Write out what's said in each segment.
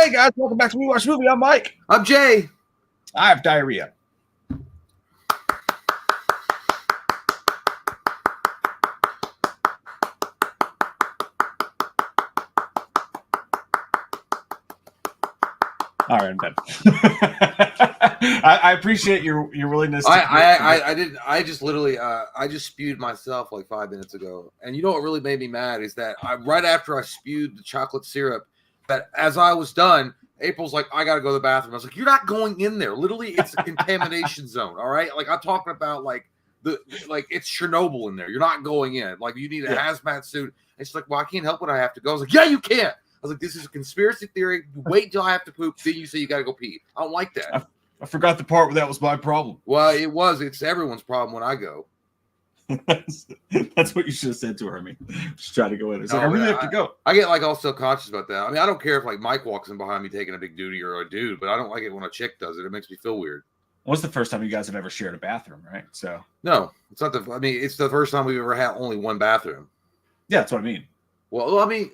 Hey guys, welcome back to We Watch Movie. I'm Mike. I'm Jay. I have diarrhea. All right, I'm done. I appreciate your willingness. I just literally I just spewed myself like 5 minutes ago, and you know what really made me mad is that right after I spewed the chocolate syrup, that as I was done, April's like, I gotta go to the bathroom. I was like, you're not going in there. Literally, it's a contamination zone. All right, like I'm talking about like it's Chernobyl in there. You're not going in. Like you need a hazmat suit. And she's like, well, I can't help it. I have to go. I was like, yeah, you can. I was like, this is a conspiracy theory. Wait until I have to poop. Then you say you got to go pee. I don't like that. I forgot the part where that was my problem. Well, it was. It's everyone's problem when I go. That's what you should have said to her. I mean, just try to go in. It's like, I really have to go. I get like all self-conscious about that. I mean, I don't care if like Mike walks in behind me taking a big duty or a dude, but I don't like it when a chick does it. It makes me feel weird. What's the first time you guys have ever shared a bathroom, right? So no, it's not the. I mean, it's the first time we've ever had only one bathroom. Yeah, that's what I mean. Well, I mean,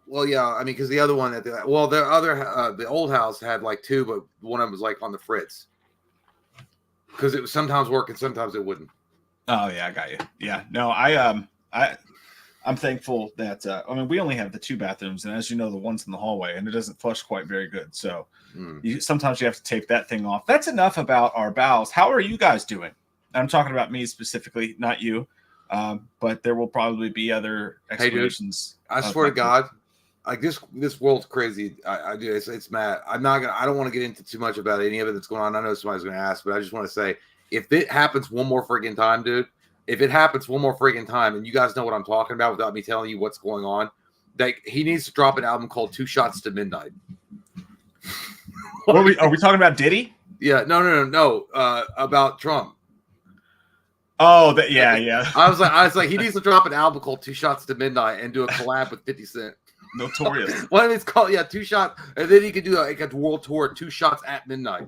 well, yeah, I mean, because the other one the old house had like two, but one of them was like on the fritz because it was sometimes working, sometimes it wouldn't. Oh yeah, I got you. Yeah, no, I'm thankful that I mean we only have the two bathrooms, and as you know, the one's in the hallway, and it doesn't flush quite very good. So sometimes you have to tape that thing off. That's enough about our bowels. How are you guys doing? I'm talking about me specifically, not you. But there will probably be other explanations. Hey, dude, I swear to God, like this world's crazy. I do. It's mad. I don't want to get into too much about any of it that's going on. I know somebody's going to ask, but I just want to say, if it happens one more freaking time, dude, if it happens one more freaking time, and you guys know what I'm talking about without me telling you what's going on, like he needs to drop an album called 2 Shots to Midnight. Are we talking about Diddy? Yeah, no. About Trump. Oh, yeah. I was like, he needs to drop an album called 2 Shots to Midnight and do a collab with 50 Cent. Notorious. What it's called? Yeah, 2 Shots, and then he could do a world tour, 2 Shots at Midnight.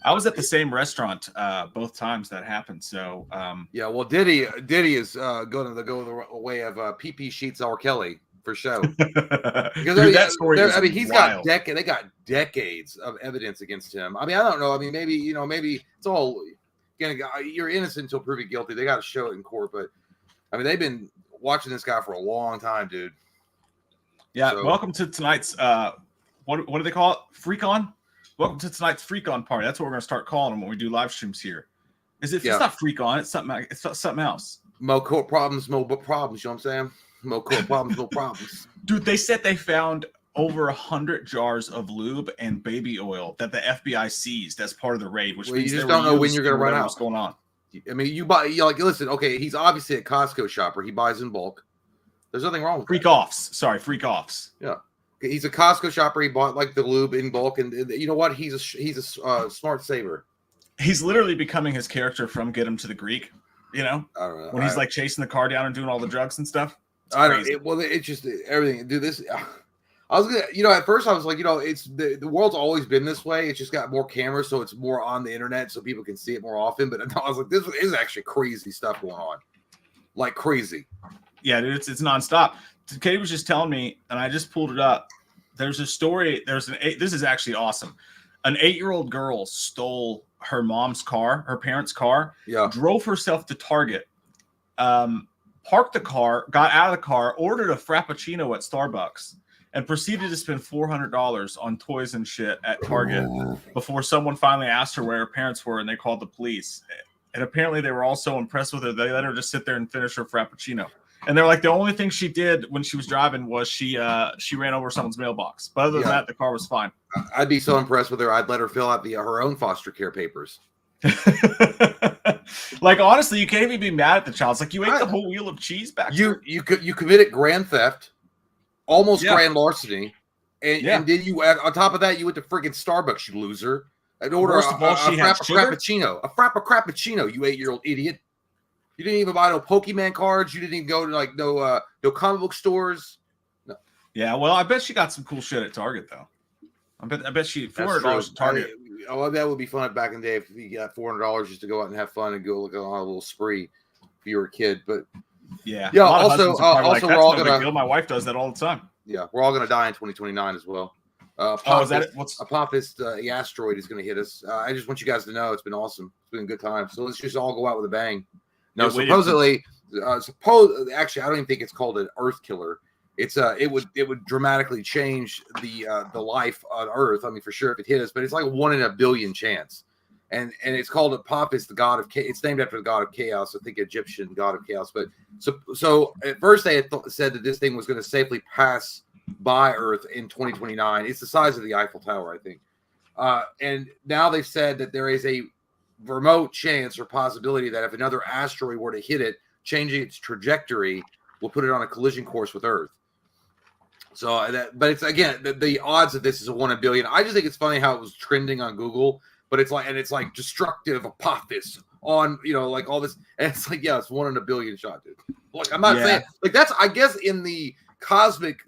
I was at the same restaurant both times that happened. So yeah, well, Diddy is going to go the way of PP Sheets R. Kelly for show. Because that story he's wild. They got decades of evidence against him. I mean, I don't know. I mean, maybe it's all. You're innocent until proven guilty. They got to show it in court, but I mean, they've been watching this guy for a long time, dude. Yeah. So, welcome to tonight's what do they call it? Freak On. Welcome to tonight's Freak On party. That's what we're gonna start calling them when we do live streams here. It's not Freak On. It's something. It's something else. Mo court problems, mo problems. You know what I'm saying? Mo court problems, no problems. Dude, they said they found over 100 jars of lube and baby oil that the FBI seized as part of the raid, which means you just don't know when you're going to run out. What's going on? I mean, listen, okay, he's obviously a Costco shopper. He buys in bulk. There's nothing wrong with freak offs. Sorry, freak offs. Yeah, he's a Costco shopper. He bought like the lube in bulk, and you know what? He's a smart saver. He's literally becoming his character from Get Him to the Greek. You know, I don't know when he's like chasing the car down and doing all the drugs and stuff. I don't. It's just everything. Do this. I was gonna, at first I was like, it's the world's always been this way. It's just got more cameras, so it's more on the internet, so people can see it more often. But I was like, this is actually crazy stuff going on, like crazy. Yeah, dude, it's nonstop. Katie was just telling me, and I just pulled it up. There's a story. This is actually awesome. An 8-year-old girl stole her mom's car, her parents' car. Yeah, drove herself to Target, parked the car, got out of the car, ordered a Frappuccino at Starbucks, and proceeded to spend $400 on toys and shit at Target before someone finally asked her where her parents were, and they called the police. And apparently they were all so impressed with her, they let her just sit there and finish her Frappuccino. And they're like, the only thing she did when she was driving was she ran over someone's mailbox. But other than that, the car was fine. I'd be so impressed with her, I'd let her fill out her own foster care papers. Like, honestly, you can't even be mad at the child. It's like, you ate the whole wheel of cheese back there. You committed grand theft. Almost grand larceny, and then you on top of that you went to freaking Starbucks, you loser, and order a frappuccino, a frappuccino. You 8-year-old idiot. You didn't even buy no Pokemon cards. You didn't even go to no comic book stores. No. Yeah, well, I bet she got some cool shit at Target though. I bet she $400 at Target. That would be fun back in the day if you got $400 just to go out and have fun and go look on a little spree if you were a kid, but. Yeah. Also, we're all gonna. My wife does that all the time. Yeah, we're all gonna die in 2029 as well. Oh, is that it? What's Apophis, the asteroid is going to hit us. I just want you guys to know it's been awesome. It's been a good time. So let's just all go out with a bang. No, supposedly, actually, I don't even think it's called an Earth killer. It's it would dramatically change the life on Earth. I mean, for sure if it hit us, but it's like a 1 in a billion chance. And it's called Apophis, the god of chaos. It's named after the god of chaos. I think Egyptian god of chaos. But so at first they had said that this thing was going to safely pass by Earth in 2029. It's the size of the Eiffel Tower, I think. And now they've said that there is a remote chance or possibility that if another asteroid were to hit it, changing its trajectory will put it on a collision course with Earth. So but it's again the odds of this is a 1 in a billion. I just think it's funny how it was trending on Google. But it's like destructive Apophis on, like all this. And it's like, yeah, it's 1 in a billion shot, dude. Like, I'm not saying like that's, I guess in the cosmic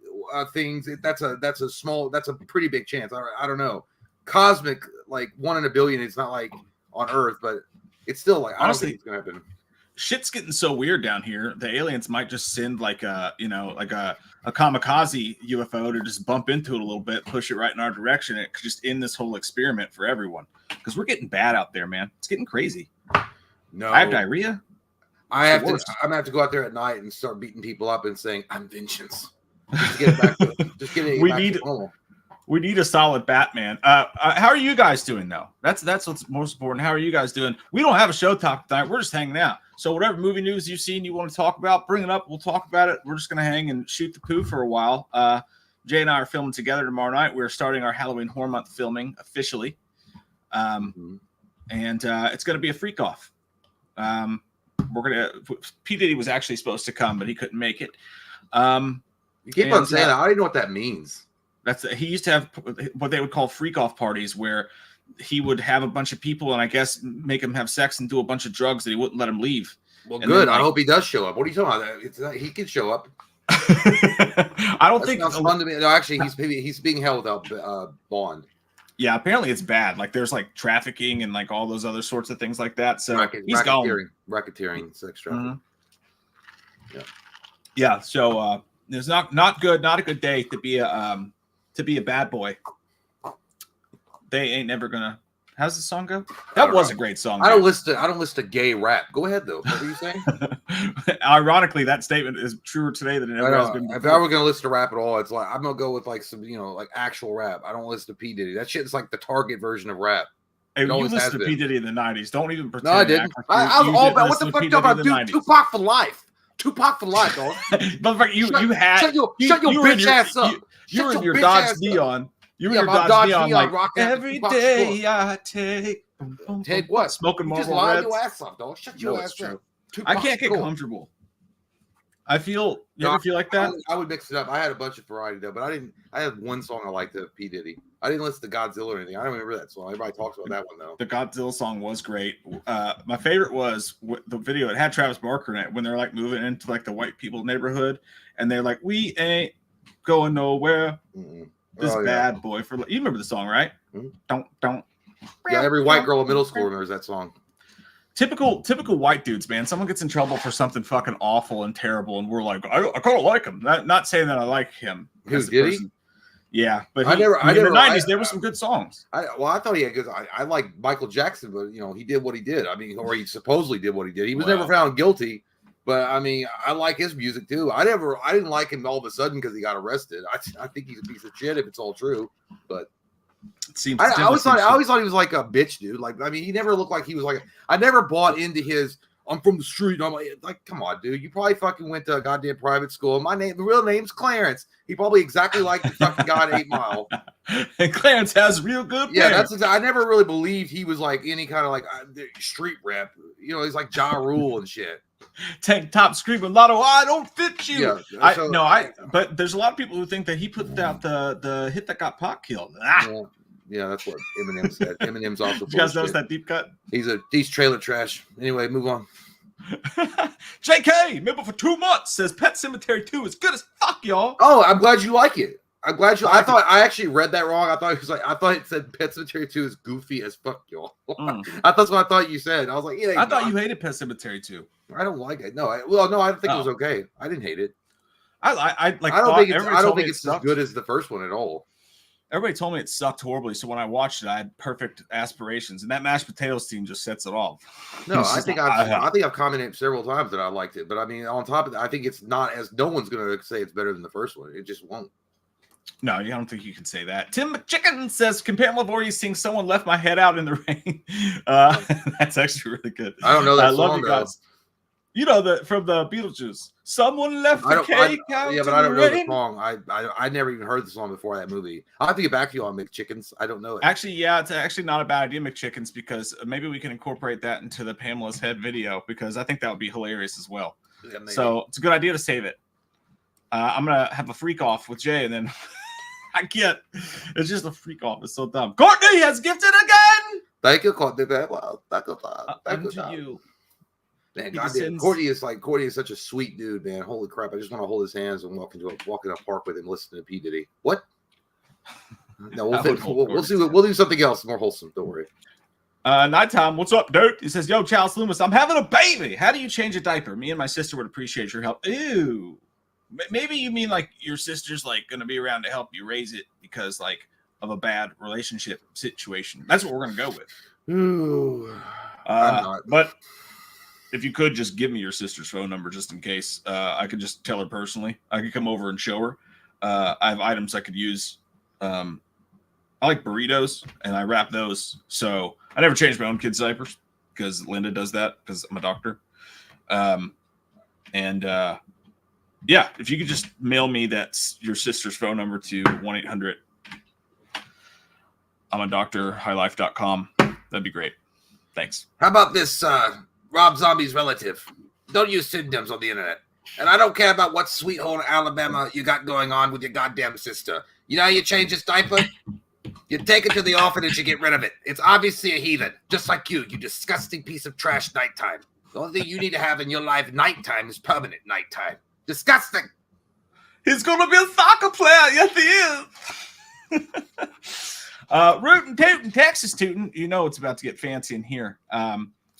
things, that's a pretty big chance. I don't know. Cosmic, like 1 in a billion, it's not like on Earth, but it's still like, honestly, I don't think it's going to happen. Shit's getting so weird down here. The aliens might just send like a kamikaze UFO to just bump into it a little bit, push it right in our direction. It could just end this whole experiment for everyone because we're getting bad out there, man. It's getting crazy. No, I have diarrhea. I'm gonna have to go out there at night and start beating people up and saying I'm vengeance. Just get it back. Just get it. We need a solid Batman. How are you guys doing though? That's what's most important. How are you guys doing? We don't have a show talk tonight. We're just hanging out. So whatever movie news you've seen you want to talk about, bring it up. We'll talk about it. We're just gonna hang and shoot the poo for a while. Jay and I are filming together tomorrow night. We're starting our Halloween Horror Month filming officially, and it's gonna be a freak off. P. Diddy was actually supposed to come, but he couldn't make it. You keep on saying that. I don't even know what that means. He used to have what they would call freak off parties where he would have a bunch of people and I guess make them have sex and do a bunch of drugs that he wouldn't let them leave. Well, and good. I hope he does show up. What are you talking about? He can show up. I don't think it's fun to me. No, actually, he's being held without bond. Yeah, apparently it's bad. Like there's like trafficking and like all those other sorts of things like that. So he's gone. Racketeering, sex trafficking. Mm-hmm. Yeah. So it's not good. Not a good day to be a bad boy. They ain't never gonna. How's the song go? That was a great song. I don't listen to gay rap. Go ahead though. What were you saying? Ironically, that statement is truer today than it ever has been before. If I were gonna listen to rap at all, it's like I'm gonna go with like some like actual rap. I don't listen to P. Diddy. That shit is like the Target version of rap. Hey, you listened to P. Diddy in the '90s. Don't even pretend. No, I didn't. I was all about what the fuck about dude? Tupac for life. Tupac for life, dog. Motherfucker, shut your bitch ass up. You were in your Dodge Neon. You were in your Dodge Neon like every day I take. Take what? Smoking Marlboro Reds. Just lie your ass up, dog. Shut your ass up. I can't get comfortable. I feel. You ever feel like that? I would mix it up. I had a bunch of variety though, but I didn't. I had one song I liked of P. Diddy. I didn't listen to Godzilla or anything. I don't remember that song. Everybody talks about that one though. The Godzilla song was great. My favorite was the video. It had Travis Barker in it when they're like moving into like the white people neighborhood, and they're like, "We ain't going nowhere." Mm-hmm. This bad boy for you remember the song, right? Mm-hmm. Don't. Yeah, every white girl in middle school remembers that song. Typical white dudes, man. Someone gets in trouble for something fucking awful and terrible, and we're like, I kind of like him. Not saying that I like him. Who did he? Yeah, but in the '90s there were some good songs. I thought he had good. I like Michael Jackson, but he did what he did. I mean, or he supposedly did what he did. He was never found guilty, but I mean, I like his music too. I didn't like him all of a sudden because he got arrested. I think he's a piece of shit if it's all true, but. I always thought he was like a bitch, dude. Like, I mean, he never looked like he was like. I never bought into his. I'm from the street. And I'm like, come on, dude. You probably fucking went to a goddamn private school. The real name's Clarence. He probably exactly like the fucking guy at 8 Mile. And Clarence has real good. Yeah, that's. I never really believed he was like any kind of like street rep. He's like Ja Rule and shit. Tank top screaming Lotto, I don't fit you. Yeah, but there's a lot of people who think that he put out the hit that got Pac killed. Yeah, that's what Eminem said. Eminem's also. You guys notice that deep cut? He's trailer trash. Anyway, move on. JK, member for 2 months, says Pet Sematary 2 is good as fuck, y'all. Oh, I'm glad you like it. I'm glad you. I thought I actually read that wrong. I thought it said Pet Sematary 2 is goofy as fuck, y'all. That's what I thought you said. I was like, yeah. I thought you hated Pet Sematary 2. I don't like it. No, I didn't think it was okay. I didn't hate it. I don't think it's as good as the first one at all. everybody told me it sucked horribly. So when I watched it, I had perfect aspirations, and that mashed potatoes scene just sets it off. No, It's I just think like, I've commented several times that I liked it, but I mean, on top of that, I think it's not as no one's going to say it's better than the first one. It just won't. No, I don't think you can say that. Tim McChicken says, can Pamela Voorhees sing "Someone Left My Head Out in the Rain"? That's actually really good. I don't know that I love song you though. guys. You know that from the Beetlejuice. Someone left the cake out. Yeah, but I don't know the song. I never even heard the song before that movie. I'll have to get back to you on McChickens. I don't know it. Actually, yeah, it's actually not a bad idea, McChickens, because maybe we can incorporate that into the Pamela's Head video, because I think that would be hilarious as well. Yeah, maybe. So it's a good idea to save it. I'm gonna have a freak off with Jay, and then I can't. It's just a freak off. It's so dumb. Courtney has gifted again. Thank you, Courtney. Well, thank You. Man, He goddamn, sends- Courtney is such a sweet dude, man. Holy crap! I just want to hold his hands and walk in a park with him, listen to P Diddy. What? No, we'll see. We'll do something else more wholesome. Don't worry. Nighttime, what's up, dude? He says, yo, Charles Loomis, I'm having a baby. How do you change a diaper? Me and my sister would appreciate your help. Ew. Maybe you mean like your sister's like going to be around to help you raise it because like of a bad relationship situation. That's what we're going to go with. Ooh, I'm not. But if you could just give me your sister's phone number just in case, I could just tell her personally. I could come over and show her. I have items I could use. I like burritos and I wrap those. So I never change my own kids' diapers because Linda does that because I'm a doctor. Yeah, if you could just mail me that's your sister's phone number to 1-800 I'm a doctor, highlife.com. That'd be great. Thanks. How about this, Rob Zombie's relative? Don't use synonyms on the internet. And I don't care about what sweet hole in Alabama you got going on with your goddamn sister. You know how you change this diaper? You take it to the orphanage and get rid of it. It's obviously a heathen, just like you disgusting piece of trash nighttime. The only thing you need to have in your life nighttime is permanent nighttime. Disgusting. He's going to be a soccer player. Yes, he is. Rootin' Tootin', Texas Tootin'. You know it's about to get fancy in here.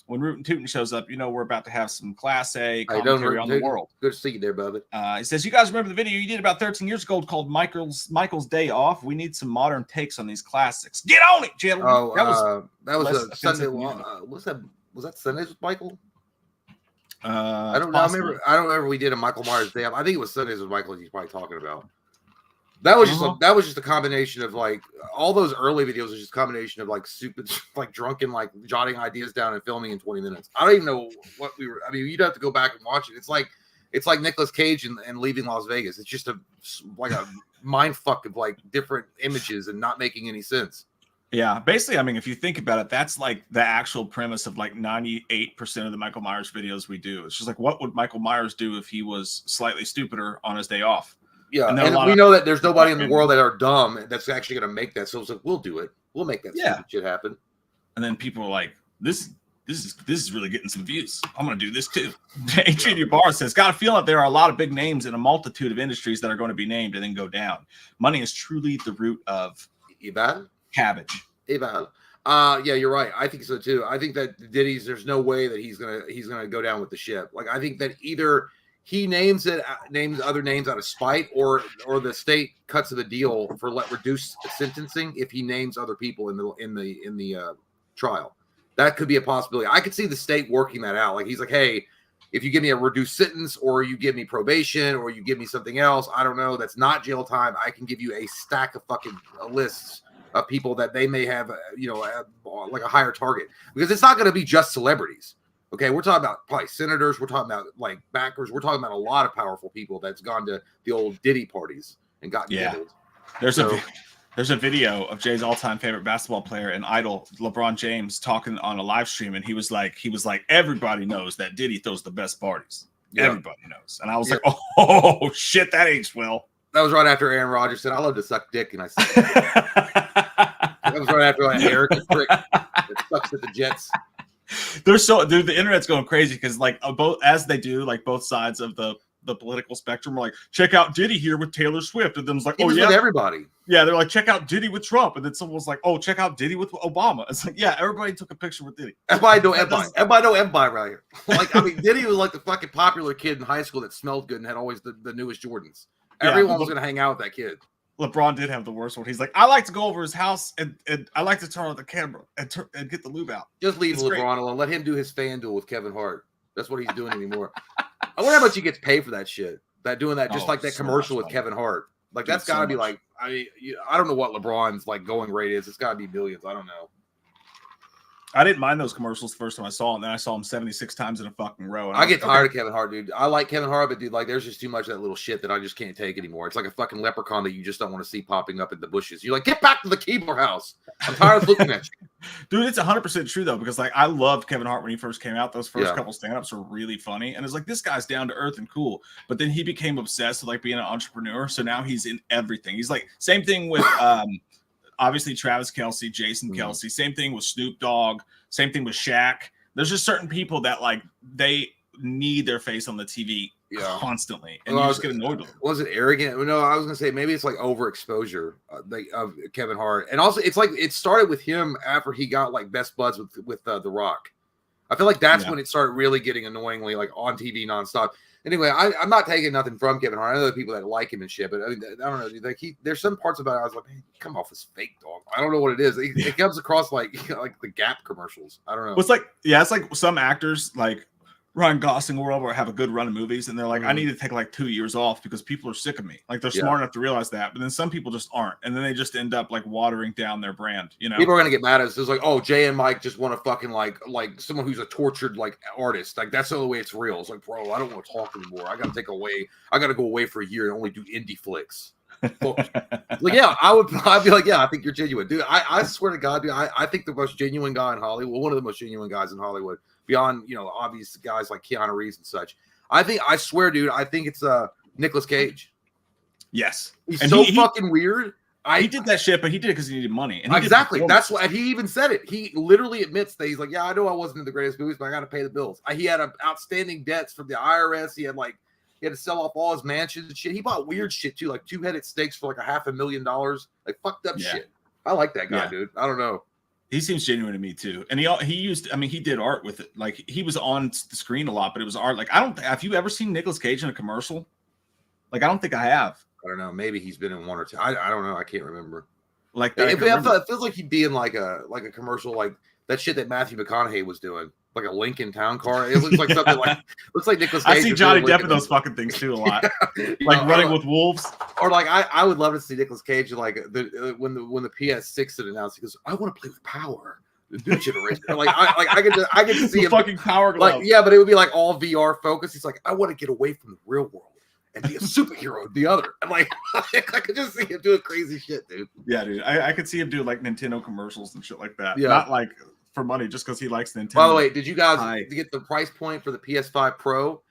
When Rootin' Tootin' shows up, you know we're about to have some Class A commentary on the world. Good to see you there, brother. He says, you guys remember the video you did about 13 years ago called Michael's Day Off? We need some modern takes on these classics. Get on it, gentlemen. Oh, that was less a Sunday. Was that Sundays with Michael? I don't know. I don't remember we did a Michael Myers Day Off. I think it was Sundays with Michael. He's probably talking about. That was just a combination of like all those early videos was just a combination of like stupid, like drunken, like jotting ideas down and filming in 20 minutes. I don't even know what we were. I mean, you'd have to go back and watch it. It's like Nicolas Cage and leaving Las Vegas. It's just a mind fuck of like different images and not making any sense. Yeah, basically, I mean, if you think about it, that's like the actual premise of like 98% of the Michael Myers videos we do. It's just like, what would Michael Myers do if he was slightly stupider on his day off? Yeah, and we know that there's nobody in the world that are dumb that's actually going to make that. So it's like, we'll do it. We'll make that stupid shit happen. And then people are like, this is really getting some views. I'm going to do this too. Adrian Barr says, got a feeling that there are a lot of big names in a multitude of industries that are going to be named and then go down. Money is truly the root of cabbage. Yeah, you're right. I think so too. I think that Diddy's, there's no way that he's gonna go down with the ship. Like I think that either he names other names out of spite, or the state cuts of the deal for reduce sentencing if he names other people in the trial. That could be a possibility. I could see the state working that out. Like he's like, hey, if you give me a reduced sentence, or you give me probation, or you give me something else, I don't know, that's not jail time, I can give you a stack of fucking lists of people that they may have, like a higher target, because it's not going to be just celebrities. Okay, we're talking about probably senators. We're talking about like backers. We're talking about a lot of powerful people that's gone to the old Diddy parties and gotten killed. There's a video of Jay's all-time favorite basketball player and idol, LeBron James, talking on a live stream, and he was like, everybody knows that Diddy throws the best parties. Yeah. Everybody knows, and I was like, oh shit, that aged well. That was right after Aaron Rodgers said, I love to suck dick, and I said that was right after Eric Frick that sucks at the Jets. The internet's going crazy because like both sides of the political spectrum are like, check out Diddy here with Taylor Swift, and then it's like, with everybody. Yeah, they're like, check out Diddy with Trump, and then someone was like, oh, check out Diddy with Obama. It's like, yeah, everybody took a picture with Diddy. Everybody know everybody right here. Like, I mean, Diddy was like the fucking popular kid in high school that smelled good and had always the newest Jordans. Everyone was going to hang out with that kid. LeBron did have the worst one. He's like, I like to go over his house and I like to turn on the camera and get the lube out. Just leave It's LeBron great. alone. Let him do his fan duel with Kevin Hart. That's what he's doing anymore. I wonder how much he gets paid for that shit. That doing that, just like that so commercial much with money. Kevin Hart. Like Dude, that's got to so be much. like I don't know what LeBron's like going rate is. It's got to be millions. I don't know. I didn't mind those commercials the first time I saw them. Then I saw them 76 times in a fucking row. And I get was like, tired okay. of Kevin Hart, dude. I like Kevin Hart, but dude, like, there's just too much of that little shit that I just can't take anymore. It's like a fucking leprechaun that you just don't want to see popping up in the bushes. You're like, get back to the Keebler house. I'm tired of looking at you. Dude, it's 100% true though, because like I loved Kevin Hart when he first came out. Those first Yeah. couple stand-ups were really funny, and it's like this guy's down to earth and cool. But then he became obsessed with like being an entrepreneur, so now he's in everything. He's like same thing with obviously Travis Kelce, Jason Kelce. Same thing with Snoop Dogg. Same thing with Shaq. There's just certain people that like they need their face on the TV constantly, and you just get annoyed with them. Was it arrogant? No, I was gonna say maybe it's like overexposure of Kevin Hart, and also it's like it started with him after he got like best buds with The Rock. I feel like that's when it started really getting annoyingly like on TV nonstop. Anyway, I'm not taking nothing from Kevin Hart. I know there are people that like him and shit, but I mean, I don't know. Like there's some parts about it I was like, man, come off as fake, dog. I don't know what it is. It comes across like the Gap commercials. I don't know. Well, it's like it's like some actors like Ryan Gosling or whatever have a good run of movies, and they're like, I need to take like 2 years off because people are sick of me. Like they're smart enough to realize that, but then some people just aren't, and then they just end up like watering down their brand. You know, people are gonna get mad at us. It's like, oh, Jay and Mike just want to fucking like someone who's a tortured like artist. Like that's the only way it's real. It's like, bro, I don't want to talk anymore. I gotta go away for a year and only do indie flicks. Like, yeah, I'd be like, yeah, I think you're genuine, dude. I swear to God, dude, I think the most genuine guy in Hollywood, one of the most genuine guys in Hollywood, beyond obvious guys like Keanu Reeves and such. I swear, dude, I think it's Nicolas Cage. Yes, he's and so fucking weird. He did that shit, but he did it because he needed money. And exactly. That's why he even said it. He literally admits that he's like, yeah, I know I wasn't in the greatest movies, but I got to pay the bills. He had outstanding debts from the IRS. He had to sell off all his mansions and shit. He bought weird shit too, like two-headed snakes for like $500,000, like fucked up shit. I like that guy, dude. I don't know. He seems genuine to me too, and he did art with it. Like he was on the screen a lot, but it was art. Like have you ever seen Nicolas Cage in a commercial? Like I don't think I have. I don't know. Maybe he's been in one or two. I don't know. I can't remember. Like it feels like he'd be in like a commercial, like that shit that Matthew McConaughey was doing, like a Lincoln Town Car. It looks like something like Nicolas Cage. I see Johnny Depp in those fucking things too a lot, like Running with Wolves. Or like I would love to see Nicolas Cage like when the PS6 had announced, he goes, I want to play with power. The new generation. I get to see him fucking power glove. Like, yeah, but it would be like all VR focused. He's like, I want to get away from the real world and be a superhero the other. And like I could just see him doing crazy shit, dude. Yeah, dude. I could see him do like Nintendo commercials and shit like that. Yeah. Not like for money, just because he likes Nintendo. By the way, did you guys get the price point for the PS5 Pro?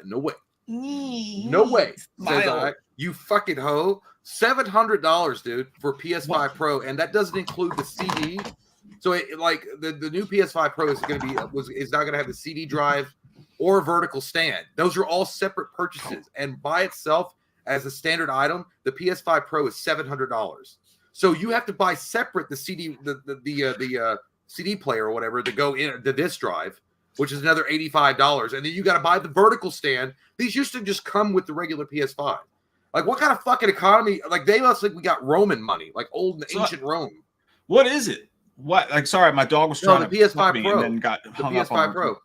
No way. No way. Says I. You fucking hoe. $700, dude, for PS5 Pro, and that doesn't include the CD. So the new PS5 Pro is going to be is not going to have the CD drive or vertical stand. Those are all separate purchases, and by itself as a standard item, the PS5 Pro is $700. So you have to buy separate the CD, the CD player or whatever to go in the disc drive, which is another $85, and then you got to buy the vertical stand. These used to just come with the regular PS5. Like, what kind of fucking economy? Like, they must think we got Roman money, like old ancient Rome. What is it? What? Like, sorry, my dog was trying the PS5 Pro. And then got hung the up PS5 on Pro.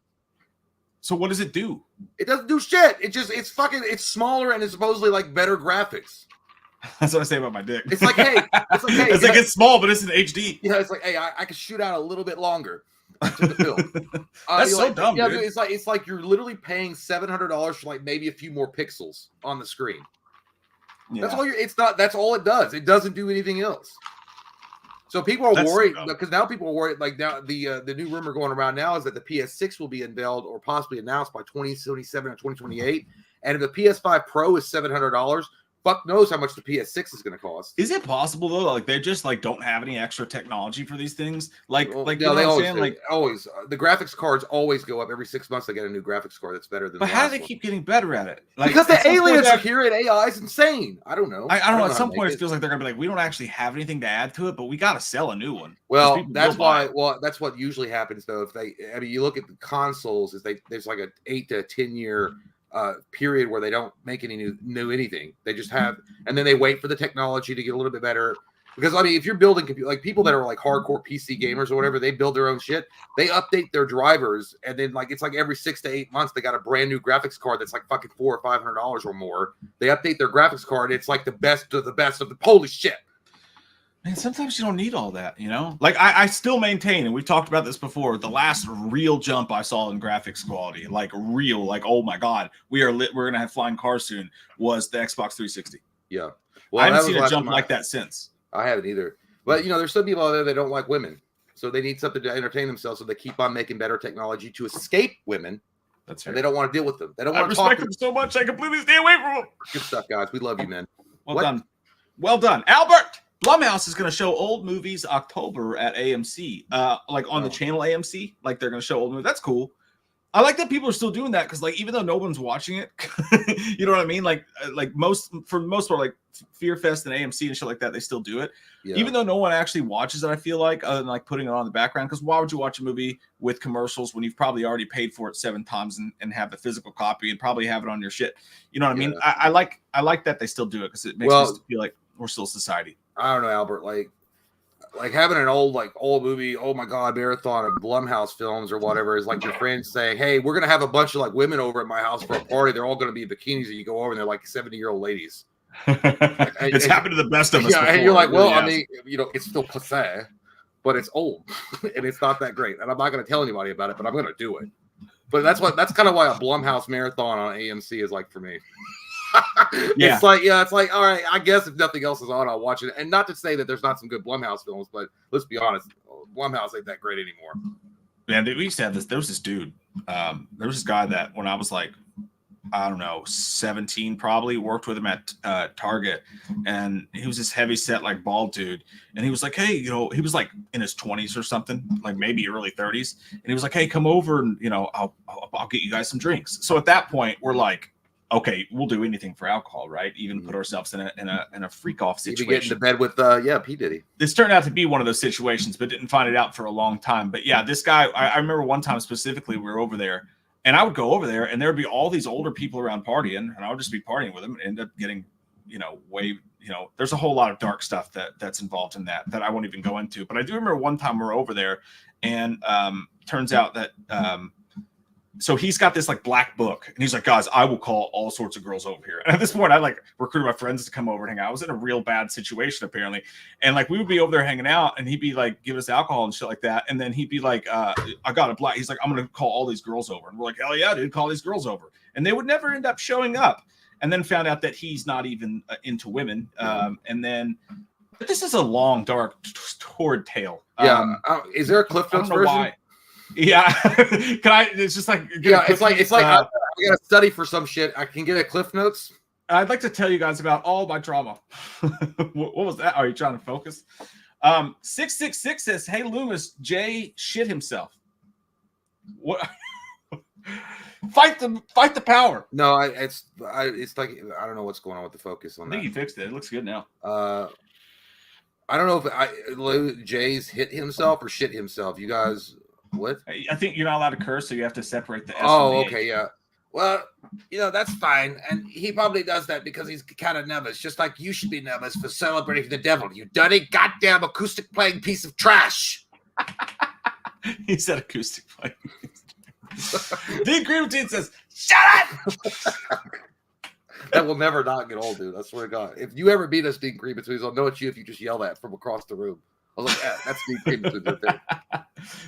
So what does it do? It doesn't do shit. It's smaller and it's supposedly like better graphics. That's what I say about my dick. It's like, hey, it's small, but it's in HD. Yeah, it's like, hey, I can shoot out a little bit longer to the film. That's so dumb, yeah, dude. It's like you're literally paying $700 for like maybe a few more pixels on the screen. Yeah. That's all that's all it does. It doesn't do anything else. So people are worried because now people are worried. Like now, the new rumor going around now is that the PS6 will be unveiled or possibly announced by 2027 or 2028. And if the PS5 Pro is $700, fuck knows how much the PS6 is going to cost. Is it possible though? Like they just like don't have any extra technology for these things. Like no, you know they what I'm always saying? do. Like always the graphics cards always go up every 6 months. They get a new graphics card that's better than. But how do they keep getting better at it? Like because the aliens are here and AI is insane. I don't know. I don't know. At some point, it feels like they're gonna be like, we don't actually have anything to add to it, but we got to sell a new one. Well, that's why. Well, that's what usually happens though. If you look at the consoles, there's like a 8 to 10 year period where they don't make any new anything. They just have, and then they wait for the technology to get a little bit better. Because I mean, if you're building like people that are like hardcore PC gamers or whatever, they build their own shit. They update their drivers, and then like it's like every 6 to 8 months they got a brand new graphics card that's like fucking $400 or $500 or more. They update their graphics card. It's like the best of the holy shit. Man, sometimes you don't need all that, you know? Like, I still maintain, and we've talked about this before, the last real jump I saw in graphics quality, like real, like, oh my God, we're going to have flying cars soon, was the Xbox 360. Yeah. Well, I haven't seen a jump like that since. I haven't either. But, you know, there's some people out there that don't like women. So they need something to entertain themselves. So they keep on making better technology to escape women. That's right. And they don't want to deal with them. They don't I want to talk respect them so much. I completely stay away from them. Good stuff, guys. We love you, man. Well done. Well done. Albert! Blumhouse is going to show old movies October at AMC. Like on the channel AMC. Like they're going to show old movies. That's cool. I like that people are still doing that because, like, even though no one's watching it, you know what I mean? Like for the most part, like Fear Fest and AMC and shit like that, they still do it. Yeah. Even though no one actually watches it, I feel like, other than like putting it on the background. Because why would you watch a movie with commercials when you've probably already paid for it 7 times and have the physical copy and probably have it on your shit? You know what I mean? I like that they still do it because it makes us feel like we're still a society. I don't know, Albert. Like having an old movie, oh my God, marathon of Blumhouse films or whatever is like your friends saying, hey, we're going to have a bunch of like women over at my house for a party. They're all going to be in bikinis and you go over and they're like 70-year-old ladies. It's happened to the best of us. Yeah, and you're like, well, I mean, you know, it's still passé, but it's old and it's not that great. And I'm not going to tell anybody about it, but I'm going to do it. But that's kind of why a Blumhouse marathon on AMC is like for me. It's like all right, I guess if nothing else is on, I'll watch it. And not to say that there's not some good Blumhouse films, but let's be honest, Blumhouse ain't that great anymore. Man, we used to have this. There was this dude. There was this guy that when I was like, I don't know, 17 probably, worked with him at Target, and he was this heavy set like bald dude, and he was like, hey, you know, he was like in his 20s or something, like maybe early 30s, and he was like, hey, come over and you know, I'll get you guys some drinks. So at that point, we're like, okay, we'll do anything for alcohol, right? Even put ourselves in a freak off situation. You get into bed with P. Diddy. This turned out to be one of those situations, but didn't find it out for a long time. But yeah, this guy, I remember one time specifically, we were over there, and I would go over there, and there would be all these older people around partying, and I would just be partying with them, and end up getting, you know, there's a whole lot of dark stuff that's involved in that I won't even go into. But I do remember one time we were over there, and turns out that so he's got this like black book, and he's like, guys, I will call all sorts of girls over here. And at this point, I like recruited my friends to come over and hang out. I was in a real bad situation apparently, and like we would be over there hanging out, and he'd be like giving us alcohol and shit like that, and then he'd be like, I got a black. He's like, I'm gonna call all these girls over, and we're like, hell yeah, dude, call these girls over, and they would never end up showing up, and then found out that he's not even into women, and then. But this is a long, dark, torrid tale. Is there a Cliff Notes version? Why. Yeah, can I? It's just like it's like I got to study for some shit. I can get a Cliff Notes. I'd like to tell you guys about all my drama. What was that? Are you trying to focus? 666 says, "Hey Loomis, Jay shit himself." What? Fight the power. No, it's like I don't know what's going on with the focus on that. I think he fixed it. It looks good now. I don't know if Jay's hit himself or shit himself. You guys. What? I think you're not allowed to curse, so you have to separate the S. Oh, okay, yeah. Well, you know, that's fine. And he probably does that because he's kind of nervous, just like you should be nervous for celebrating the devil, you dirty goddamn acoustic playing piece of trash. He said acoustic playing. The Green Routine says, shut up! That will never not get old, dude. I swear to God. If you ever beat us, Dean Green Betweens, I'll know it's you if you just yell that from across the room. I was like, yeah, that's Dean Green Betweens.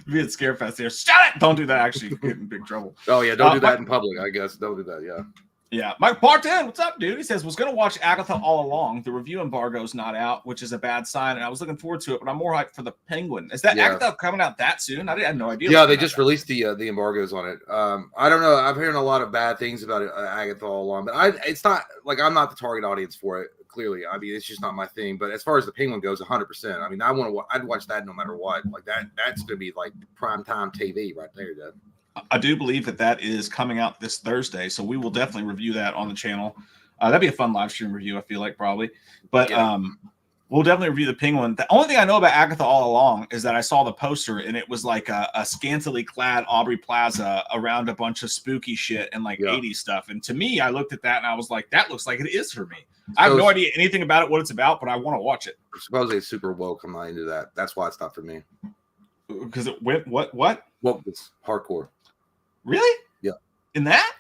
Be at Scarefest here. Shut it! Don't do that. Actually, you get in big trouble. Oh yeah, don't do that in public. I guess don't do that. Yeah. Yeah, Mike Barton, what's up, dude? He says was going to watch Agatha all along. The review embargo's not out, which is a bad sign, and I was looking forward to it. But I'm more hyped for the Penguin. Is that Agatha coming out that soon? I had no idea. Yeah, they just released the embargoes on it. I don't know. I've heard a lot of bad things about it, Agatha all along, but it's not like I'm not the target audience for it. Clearly, I mean, it's just not my thing. But as far as the Penguin goes, 100%. I mean, I'd watch that no matter what. Like that's going to be like primetime TV right there, dude. I do believe that is coming out this Thursday, so we will definitely review that on the channel. That'd be a fun live stream review, I feel like, probably. But We'll definitely review the Penguin. The only thing I know about Agatha all along is that I saw the poster and it was like a scantily clad Aubrey Plaza around a bunch of spooky shit and like 80s stuff. And to me, I looked at that and I was like, that looks like it is for me. I have no idea anything about it, what it's about, but I want to watch it. Supposedly it's super woke. I'm not into that. That's why it's not for me. Because it went what? Woke is hardcore. Really? Yeah. In that?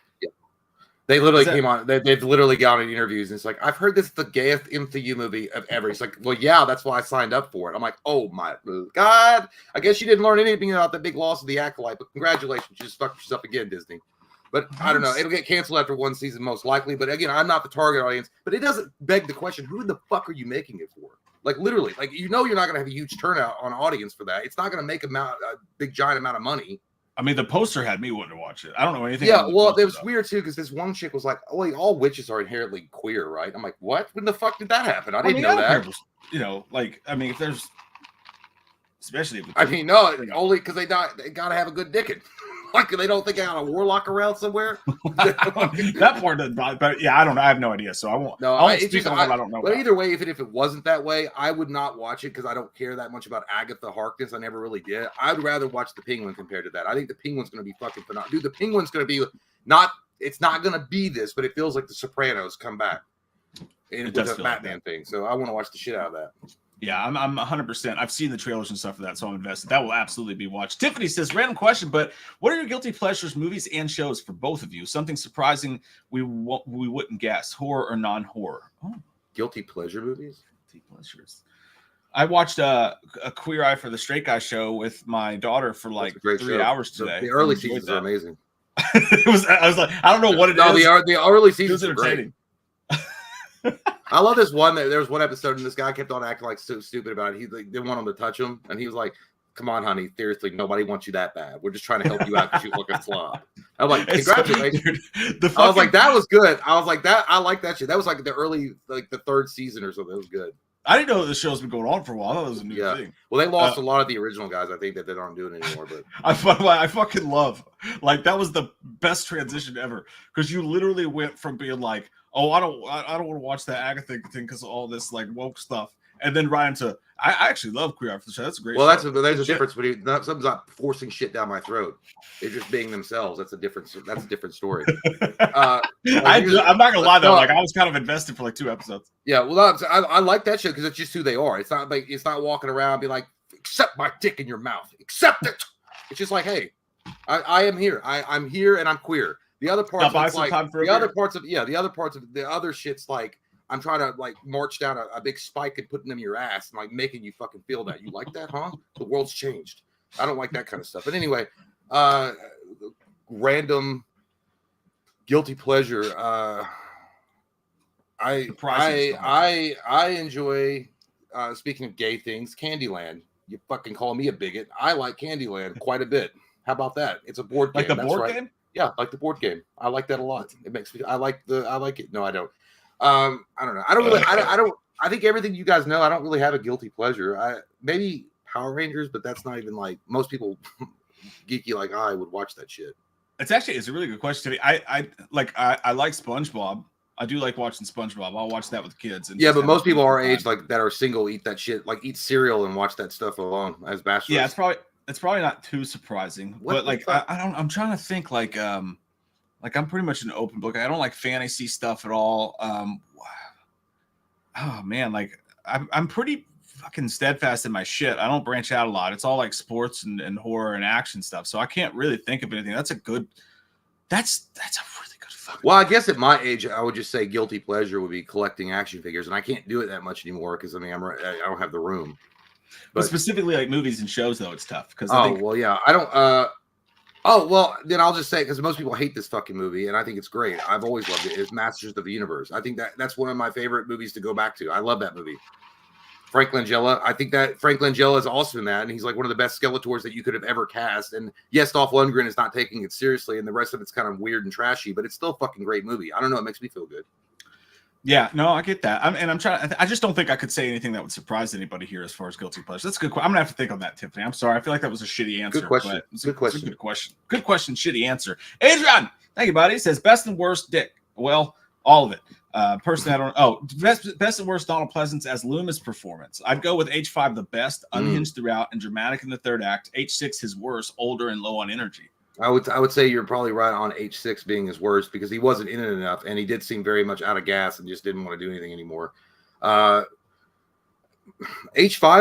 They literally came on. They've literally gone in interviews, and it's like, I've heard this is the gayest MCU movie of ever. It's like, well, yeah, that's why I signed up for it. I'm like, oh my God, I guess you didn't learn anything about the big loss of the Acolyte, but congratulations, you just fucked yourself again, Disney. But I don't know, it'll get canceled after one season, most likely. But again, I'm not the target audience. But it doesn't beg the question: who the fuck are you making it for? Like literally, like you're not going to have a huge turnout on audience for that. It's not going to make a big giant amount of money. I mean, the poster had me wanting to watch it. I don't know anything. Yeah, well, it was weird too because this one chick was like, "Oh, like, all witches are inherently queer, right?" I'm like, "What? When the fuck did that happen? I didn't know that." You know, like, I mean, if there's, especially, if only because they got to have a good dickin'. Like they don't think I got a warlock around somewhere. That part doesn't bother, but yeah, I don't know. I have no idea, so I won't. No, I don't know. But either way, even if it wasn't that way, I would not watch it because I don't care that much about Agatha Harkness. I never really did. I'd rather watch the Penguin compared to that. I think the Penguin's going to be fucking phenomenal. Dude, the Penguin's going to be not. It's not going to be this, but it feels like the Sopranos come back. And with the Batman thing, so I want to watch the shit out of that. Yeah, I'm 100%. I've seen the trailers and stuff for that, so I'm invested. That will absolutely be watched. Tiffany says, random question, but what are your guilty pleasures, movies and shows for both of you? Something surprising we wouldn't guess, horror or non-horror. Oh. Guilty pleasure movies? Guilty pleasures. I watched a Queer Eye for the Straight Guy show with my daughter for like 3 hours today. The early seasons are amazing. I was like, I don't know what it is. The early seasons are great. I love this one. There was one episode, and this guy kept on acting like so stupid about it. He didn't want him to touch him, and he was like, "Come on, honey, seriously, nobody wants you that bad. We're just trying to help you out because you look a slob." I'm like, "Congratulations!" I was like, "That was good." I was like, "That I like that shit." That was like the early, like the third season or something. It was good. I didn't know the show's been going on for a while. I thought it was a new thing. Well, they lost a lot of the original guys. I think that they aren't doing it anymore. But I fucking love, like, that was the best transition ever because you literally went from being like, oh, I don't want to watch that Agatha thing because of all this like woke stuff, and then right into I actually love Queer Eye for the Show. That's a great. Well, show. there's a difference between something's not forcing shit down my throat. They're just being themselves. That's a different story. I'm not gonna lie though. Like I was kind of invested for like 2 episodes. Yeah, well, I like that show because it's just who they are. It's not like walking around and be like, accept my dick in your mouth, accept it. It's just like, hey, I am here. I'm here and I'm queer. The other parts, the other parts of the other shit's like, I'm trying to like march down a big spike and putting them in your ass and like making you fucking feel that. You like that, huh? The world's changed. I don't like that kind of stuff. But anyway, random guilty pleasure. I enjoy speaking of gay things, Candyland. You fucking call me a bigot. I like Candyland quite a bit. How about that? It's a board game. Like the board game? Yeah, like the board game. I like that a lot. It makes me. I like it. No, I don't. I don't know. I don't really. I don't. I think everything you guys know. I don't really have a guilty pleasure. Maybe Power Rangers, but that's not even like most people geeky like I would watch that shit. It's a really good question to me. I like SpongeBob. I do like watching SpongeBob. I'll watch that with kids. And but most people our age like that are single eat that shit. Like eat cereal and watch that stuff alone as bachelors. Yeah, it's probably not too surprising. But like I'm trying to think like I'm pretty much an open book. I don't like fantasy stuff at all. Oh man, like I'm pretty fucking steadfast in my shit. I don't branch out a lot. It's all like sports and horror and action stuff. So I can't really think of anything. That's a really good fucking. Well, I guess at my age, I would just say guilty pleasure would be collecting action figures, and I can't do it that much anymore because I don't have the room. But specifically like movies and shows, though, it's tough because I don't. Then I'll just say, because most people hate this fucking movie, and I think it's great. I've always loved it. Is Masters of the Universe. I think that's one of my favorite movies to go back to. I love that movie. Frank Langella. I think that Frank Langella is awesome in that, and he's like one of the best Skeletors that you could have ever cast. And yes, Dolph Lundgren is not taking it seriously, and the rest of it's kind of weird and trashy, but it's still a fucking great movie. I don't know. It makes me feel good. Yeah, no, I get that. I'm trying. I just don't think I could say anything that would surprise anybody here as far as guilty pleasure. That's a good question. I'm gonna have to think on that, Tiffany. I'm sorry. I feel like that was a shitty answer. Good question. Good question. Good question. Shitty answer. Adrian, thank you, buddy. Says best and worst dick. Well, all of it. Personally, I don't. Oh, best and worst Donald Pleasance as Loomis performance. I'd go with H5 the best, unhinged throughout and dramatic in the third act. H6 his worst, older and low on energy. I would say you're probably right on H6 being his worst because he wasn't in it enough and he did seem very much out of gas and just didn't want to do anything anymore. H5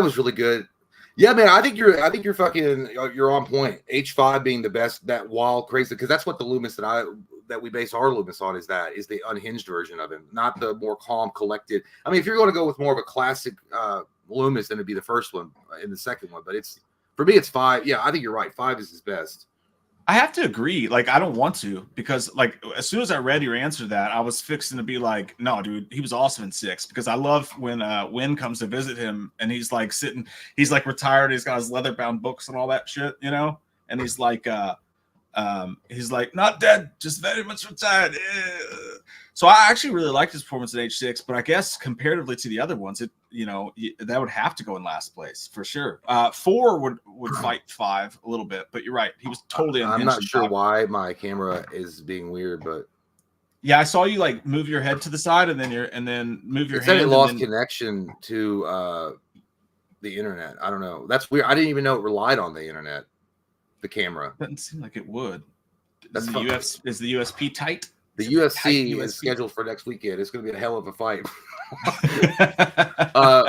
was really good. Yeah, man, I think you're on point. H5 being the best, that wild, crazy, because that's what the Loomis that we base our Loomis on is the unhinged version of him, not the more calm, collected. I mean, if you're going to go with more of a classic Loomis, then it'd be the first one and the second one. But for me, it's 5. Yeah, I think you're right. 5 is his best. I have to agree. Like, I don't want to because, like, as soon as I read your answer to that, I was fixing to be like, no, dude, he was awesome in 6 because I love when Win comes to visit him and he's like sitting, he's like retired, he's got his leather bound books and all that shit, you know, and he's like, not dead, just very much retired. So I actually really liked his performance at H6, but I guess comparatively to the other ones, that would have to go in last place for sure. 4 would fight 5 a little bit, but you're right. He was totally unhinged. I'm not sure why my camera is being weird, but yeah, I saw you like move your head to the side and then move your hand. It lost connection to the internet. I don't know. That's weird. I didn't even know it relied on the internet. The camera doesn't seem like it would. Is the USP tight? The UFC is scheduled for next weekend. It's going to be a hell of a fight. All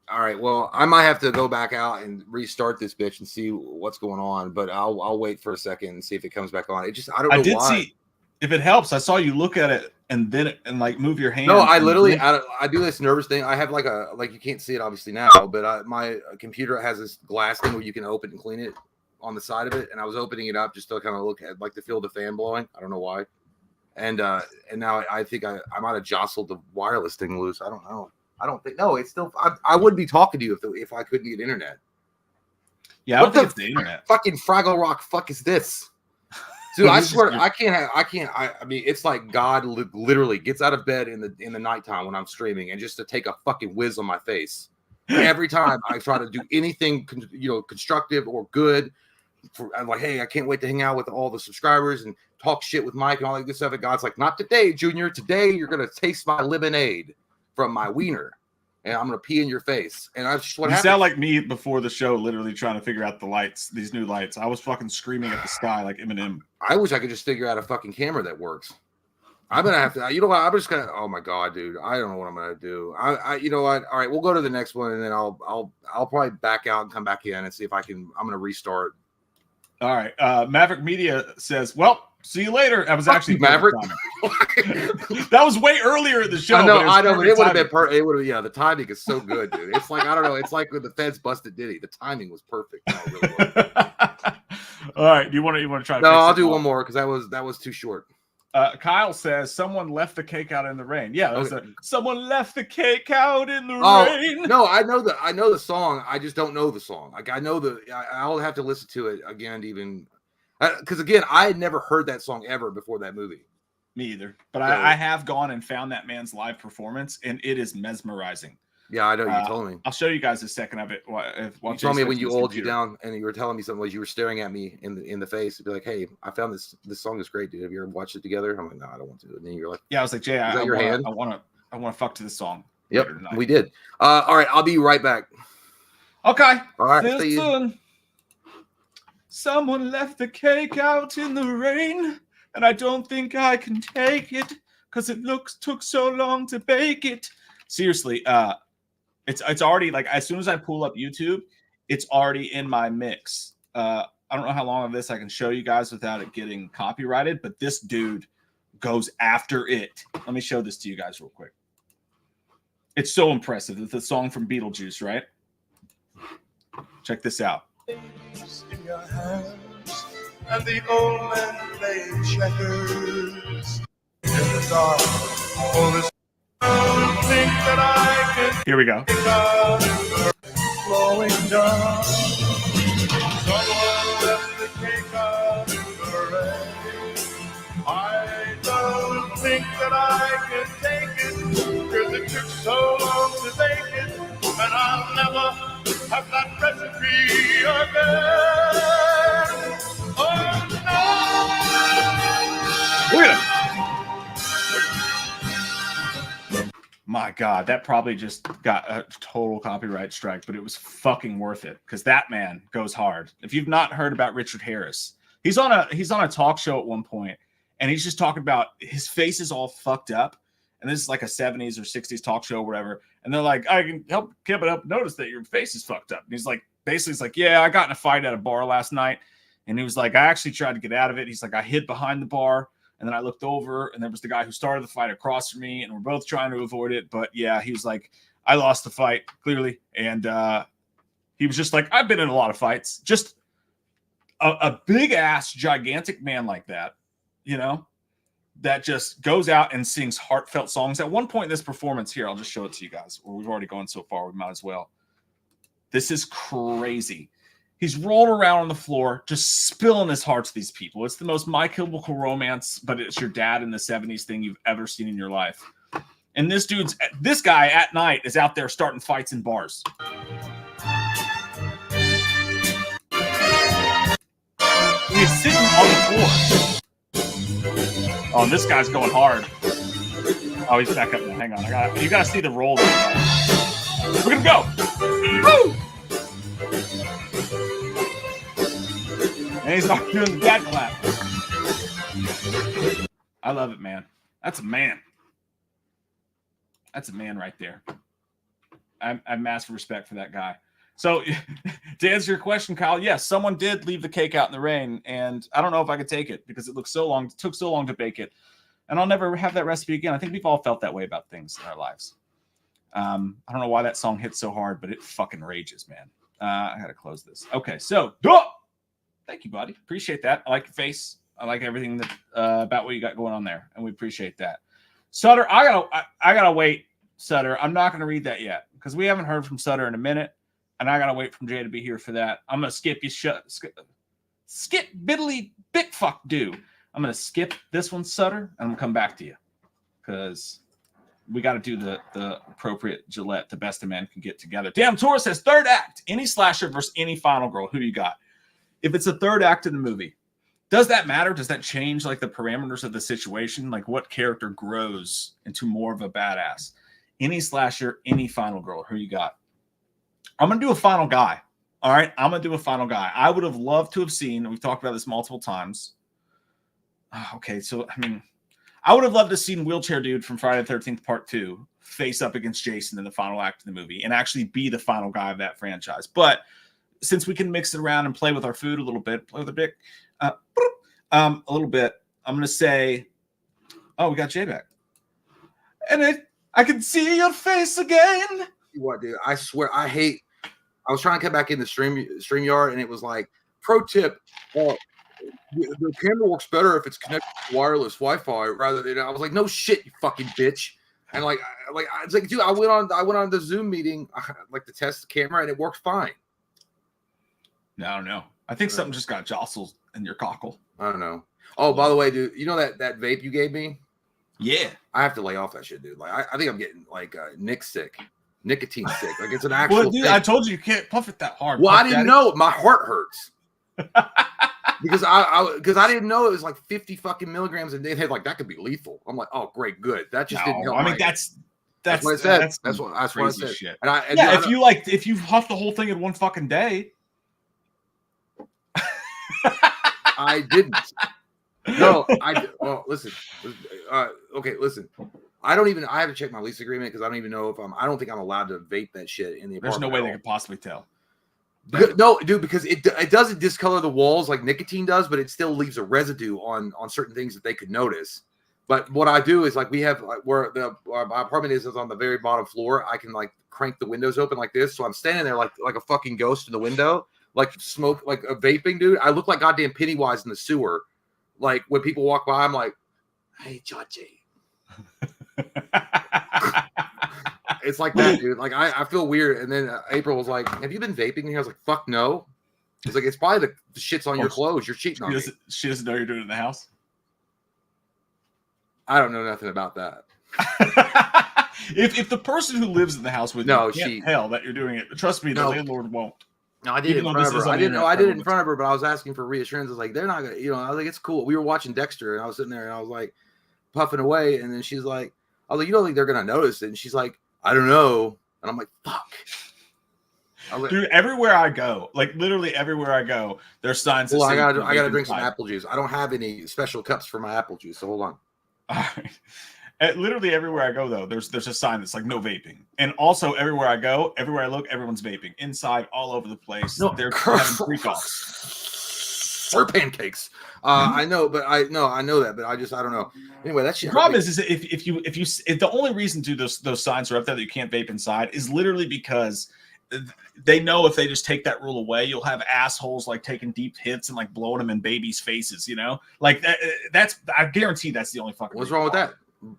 right. Well, I might have to go back out and restart this bitch and see what's going on. But I'll wait for a second and see if it comes back on. I don't know why. See if it helps. I saw you look at it and then like move your hand. No, I literally I do this nervous thing. I have like you can't see it obviously now, but my computer has this glass thing where you can open and clean it on the side of it, and I was opening it up just to kind of look at like to feel the fan blowing. I don't know why, and now I think I might have jostled the wireless thing loose. I don't know. I don't think it's still. I wouldn't be talking to you if I couldn't get internet. Yeah, I don't think it's the internet. Fucking Fraggle Rock. Fuck is this? Dude, I swear I can't. I mean, it's like God literally gets out of bed in the nighttime when I'm streaming and just to take a fucking whiz on my face every time I try to do anything constructive or good. I'm like, hey, I can't wait to hang out with all the subscribers and talk shit with Mike and all that good stuff. And God's like, not today, Junior. Today you're gonna taste my lemonade from my wiener, and I'm gonna pee in your face. And I just what happened. Sound like me before the show, literally trying to figure out the lights, these new lights. I was fucking screaming at the sky like Eminem. I wish I could just figure out a fucking camera that works. I'm gonna have to. You know what? I'm just gonna. Oh my god, dude! I don't know what I'm gonna do. You know what? All right, we'll go to the next one, and then I'll probably back out and come back in and see if I can. I'm gonna restart. All right. Maverick Media says, well, see you later. I was actually Maverick. That was way earlier in the show. I know, but it would have been it would have, yeah, the timing is so good, dude. It's like, I don't know, it's like when the feds busted Diddy. The timing was perfect. No, it really was. All right. Do you want to try to No, I'll do one more because that was too short. Kyle says someone left the cake out in the rain. Yeah, okay. Someone left the cake out in the rain. No, I know the song. I just don't know the song. Like I'll have to listen to it again to even because again, I had never heard that song ever before that movie. Me either. But I have gone and found that man's live performance, and it is mesmerizing. Yeah, I know. You told me. I'll show you guys a second of it. You told me when you oiled you down and you were telling me something. You were staring at me in the face and be like, "Hey, I found this song is great, dude. Have you ever watched it together?" I'm like, "No, I don't want to." And then you're like, "Yeah." I was like, "Jay, I want to fuck to this song." Yep, we did. All right, I'll be right back. Okay. All right. Listen, someone left the cake out in the rain, and I don't think I can take it because it took so long to bake it. Seriously, It's already like as soon as I pull up YouTube, it's already in my mix. I don't know how long of this I can show you guys without it getting copyrighted, but this dude goes after it. Let me show this to you guys real quick. It's so impressive. It's the song from Beetlejuice, right? Check this out. In your hands, and the old man played checkers in the dark. All this think that I can. Here we go. Flowing down. Someone left the cake out in the rain. I don't think that I can take it, cause it took so long to bake it, and I'll never have that recipe again. Oh no! Look at him. God, that probably just got a total copyright strike, but it was fucking worth it because that man goes hard. If you've not heard about Richard Harris, he's on a talk show at one point, and he's just talking about his face is all fucked up. And this is like a 70s or 60s talk show or whatever. And they're like, I can't help notice that your face is fucked up. And he's like, basically, it's like, yeah, I got in a fight at a bar last night. And he was like, I actually tried to get out of it. He's like, I hid behind the bar. And then I looked over, and there was the guy who started the fight across from me. And we're both trying to avoid it. But yeah, he was like, I lost the fight, clearly. And he was just like, I've been in a lot of fights. Just a big-ass, gigantic man like that, you know? That just goes out and sings heartfelt songs. At one point in this performance here, I'll just show it to you guys. We've already gone so far, we might as well. This is crazy. He's rolling around on the floor, just spilling his heart to these people. It's the most My Chemical Romance, but it's your dad in the 70s thing you've ever seen in your life. And this guy at night is out there starting fights in bars. He's sitting on the floor. Oh, and this guy's going hard. Oh, he's back up now. Hang on. You gotta see the roll. We're gonna go. Woo! And he's not doing the dad clap. I love it, man. That's a man. That's a man right there. I have massive respect for that guy. So to answer your question, Kyle, yes, someone did leave the cake out in the rain, and I don't know if I could take it because it took so long to bake it, and I'll never have that recipe again. I think we've all felt that way about things in our lives. I don't know why that song hits so hard, but it fucking rages, man. I gotta close this. Okay, so thank you, buddy. Appreciate that. I like your face. I like everything that about what you got going on there, and we appreciate that. Sutter, I gotta wait. Sutter, I'm not gonna read that yet because we haven't heard from Sutter in a minute. And I gotta wait for Jay to be here for that. I'm gonna skip you. Skip biddly big fuck do. I'm gonna skip this one, Sutter, and I'm gonna come back to you because we got to do the appropriate Gillette. The best a man can get together. Damn, Taurus says third act. Any slasher versus any final girl. Who do you got? If it's a third act in the movie, does that matter? Does that change like the parameters of the situation? Like what character grows into more of a badass? Any slasher, any final girl. Who you got? I'm going to do a final guy. All right. I'm going to do a final guy. I would have loved to have seen, we've talked about this multiple times. Okay. So, I mean, I would have loved to have seen Wheelchair Dude from Friday the 13th Part 2 face up against Jason in the final act of the movie and actually be the final guy of that franchise. But since we can mix it around and play with our food a little bit, play with the dick, a little bit, I'm going to say, oh, we got Jay back. And I can see your face again. What, dude? I swear, I was trying to come back in the StreamYard, and it was like, pro tip, the camera works better if it's connected to wireless Wi-Fi rather than. I was like, no shit, you fucking bitch. And it's like, dude, I went on the Zoom meeting, like to test the camera, and it worked fine. No, I don't know. I think something just got jostled in your cockle. I don't know. Oh, by the way, dude, you know that vape you gave me? Yeah, I have to lay off that shit, dude. Like, I think I'm getting like nicotine sick. Like it's an actual. Well, dude, I told you can't puff it that hard. Well, I didn't know. My heart hurts because I didn't know it was like 50 fucking milligrams a day. They're like that could be lethal. I'm like, oh, great, good. That just didn't help. I mean, that's what I said. That's what I said. Shit. And if you huff the whole thing in one fucking day. I didn't. No, listen. Okay, listen. I have to check my lease agreement because I don't even know if I don't think I'm allowed to vape that shit in the apartment. There's no way they could possibly tell. No, dude, because it doesn't discolor the walls like nicotine does, but it still leaves a residue on certain things that they could notice. But what I do is like we have where my apartment is on the very bottom floor. I can like crank the windows open like this, so I'm standing there like a fucking ghost in the window, like smoke, like a vaping, dude. I look like goddamn Pennywise in the sewer. Like when people walk by, I'm like, "Hey, Chachi." It's like that, dude. Like I feel weird. And then April was like, "Have you been vaping?" And I was like, "Fuck no." It's like it's probably the shit's on your clothes. You're cheating on me. She doesn't know you're doing it in the house. I don't know nothing about that. If the person who lives in the house with you can't tell that you're doing it, trust me, the landlord won't. No, I did it in front of her. I didn't know I did it in front of her, but I was asking for reassurance. I was like, they're not gonna, I was like, it's cool. We were watching Dexter, and I was sitting there, and I was like, puffing away, and then she's like, I was like, you don't think they're gonna notice it? And she's like, I don't know. And I'm like, fuck. Dude, everywhere I go, like literally everywhere I go, there's signs. Well, that say I you gotta can drink some vape apple juice. I don't have any special cups for my apple juice, so hold on. inside. Literally everywhere I go, though, there's a sign that's like no vaping, and also everywhere I go, everywhere I look, everyone's vaping inside, all over the place. They're having freak offs or pancakes. I know, but I know that, but I don't know. Anyway, that shit. The problem is that if the only reason to those signs are up there that you can't vape inside is literally because they know if they just take that rule away, you'll have assholes like taking deep hits and like blowing them in babies' faces. You know, like that's I guarantee that's the only fucking. What's wrong with that?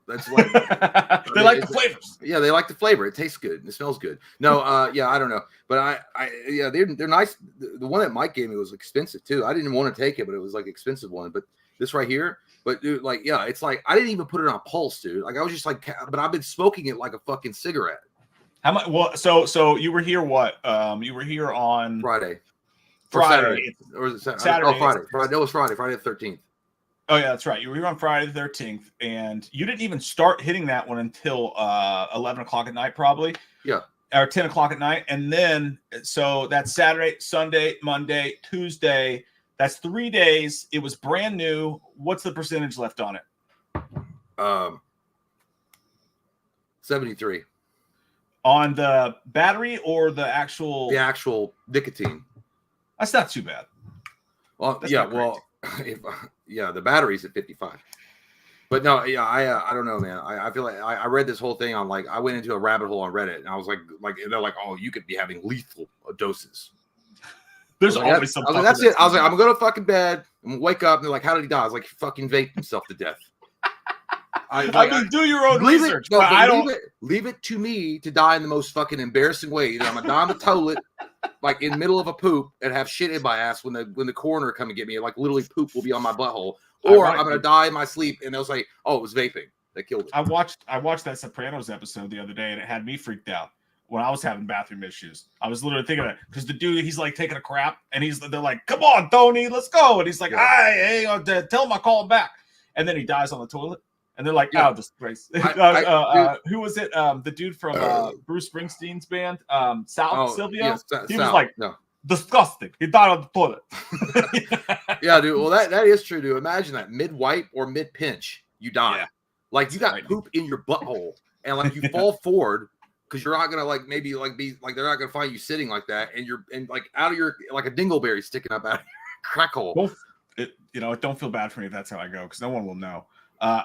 That's like they like the flavors. Yeah, they like the flavor. It tastes good. It smells good. No, yeah, I don't know, but yeah, they're nice. The one that Mike gave me was expensive too. I didn't want to take it, but it was like expensive one. But this right here, but dude, like, yeah, it's like I didn't even put it on pulse, dude. Like I was just like, but I've been smoking it like a fucking cigarette. How much? Well, so you were here what? You were here on Friday, or was it Saturday? Oh, Friday. That was Friday the 13th. Oh yeah, that's right. You were here on Friday the 13th, and you didn't even start hitting that one until 11 o'clock at night, probably. Yeah. Or 10 o'clock at night, and then so that's Saturday, Sunday, Monday, Tuesday. That's 3 days. It was brand new. What's the percentage left on it? 73. On the battery or the actual? The actual nicotine. That's not too bad. Well, That's yeah, not crazy. The battery's at 55. But no, yeah, I don't know, man. I feel like I read this whole thing on like I went into a rabbit hole on Reddit, and I was like they're like, oh, you could be having lethal doses. There's like, always some. I was like, that's it. I was like, I'm gonna go to fucking bed. I'm gonna wake up, and they're like, how did he die? I was like, he fucking vaped himself to death. I mean, do your own research. No, but I don't. Leave it to me to die in the most fucking embarrassing way. Either I'm gonna die on the toilet, like in the middle of a poop, and have shit in my ass when the coroner come and get me. Like literally, poop will be on my butthole, or I'm gonna die in my sleep, and they'll say, "Oh, it was vaping that killed it." I watched that Sopranos episode the other day, and it had me freaked out when I was having bathroom issues. I was literally thinking of it because the dude, he's like taking a crap, and they're like, "Come on, Tony, let's go," and he's like, "Hey, tell him I call him back," and then he dies on the toilet. And they're like, "Oh, disgrace." Who was it? The dude from Bruce Springsteen's band, Sylvia. Yes, he was like, disgusting. He died on the toilet. Yeah, dude. Well, that is true, dude. Imagine that mid-wipe or mid-pinch, you die. Yeah. Like you got poop in your butthole, and like you fall forward because you're not gonna like maybe like be like they're not gonna find you sitting like that, and you're like out of your like a dingleberry sticking up out of your crack hole. It don't feel bad for me if that's how I go because no one will know.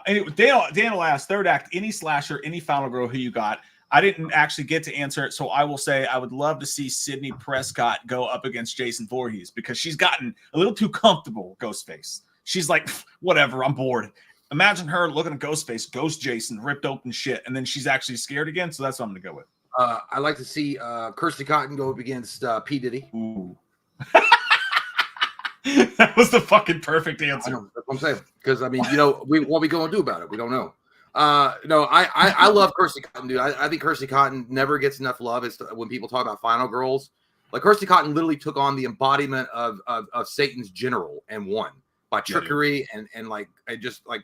Anyway, Daniel asked, third act, any slasher, any final girl who you got? I didn't actually get to answer it, so I will say I would love to see Sydney Prescott go up against Jason Voorhees because she's gotten a little too comfortable, Ghostface. She's like, whatever, I'm bored. Imagine her looking at Ghostface, Ghost Jason, ripped open shit, and then she's actually scared again, so that's what I'm going to go with. I'd like to see Kirsty Cotton go up against P. Diddy. Ooh. That was the fucking perfect answer. That's what I'm saying. Because I mean, what we gonna do about it? We don't know. No, I love Kirsty Cotton, dude. I think Kirsty Cotton never gets enough love. It's when people talk about final girls. Like Kirsty Cotton literally took on the embodiment of Satan's general and won by trickery and like just like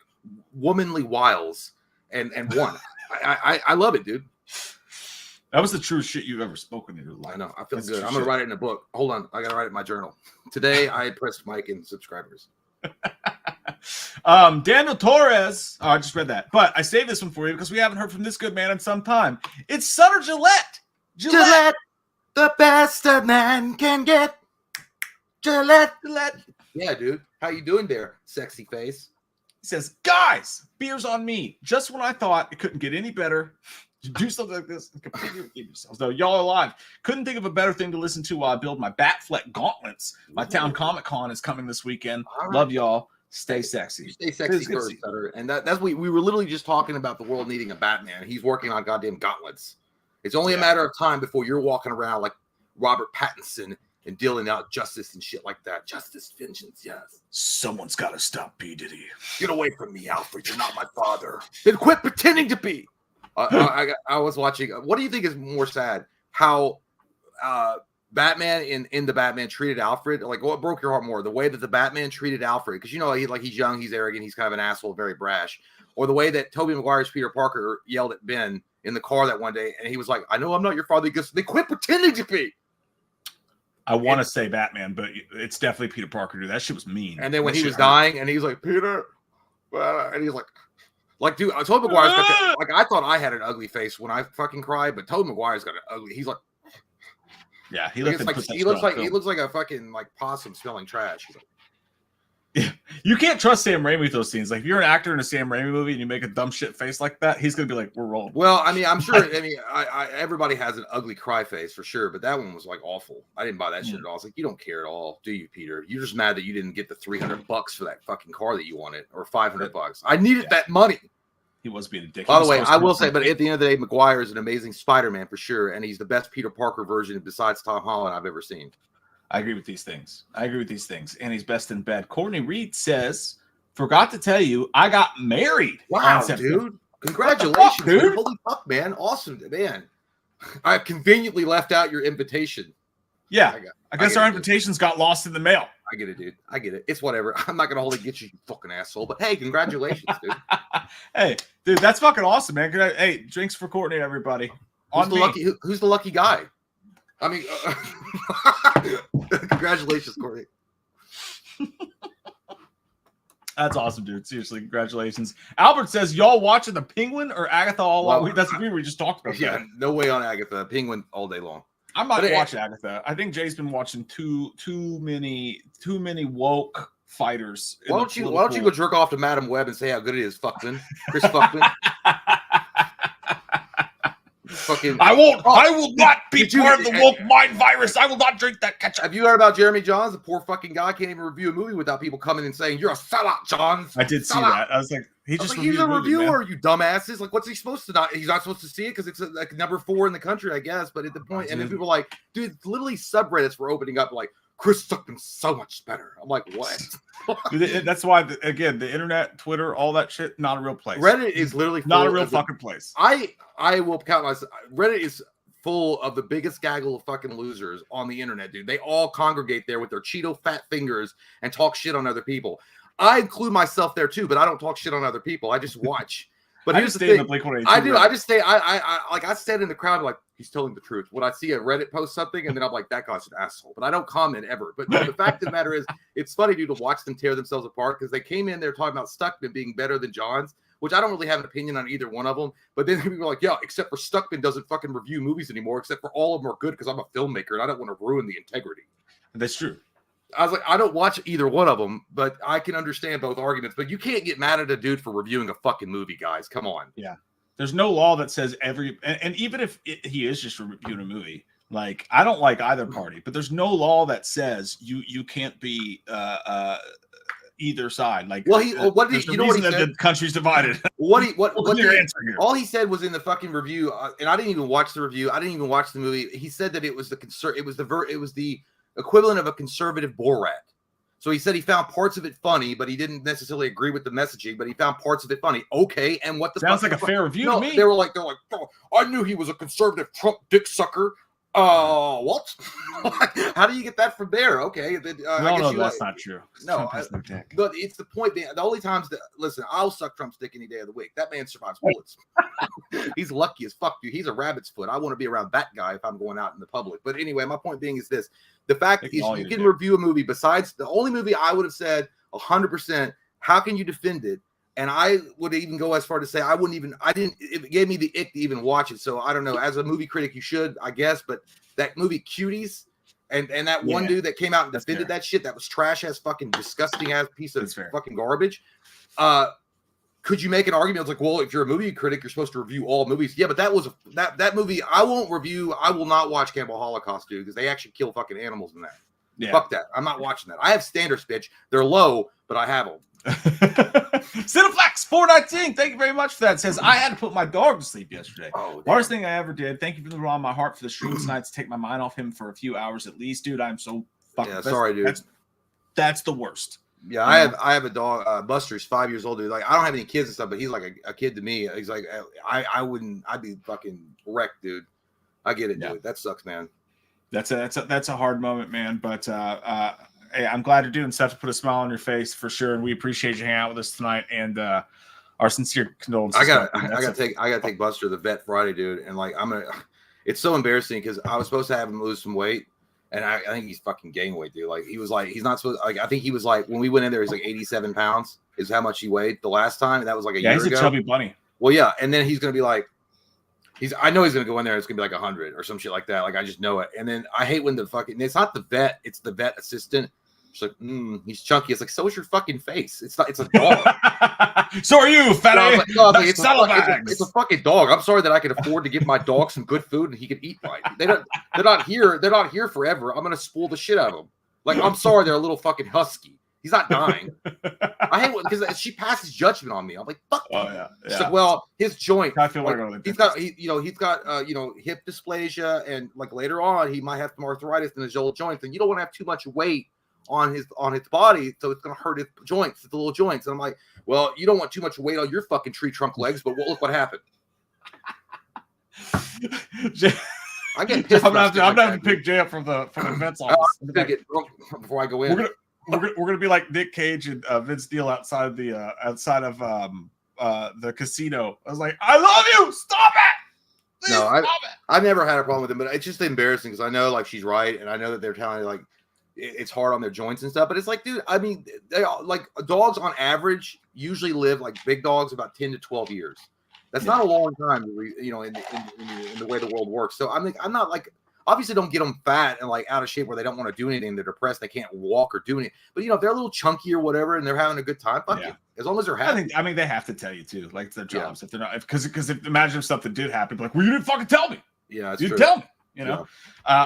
womanly wiles and won. I love it, dude. That was the truest shit you've ever spoken in your life. I know. I feel good. I'm gonna write it in a book. Hold on, I gotta write it in my journal. Today I impressed Mike and subscribers. Daniel Torres. Oh, I just read that, but I saved this one for you because we haven't heard from this good man in some time. It's Sutter Gillette. Gillette, the best a man can get. Gillette. Yeah, dude. How you doing there, sexy face? He says, guys, beer's on me. Just when I thought it couldn't get any better, you do something like this and completely redeem yourselves. Though y'all are alive. Couldn't think of a better thing to listen to while I build my Batfleck gauntlets. My town Comic Con is coming this weekend. Right. Love y'all. Stay sexy. You stay sexy first, Sutter. And that's we were literally just talking about the world needing a Batman. He's working on goddamn gauntlets. It's only a matter of time before you're walking around like Robert Pattinson and dealing out justice and shit like that. Justice, vengeance, yes. Someone's got to stop P. Diddy. Get away from me, Alfred. You're not my father. Then quit pretending to be. I was watching. What do you think is more sad? How Batman in the Batman treated Alfred? Like, what broke your heart more? The way that the Batman treated Alfred? Because he's young, he's arrogant, he's kind of an asshole, very brash. Or the way that Tobey Maguire's Peter Parker yelled at Ben in the car that one day, and he was like, "I know I'm not your father." He goes, "They quit pretending to be." I want to say Batman, but it's definitely Peter Parker, dude. That shit was mean. And then when That he shit was hurt. dying, and he's like, "Peter," and he's like, dude, Tobey Maguire's got that, like, I thought I had an ugly face when I fucking cried, but Tobey Maguire's got an ugly. He's like, Yeah, he like, looks he looks like a fucking like possum smelling trash. He's like, you can't trust Sam Raimi with those scenes. Like, if you're an actor in a Sam Raimi movie and you make a dumb shit face like that, he's gonna be like, "We're rolling." well, I mean, I'm sure. I mean, everybody has an ugly cry face for sure, but that one was like awful. I didn't buy that shit at all. I was like, you don't care at all, do you, Peter? You're just mad that you didn't get the $300 for that fucking car that you wanted, or $500. I needed that money. He was being a dick. By the way, I will say, but at the end of the day, Maguire is an amazing Spider-Man for sure, and he's the best Peter Parker version besides Tom Holland I've ever seen. I agree with these things. And he's best in bed. Courtney Reed says, "Forgot to tell you, I got married." Wow, dude! Congratulations, fuck, dude. Holy fuck, man! Awesome, man. I conveniently left out your invitation. Yeah, I guess our it, dude. invitations got lost in the mail. I get it, dude. I get it. It's whatever. I'm not gonna hold it against you, you fucking asshole. But hey, congratulations, dude. Hey, dude, that's fucking awesome, man. Hey, drinks for Courtney, everybody. Who's the lucky guy? I mean, congratulations, Courtney. That's awesome, dude. Seriously, congratulations. Albert says, "Y'all watching the Penguin or Agatha all Well, week?" That's we just talked about. Yeah, that. no way on Agatha. Penguin all day long. I'm not watching Agatha. I think Jay's been watching too many woke fighters. Why don't you go jerk off to Madam Web and say how good it is, Fuckman, Chris Fuckman? Fucking, I will not be did you- part of the woke mind virus. I will not drink that ketchup. have you heard about Jeremy Johns? The poor fucking guy can't even review a movie without people coming and saying, "You're a sellout, Johns." I did see Sellout. that. I was like, He's a reviewer, you dumbasses. Like, what's he supposed to not? He's not supposed to see it because it's like number 4 in the country, I guess. But at the point, and then people are like, dude, literally subreddits were opening up like, Chris Stuckman's so much better. I'm like, what? That's why, again, the internet, Twitter, all that shit, not a real place. Reddit is literally not a real fucking place. I will count myself. Reddit is full of the biggest gaggle of fucking losers on the internet, dude. They all congregate there with their Cheeto fat fingers and talk shit on other people. I include myself there too, but I don't talk shit on other people. I just watch. But here's the thing. I do. I just stay. I stand in the crowd like he's telling the truth. When I see a Reddit post something, and then I'm like, that guy's an asshole. But I don't comment ever. But the fact of the matter is, it's funny, dude, to watch them tear themselves apart because they came in there talking about Stuckman being better than Johns, which I don't really have an opinion on either one of them. But then people are like, yeah, except for Stuckman doesn't fucking review movies anymore, except for all of them are good because I'm a filmmaker and I don't want to ruin the integrity. That's true. I was like, I don't watch either one of them, but I can understand both arguments. But you can't get mad at a dude for reviewing a fucking movie, guys. Come on. Yeah. There's no law that says and even if he is just reviewing a movie, like, I don't like either party, but there's no law that says you can't be either side. Like, well, you know what he said? The country's divided. What your answer here? All he said was in the fucking review, and I didn't even watch the review. I didn't even watch the movie. He said that it was the equivalent of a conservative Borat. So he said he found parts of it funny, but he didn't necessarily agree with the messaging, but he found parts of it funny. Okay, and what the sounds like a fair review to me. They're like, oh, I knew he was a conservative Trump dick sucker. What? How do you get that from there? Okay, that's not true. No, but it's the point. The only times that listen, I'll suck Trump's dick any day of the week. That man survives bullets. He's lucky as fuck, dude. He's a rabbit's foot. I want to be around that guy if I'm going out in the public. But anyway, my point being is this: the fact is, you can review a movie. Besides the only movie I would have said 100%. How can you defend it? And I would even go as far to say it gave me the ick to even watch it. So I don't know. As a movie critic, you should, I guess. But that movie Cuties and that one dude that came out and defended that shit, that was trash ass fucking disgusting ass piece of fucking garbage. Could you make an argument? It's like, well, if you're a movie critic, you're supposed to review all movies. Yeah, but that was that movie. I won't review. I will not watch Cannibal Holocaust, dude, because they actually kill fucking animals in that. Yeah. Fuck that. I'm not watching that. I have standards, bitch. They're low, but I have them. Cineflex 419, thank you very much for that. Says, I had to put my dog to sleep yesterday. Hardest thing I ever did. Thank you for the raw on my heart for the stream tonight to take my mind off him for a few hours at least, dude. I'm so fucking sorry, dude. That's the worst. Yeah, I have a dog. Buster's 5 years old, dude. Like, I don't have any kids and stuff, but he's like a kid to me. He's like, I'd be fucking wrecked, dude. I get it, dude. That sucks, man. That's a hard moment, man. But hey, I'm glad you're doing stuff to put a smile on your face for sure, and we appreciate you hanging out with us tonight. And all Our sincere condolences. I Martin. gotta take Buster to the vet Friday, dude. And like, it's so embarrassing because I was supposed to have him lose some weight. And I think he's fucking gained weight, dude. Like, he's not supposed, like, I think he was like, when we went in there, he's like 87 pounds is how much he weighed the last time. And that was like a year ago. He's a chubby bunny. Well, yeah. And then he's going to be like, I know he's going to go in there. It's going to be like 100 or some shit like that. Like, I just know it. And then I hate when it's not the vet, it's the vet assistant. She's like, he's chunky. It's like, so is your fucking face. It's a dog. So are you, fatty? It's a fucking dog. I'm sorry that I can afford to give my dog some good food and he can eat right. They're not here forever. I'm gonna spoil the shit out of them. Like, I'm sorry, they're a little fucking husky. He's not dying. I hate it because she passes judgment on me. I'm like, fuck. Oh yeah. She's like, well, his joint. I feel like he's got hip dysplasia, and like later on he might have some arthritis in his old joints, and you don't want to have too much weight on his body, so it's gonna hurt his joints, the little joints. And I'm like, well, you don't want too much weight on your fucking tree trunk legs, but look what happened. I get pissed. I'm not gonna pick Jay up from the vet's office. I'm gonna get drunk before I go in. We're gonna be like Nick Cage and Vince Neil outside of the casino. I was like, I love you. Stop it. Please, stop it. I've never had a problem with him, but it's just embarrassing because I know like she's right, and I know that they're telling me like it's hard on their joints and stuff. But it's like, dude, I mean, like dogs on average usually live, like big dogs, about 10 to 12 years. That's not a long time, you know, in the way the world works. So I'm not like, obviously don't get them fat and like out of shape where they don't want to do anything. They're depressed. They can't walk or do anything. But, you know, if they're a little chunky or whatever and they're having a good time, fuck you. As long as they're happy. I mean, they have to tell you too. Like, it's their jobs. If they're not, because imagine if something did happen, like, well, you didn't fucking tell me. Yeah, you tell me. You know,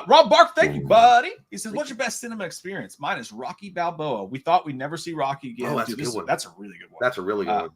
Rob Bark, thank you, buddy. He says, "What's your best cinema experience?" Mine is Rocky Balboa. We thought we'd never see Rocky again. Oh, that's a good one. That's a really good one. That's a really good one.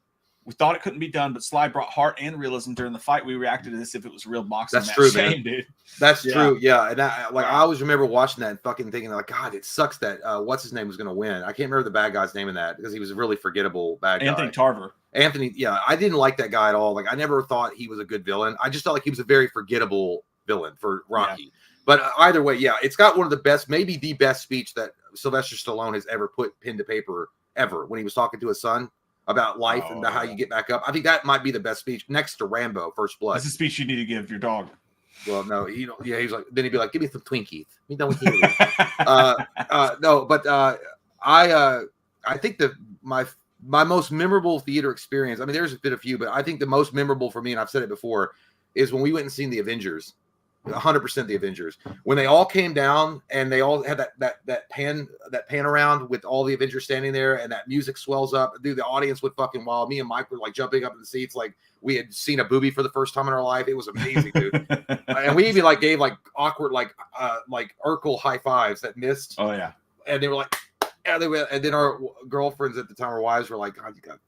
We thought it couldn't be done, but Sly brought heart and realism during the fight. We reacted as if it was real boxing. That's true, man. Dude. That's true. Yeah, and I always remember watching that and fucking thinking like, God, it sucks that what's his name was going to win. I can't remember the bad guy's name in that because he was a really forgettable bad guy. Anthony Tarver. I didn't like that guy at all. Like, I never thought he was a good villain. I just felt like he was a very forgettable villain for Rocky. Yeah. But either way, it's got one of the best, maybe the best speech that Sylvester Stallone has ever put pen to paper ever when he was talking to his son about life and about how you get back up. I think that might be the best speech next to Rambo, First Blood. That's a speech you need to give your dog. Well, no, he's like, then he'd be like, give me some Twinkies. I think that my most memorable theater experience, I mean, there's been a few, but I think the most memorable for me, and I've said it before, is when we went and seen the Avengers. 100% the Avengers, when they all came down and they all had that pan around with all the Avengers standing there and that music swells up, dude, the audience went fucking wild. Me and Mike were like jumping up in the seats like we had seen a booby for the first time in our life. It was amazing, dude. And we even like gave like awkward like Urkel high fives that missed. Oh yeah. And they were like, and then our girlfriends at the time, our wives were like, God, you got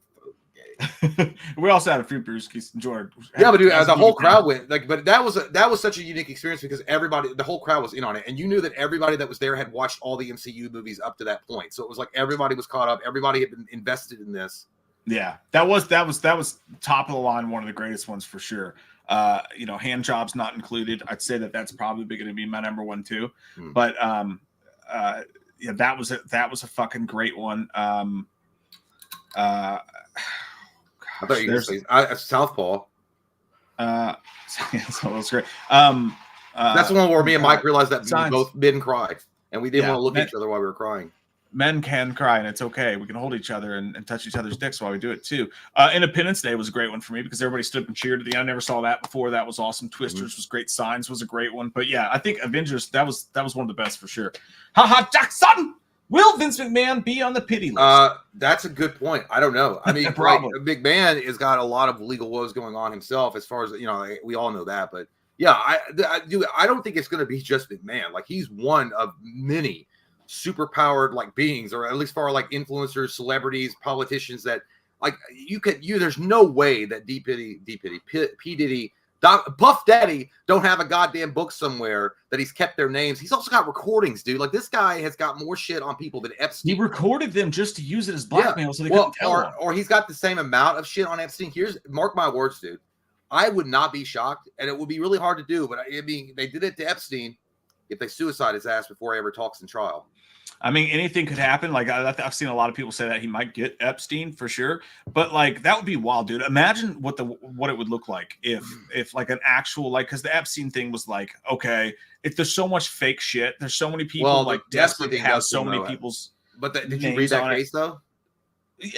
we also had a few brewskis. Enjoyed. Yeah, but dude, the whole crowd went like. But that was such a unique experience because the whole crowd was in on it, and you knew that everybody that was there had watched all the MCU movies up to that point. So it was like everybody was caught up. Everybody had been invested in this. Yeah, that was top of the line. One of the greatest ones for sure. You know, hand jobs not included. I'd say that's probably going to be my number one too. But yeah, that was a fucking great one. I thought you were going to say Southpaw. So that's great. That's the one where me and Mike realized that we both didn't cry, and we didn't want to look at each other while we were crying. Men can cry, and it's okay. We can hold each other and touch each other's dicks while we do it too. Independence Day was a great one for me because everybody stood up and cheered at the end. I never saw that before. That was awesome. Twisters was great. Signs was a great one. But yeah, I think Avengers that was one of the best for sure. Haha, Jackson. Will Vince McMahon be on the pity list? That's a good point. I don't know. I mean, like, McMahon has got a lot of legal woes going on himself, as far as, you know, we all know that. But yeah, I don't think it's going to be just McMahon. Like, he's one of many superpowered like beings, or at least far like influencers, celebrities, politicians that like there's no way that P. Diddy, Puff Daddy don't have a goddamn book somewhere that he's kept their names. He's also got recordings, dude. Like, this guy has got more shit on people than Epstein. He recorded them just to use it as blackmail, so they couldn't tell him. Or he's got the same amount of shit on Epstein. Mark my words, dude. I would not be shocked, and it would be really hard to do. But I mean, they did it to Epstein. if they suicide his ass before he ever talks in trial. I mean, anything could happen. Like I've seen a lot of people say that he might get Epstein for sure, but like that would be wild, dude. Imagine what it would look like if like an actual like because the Epstein thing was like, okay, if there's so much fake shit, there's so many people like desperately have so many people's. But did you read that case though?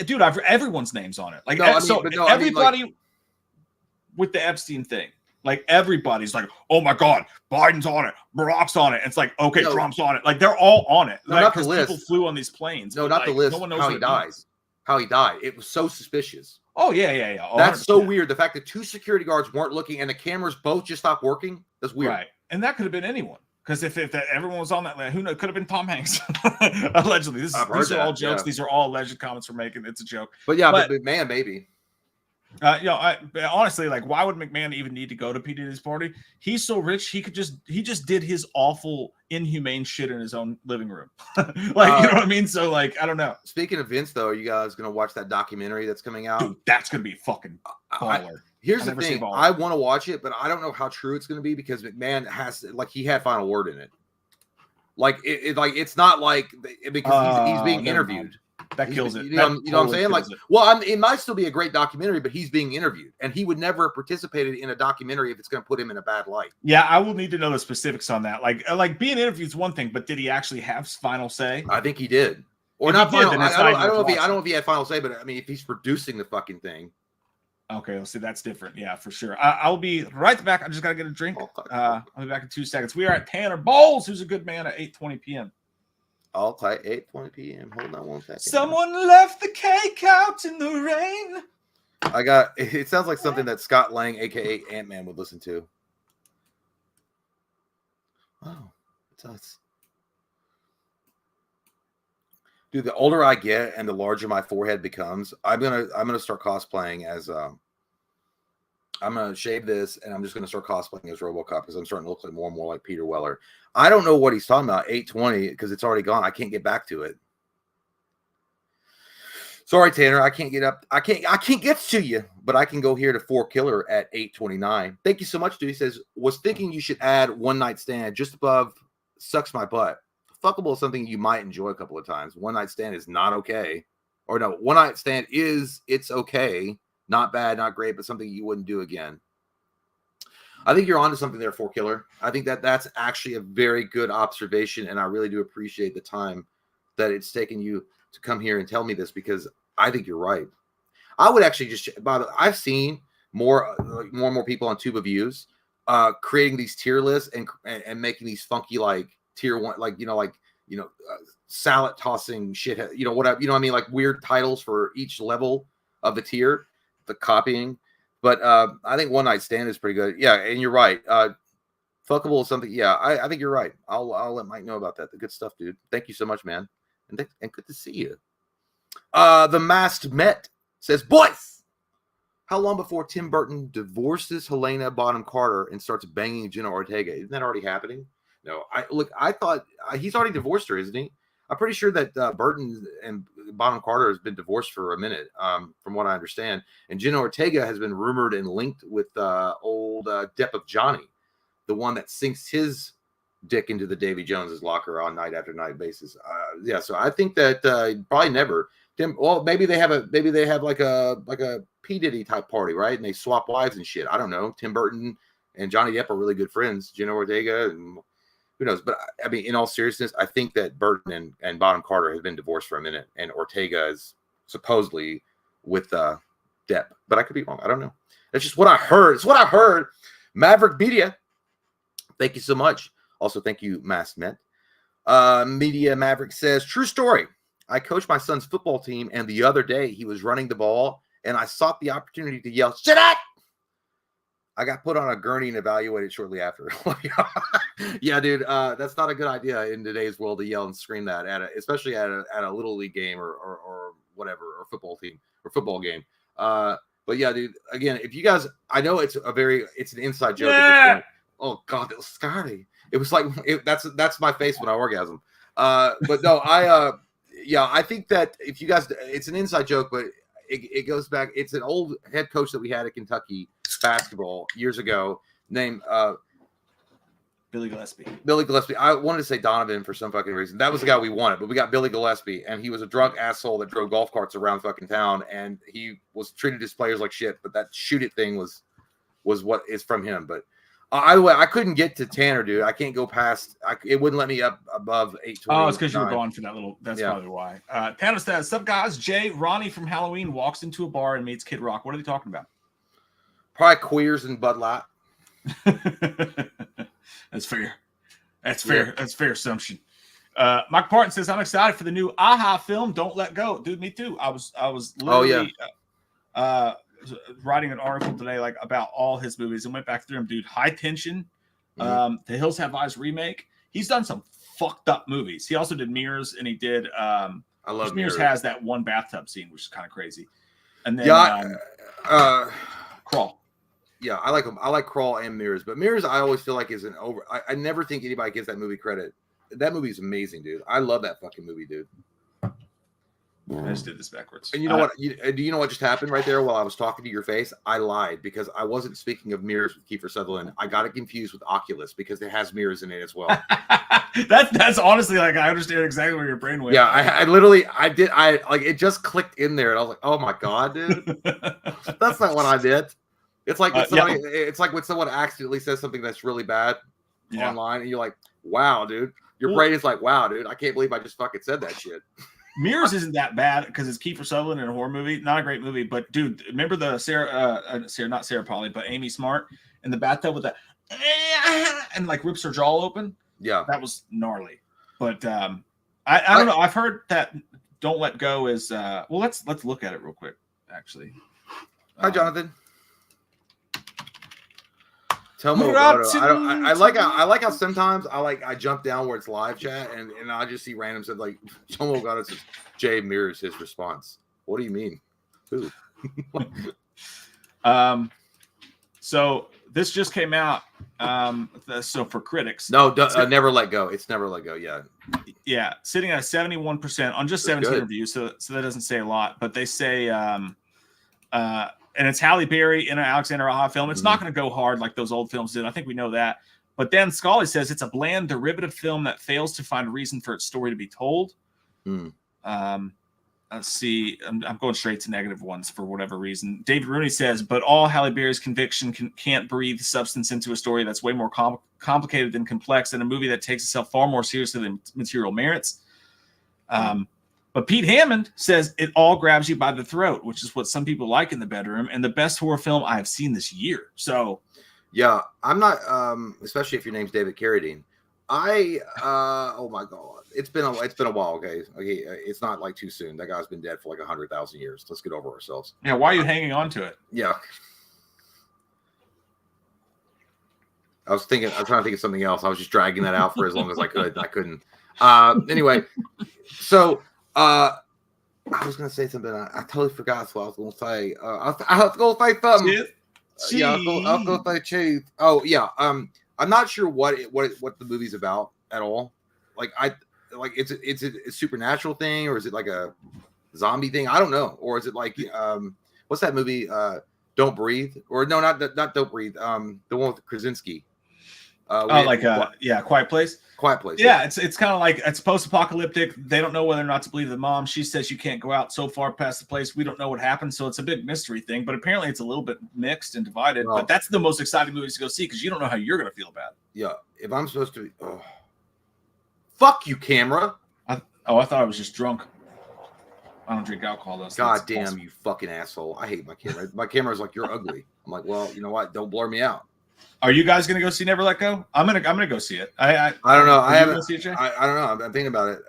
Dude, I've everyone's names on it. Like everybody with the Epstein thing. Like everybody's like, oh my God, Biden's on it, Barack's on it. And it's like, okay, Trump's on it. Like they're all on it. No, like, not the list. People flew on these planes. No, not like, the list. No one knows how he dies. How he died. It was so suspicious. Oh yeah. 100%. That's so weird. The fact that 2 security guards weren't looking and the cameras both just stopped working. That's weird. Right. And that could have been anyone. Because if everyone was on that land, who knows? Could have been Tom Hanks. Allegedly. These are all jokes. Yeah. These are all alleged comments we're making. It's a joke. But yeah, but McMahon, maybe. Honestly, like, why would McMahon even need to go to P. Diddy's party? He's so rich, he just did his awful, inhumane shit in his own living room. Like, you know what I mean? So, like, I don't know. Speaking of Vince, though, are you guys gonna watch that documentary that's coming out? Dude, that's gonna be fucking baller. Here's the thing: I want to watch it, but I don't know how true it's gonna be because McMahon has, like, he had final word in it. Like, it's not like because he's being interviewed. That kills it. You know what I'm saying? Like, well, it might still be a great documentary, but he's being interviewed, and he would never have participated in a documentary if it's going to put him in a bad light. Yeah, I will need to know the specifics on that. Like being interviewed is one thing, but did he actually have final say? I think he did, or if not final. I don't know if he had final say, but I mean, if he's producing the fucking thing. Okay, well, see, that's different. Yeah, for sure. I'll be right back. I just gotta get a drink. I'll be back in 2 seconds. We are at Tanner Bowles, who's a good man, at 8:20 p.m. All tight, 8:20 p.m. Hold on 1 second. Someone left the cake out in the rain. It sounds like something that Scott Lang, aka Ant-Man, would listen to. Oh, it's us. Dude, the older I get and the larger my forehead becomes, I'm gonna start cosplaying as I'm gonna shave this and I'm just gonna start cosplaying as RoboCop because I'm starting to look like more and more like Peter Weller. I don't know what he's talking about, 8:20, because it's already gone. I can't get back to it. Sorry, Tanner, I can't get up. I can't get to you, but I can go here to 4Killer at 8:29. Thank you so much, dude. He says, was thinking you should add One Night Stand just above Sucks My Butt. Fuckable is something you might enjoy a couple of times. One Night Stand is not okay. Or no, One Night Stand it's okay. Not bad, not great, but something you wouldn't do again. I think you're onto something there, 4Killer. I think that's actually a very good observation, and I really do appreciate the time that it's taken you to come here and tell me this because I think you're right. I would actually I've seen more and more people on Tuba Views creating these tier lists and making these funky like tier one, like salad tossing shit, whatever, what I mean, like weird titles for each level of the tier, the copying. But I think One Night Stand is pretty good. Yeah, and you're right. Fuckable is something. Yeah, I think you're right. I'll let Mike know about that. The good stuff, dude. Thank you so much, man. And good to see you. The Masked Met says, boys, how long before Tim Burton divorces Helena Bonham Carter and starts banging Jenna Ortega? Isn't that already happening? No, I thought he's already divorced her, isn't he? I'm pretty sure that Burton and Bonham Carter has been divorced for a minute, from what I understand. And Jenna Ortega has been rumored and linked with old Depp of Johnny, the one that sinks his dick into the Davy Jones's locker on night after night basis. Yeah, so I think that probably never. Maybe they have like a P. Diddy type party, right? And they swap wives and shit. I don't know. Tim Burton and Johnny Depp are really good friends. Jenna Ortega and who knows? But I mean, in all seriousness, I think that Burton and Bonham Carter have been divorced for a minute, and Ortega is supposedly with Depp. But I could be wrong. I don't know. That's just what I heard. It's what I heard. Maverick Media, thank you so much. Also, thank you, Masked Met. Media Maverick says, true story. I coached my son's football team, and the other day he was running the ball, and I sought the opportunity to yell, "Shut up!" I got put on a gurney and evaluated shortly after. Yeah, dude, that's not a good idea in today's world to yell and scream that especially at a little league game or whatever, or football team or football game. But yeah, dude, again, if you guys, I know it's an inside joke. Yeah. Oh God, that was scary. It was like that's my face when I orgasm. But no, I think that if you guys, it's an inside joke, but it goes back. It's an old head coach that we had at Kentucky basketball years ago named Billy Gillespie. Billy Gillespie. I wanted to say Donovan for some fucking reason. That was the guy we wanted, but we got Billy Gillespie, and he was a drunk asshole that drove golf carts around fucking town, and he was treated his players like shit. But that shoot it thing was what is from him. But either way, I couldn't get to Tanner, dude. I can't go past. It wouldn't let me up above 820. Oh, it's because you were gone for that little. That's probably why. Tanner says, "Sup guys? Jay Ronnie from Halloween walks into a bar and meets Kid Rock. What are they talking about?" Probably queers and Bud Light. That's fair. That's fair. Yeah. That's fair assumption. Mike Parton says, "I'm excited for the new Aha film. Don't Let Go, dude. Me too. I was literally writing an article today like about all his movies and went back through them, dude. High Tension, The Hills Have Eyes remake. He's done some fucked up movies. He also did Mirrors, and he did. I love Mirrors. Has that one bathtub scene, which is kind of crazy. And then Crawl. Yeah, I like them. I like Crawl and Mirrors, but Mirrors I always feel like is an over. I never think anybody gives that movie credit. That movie is amazing, dude. I love that fucking movie, dude. I just did this backwards. And you know what? Do you know what just happened right there while I was talking to your face? I lied because I wasn't speaking of Mirrors with Kiefer Sutherland. I got it confused with Oculus because it has mirrors in it as well. That's honestly like I understand exactly where your brain went. Yeah, I literally did. I like it just clicked in there, and I was like, "Oh my god, dude, that's not what I did." It's like when somebody, it's like when someone accidentally says something that's really bad online, and you're like, "Wow, dude." Your brain is like, "Wow, dude, I can't believe I just fucking said that shit." Mirrors isn't that bad because it's Kiefer Sutherland in a horror movie. Not a great movie, but dude, remember the not Sarah Polly, but Amy Smart in the bathtub with the and like rips her jaw open. Yeah, that was gnarly. But I don't know. I've heard that Don't Let Go is well. Let's look at it real quick. Actually, hi Jonathan. Tell me I like how sometimes I jump down where it's live chat and I just see random stuff like Tomo got it says Jay mirrors his response. What do you mean? Who? So this just came out. So for critics, Never Let Go. It's Never Let Go. Yeah, sitting at 71% on just 17 reviews. So that doesn't say a lot, but they say and it's Halle Berry in an Alexander Aja film. It's not going to go hard like those old films did. I think we know that. But then Scully says it's a bland, derivative film that fails to find a reason for its story to be told. Let's see. I'm going straight to negative ones for whatever reason. David Rooney says, but all Halle Berry's conviction can't breathe substance into a story that's way more complicated than complex, and a movie that takes itself far more seriously than material merits. But Pete Hammond says it all grabs you by the throat, which is what some people like in the bedroom, and the best horror film I have seen this year. So, yeah, I'm not, especially if your name's David Carradine. Oh my god, it's been a while. Okay, it's not like too soon. That guy's been dead for like 100,000 years. Let's get over ourselves. Yeah, why are you hanging on to it? Yeah, I was trying to think of something else. I was just dragging that out for as long as I could. I couldn't. Anyway, so. I was gonna say something. I totally forgot what I was gonna say. I was gonna say something. I'll go say cheese. Oh yeah. I'm not sure what the movie's about at all. It's a supernatural thing, or is it like a zombie thing? I don't know. Or is it like what's that movie? Don't Breathe? Or no, not Don't Breathe. The one with Krasinski. Quiet Place. Quiet Place. Yeah, it's kind of like it's post-apocalyptic. They don't know whether or not to believe the mom. She says you can't go out so far past the place. We don't know what happened, so it's a big mystery thing. But apparently, it's a little bit mixed and divided. But that's the most exciting movies to go see because you don't know how you're going to feel about it. Yeah, if I'm supposed to, fuck you, camera. I thought I was just drunk. I don't drink alcohol though. God damn, awesome. You fucking asshole! I hate my camera. My camera's like, you're ugly. I'm like, well, you know what? Don't blur me out. Are you guys gonna go see Never Let Go? I'm gonna go see it. I don't know. I haven't. See it, Jay? I don't know. I'm thinking about it.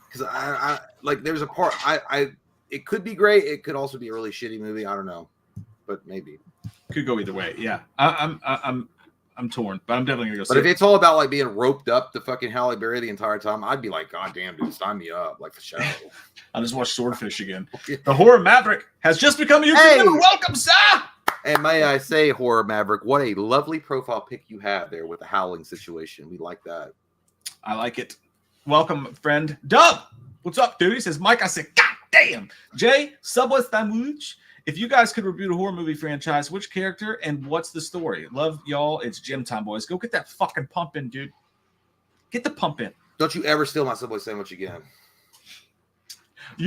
Because I like there's a part it could be great. It could also be a really shitty movie. I don't know, but maybe could go either way. Yeah, I'm torn, but I'm definitely gonna go see it. But if it's all about like being roped up to fucking Halle Berry the entire time, I'd be like, God damn, dude, sign me up, like for show. I'll just watch Swordfish again. The Horror Maverick has just become a YouTube member. Welcome, sir. And may I say, Horror Maverick, what a lovely profile pic you have there with the howling situation. We like that. I like it. Welcome, friend. Dub, what's up, dude? He says, Mike, I said, God damn. Jay, Subway sandwich if you guys could reboot a horror movie franchise, which character and what's the story? Love y'all. It's gym time, boys. Go get that fucking pump in, dude. Get the pump in. Don't you ever steal my Subway sandwich again.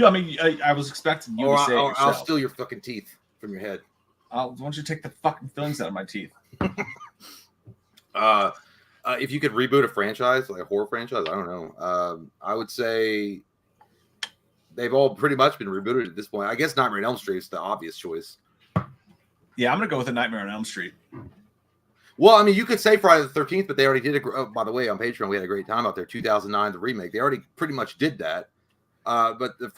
I mean, I was expecting you to say it I'll yourself. steal your fucking teeth from your head. Why don't you take the fucking fillings out of my teeth? If you could reboot a franchise, like a horror franchise, I don't know. I would say they've all pretty much been rebooted at this point. I guess Nightmare on Elm Street is the obvious choice. Yeah, I'm gonna go with a Nightmare on Elm Street. Well, I mean, you could say Friday the 13th, but they already did it. Oh, by the way, on Patreon, we had a great time out there. 2009, the remake. They already pretty much did that. But the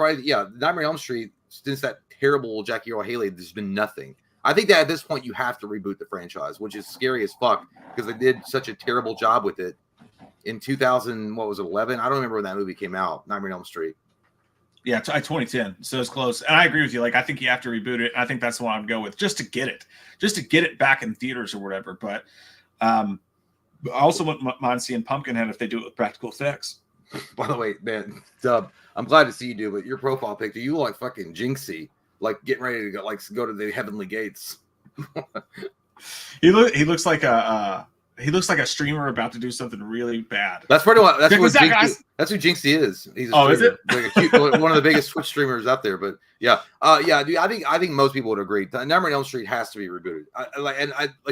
Nightmare on Elm Street, since that terrible Jackie Earl Haley, there's been nothing. I think that at this point you have to reboot the franchise, which is scary as fuck because they did such a terrible job with it in 2000. What was it, 11? I don't remember when that movie came out. Nightmare on Elm Street. Yeah, 2010. So it's close. And I agree with you. Like, I think you have to reboot it. I think that's the one I'd go with just to get it back in theaters or whatever. But I also wouldn't mind seeing Pumpkinhead if they do it with practical effects. By the way, man, Dub, I'm glad to see you do, but your profile picture, you look like fucking Jinxie, like getting ready to go to the heavenly gates. He looks like a streamer about to do something really bad. That's pretty much that's who Jinxie is. He's a is it? like a cute, one of the biggest Twitch streamers out there. But yeah, dude, I think most people would agree. Nightmare on Elm Street has to be rebooted.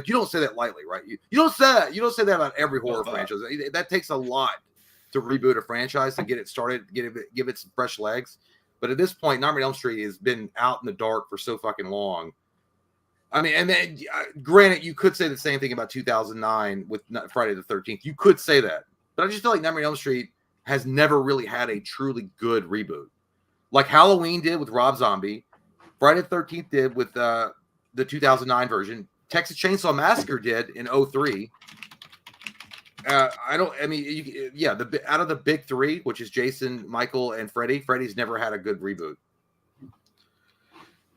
You don't say that lightly, right? You don't say that. You don't say that about every horror franchise. That takes a lot to reboot a franchise to get it started, give it some fresh legs. But at this point, Nightmare on Elm Street has been out in the dark for so fucking long. I mean, and then granted, you could say the same thing about 2009 with Friday the 13th. You could say that, but I just feel like Nightmare on Elm Street has never really had a truly good reboot, like Halloween did with Rob Zombie, Friday the 13th did with the 2009 version, Texas Chainsaw Massacre did in 2003. Out of the big three, which is Jason, Michael, and Freddy's never had a good reboot.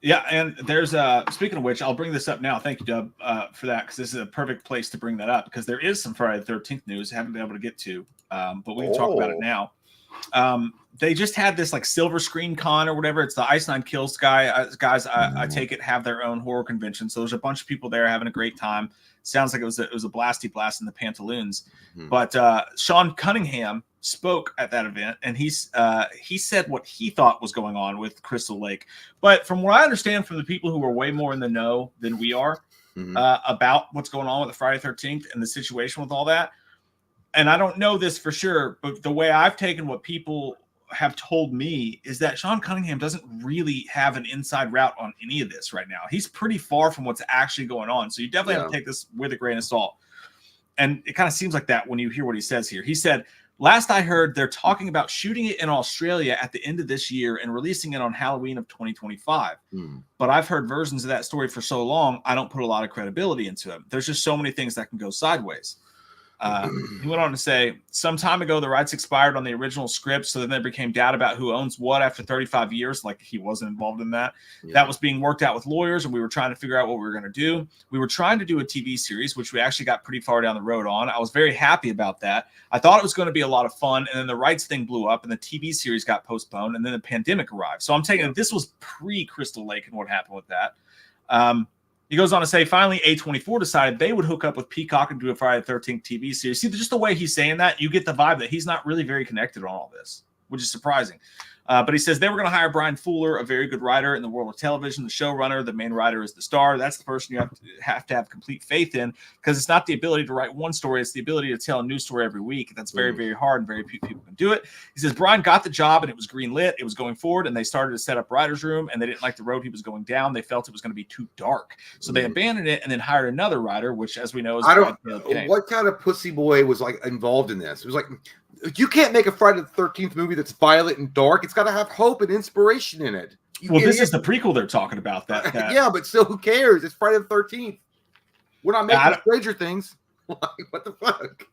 Yeah, and there's speaking of which, I'll bring this up now. Thank you, Dub, for that, because this is a perfect place to bring that up, because there is some Friday the 13th news I haven't been able to get to, but we can talk about it now. They just had this like Silver Screen Con or whatever. It's the Ice Nine Kills guys. I take it have their own horror convention. So there's a bunch of people there having a great time. Sounds like it was a blasty blast in the pantaloons. Mm-hmm. But Sean Cunningham spoke at that event, and he said what he thought was going on with Crystal Lake. But from what I understand from the people who are way more in the know than we are about what's going on with the Friday 13th and the situation with all that, and I don't know this for sure, but the way I've taken what people have told me is that Sean Cunningham doesn't really have an inside route on any of this right now. He's pretty far from what's actually going on. So you definitely have to take this with a grain of salt. And it kind of seems like that when you hear what he says here. He said, last I heard, they're talking about shooting it in Australia at the end of this year and releasing it on Halloween of 2025. But I've heard versions of that story for so long, I don't put a lot of credibility into it. There's just so many things that can go sideways. He went on to say, some time ago, the rights expired on the original script, so then there became doubt about who owns what after 35 years, like he wasn't involved in that. Yeah. That was being worked out with lawyers, and we were trying to figure out what we were going to do. We were trying to do a TV series, which we actually got pretty far down the road on. I was very happy about that. I thought it was going to be a lot of fun, and then the rights thing blew up, and the TV series got postponed, and then the pandemic arrived. So I'm taking this was pre-Crystal Lake and what happened with that. He goes on to say, finally, A24 decided they would hook up with Peacock and do a Friday the 13th TV series. See, just the way he's saying that, you get the vibe that he's not really very connected on all this, which is surprising. But he says they were going to hire Brian Fuller, a very good writer in the world of television, the showrunner. The main writer is the star. That's the person you have to have complete faith in, because it's not the ability to write one story. It's the ability to tell a new story every week. That's very, very hard, and very few people can do it. He says Brian got the job, and it was greenlit. It was going forward, and they started to set up writer's room, and they didn't like the road he was going down. They felt it was going to be too dark. So they abandoned it and then hired another writer, which, as we know, is what kind of pussy boy was like involved in this? It was like, you can't make a Friday the 13th movie that's violent and dark. It's got to have hope and inspiration in it. This is the prequel they're talking about. That. Yeah, but still, who cares? It's Friday the 13th. We're not making Stranger Things. What the fuck?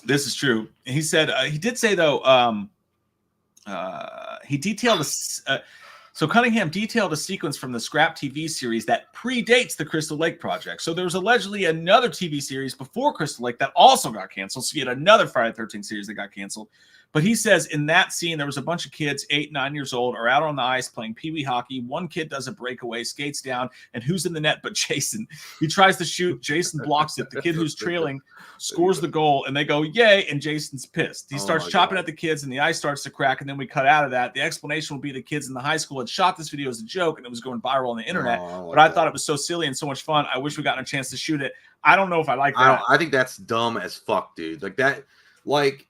This is true. He said he did say though. He detailed So Cunningham detailed a sequence from the Scrap TV series that predates the Crystal Lake project. So there was allegedly another TV series before Crystal Lake that also got canceled. So you had another Friday the 13th series that got canceled. But he says in that scene, there was a bunch of kids, 8, 9 years old, are out on the ice playing pee-wee hockey. One kid does a breakaway, skates down, and who's in the net but Jason? He tries to shoot. Jason blocks it. The kid who's trailing scores the goal, and they go, yay, and Jason's pissed. He starts chopping at the kids, and the ice starts to crack, and then we cut out of that. The explanation will be the kids in the high school had shot this video as a joke, and it was going viral on the internet. But I thought it was so silly and so much fun. I wish we got a chance to shoot it. I don't know if I like that. I think that's dumb as fuck, dude. Like that, like,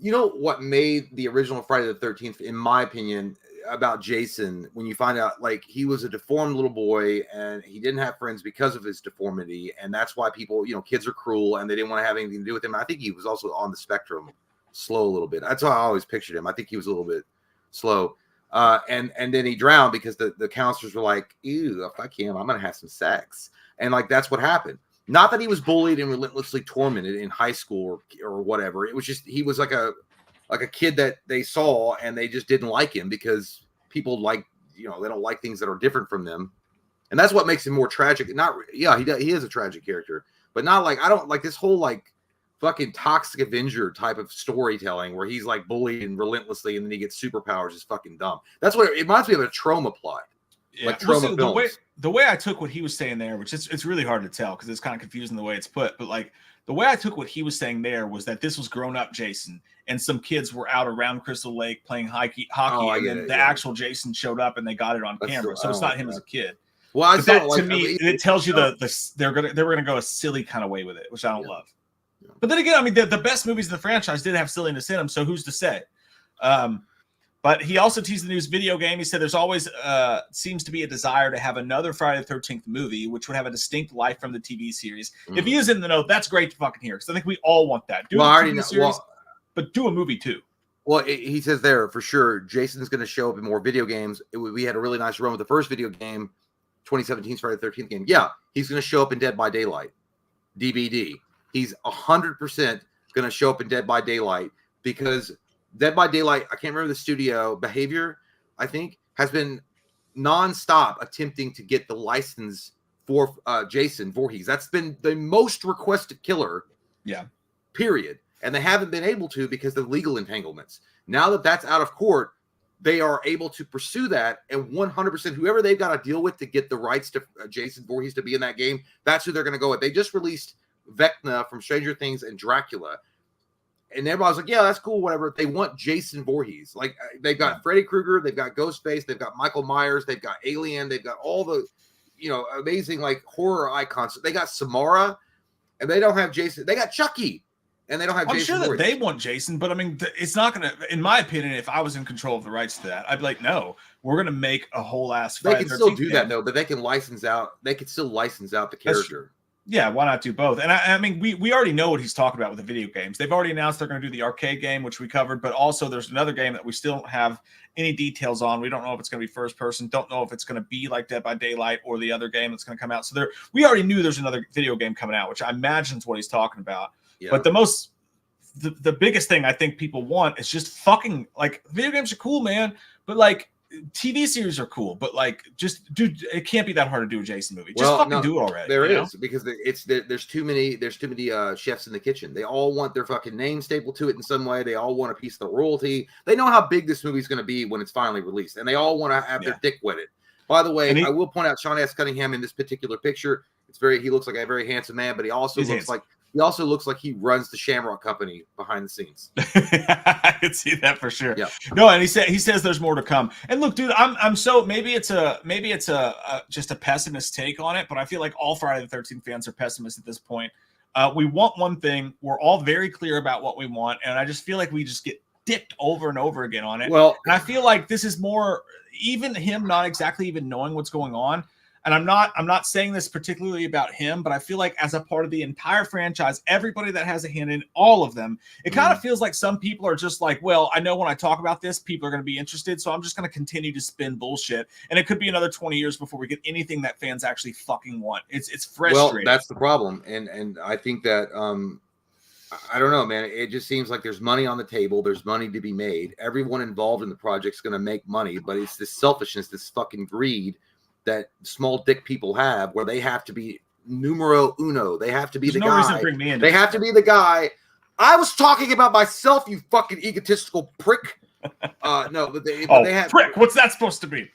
you know what made the original Friday the 13th, in my opinion, about Jason, when you find out like he was a deformed little boy and he didn't have friends because of his deformity, and that's why people, you know, kids are cruel and they didn't want to have anything to do with him. I think he was also on the spectrum, slow a little bit. That's how I always pictured him. I think he was a little bit slow. And then he drowned because the counselors were like, ew, if I can, I'm gonna have some sex. And like that's what happened. Not that he was bullied and relentlessly tormented in high school or whatever. It was just he was like a kid that they saw and they just didn't like him because people like, you know, they don't like things that are different from them. And that's what makes him more tragic. Not, yeah, he is a tragic character, but not like, I don't like this whole like fucking Toxic Avenger type of storytelling where he's like bullied and relentlessly and then he gets superpowers is fucking dumb. That's what it reminds me of, a trauma plot. Yeah. Like trauma films. The way I took what he was saying there, which it's really hard to tell because it's kind of confusing the way it's put, but like the way I took what he was saying there was that this was grown up Jason and some kids were out around Crystal Lake playing hockey and then the actual Jason showed up and they got it on camera. So it's not him as a kid. Well, to me, it tells you they were gonna go a silly kind of way with it, which I don't love. Yeah. But then again, I mean the best movies in the franchise did have silliness in them, so who's to say? But he also teased the news video game. He said there's always seems to be a desire to have another Friday the 13th movie, which would have a distinct life from the TV series. If he is in the know, that's great to fucking hear because I think we all want that. Do a TV series, but do a movie too. Well, he says there for sure Jason's going to show up in more video games. We had a really nice run with the first video game, 2017's Friday the 13th game. Yeah, he's going to show up in Dead by Daylight DVD. He's 100% going to show up in Dead by Daylight because Dead by Daylight, I can't remember the studio, Behavior, I think, has been nonstop attempting to get the license for Jason Voorhees. That's been the most requested killer. Yeah. Period. And they haven't been able to because of legal entanglements. Now that that's out of court, they are able to pursue that. And 100%, whoever they've got to deal with to get the rights to Jason Voorhees to be in that game, that's who they're going to go with. They just released Vecna from Stranger Things and Dracula. And everybody's like, yeah, that's cool, whatever. They want Jason Voorhees. Like, they've got Freddy Krueger, they've got Ghostface, they've got Michael Myers, they've got Alien, they've got all the, you know, amazing, like, horror icons. They got Samara, and they don't have Jason. They got Chucky, and they don't have Jason Voorhees. I'm sure that Voorhees. they want Jason, but, I mean, it's not going to, in my opinion, if I was in control of the rights to that, I'd be like, no, we're going to make a whole ass They can still do that, though, but they can license out. They can still license out the character. Yeah, why not do both? And I mean, we already know what he's talking about with the video games. They've already announced they're going to do the arcade game, which we covered, but also there's another game that we still don't have any details on. We don't know if it's going to be first person, don't know if it's going to be like Dead by Daylight or the other game that's going to come out. So we already knew there's another video game coming out, which I imagine is what he's talking about. Yeah. But the biggest thing I think people want is just fucking, like, video games are cool, man, but like TV series are cool, but like, just dude, it can't be that hard to do a Jason movie. Just fucking do it already. There is, because there's too many chefs in the kitchen. They all want their fucking name stapled to it in some way. They all want a piece of the royalty. They know how big this movie's going to be when it's finally released, and they all want to have their dick wetted. By the way, I will point out Sean S. Cunningham in this particular picture. He looks like a very handsome man, but he also looks like he runs the Shamrock Company behind the scenes. I could see that for sure. Yeah. No, and he says there's more to come. And look, dude, I'm so maybe it's just a pessimist take on it, but I feel like all Friday the 13th fans are pessimists at this point. We want one thing. We're all very clear about what we want, and I just feel like we just get dipped over and over again on it. Well, and I feel like this is more even him not exactly even knowing what's going on. And I'm not saying this particularly about him, but I feel like as a part of the entire franchise, everybody that has a hand in all of them, it kind of feels like some people are just like, well, I know when I talk about this, people are going to be interested, so I'm just going to continue to spin bullshit. And it could be another 20 years before we get anything that fans actually fucking want. It's frustrating. Well, that's the problem. And I think that I don't know, man. It just seems like there's money on the table. There's money to be made. Everyone involved in the project's going to make money, but it's this selfishness, this fucking greed that small dick people have, where they have to be numero uno. They have to be the no reason guy. to bring me in. They have to be the guy. I was talking about myself, you fucking egotistical prick. No, but they have prick. What's that supposed to be?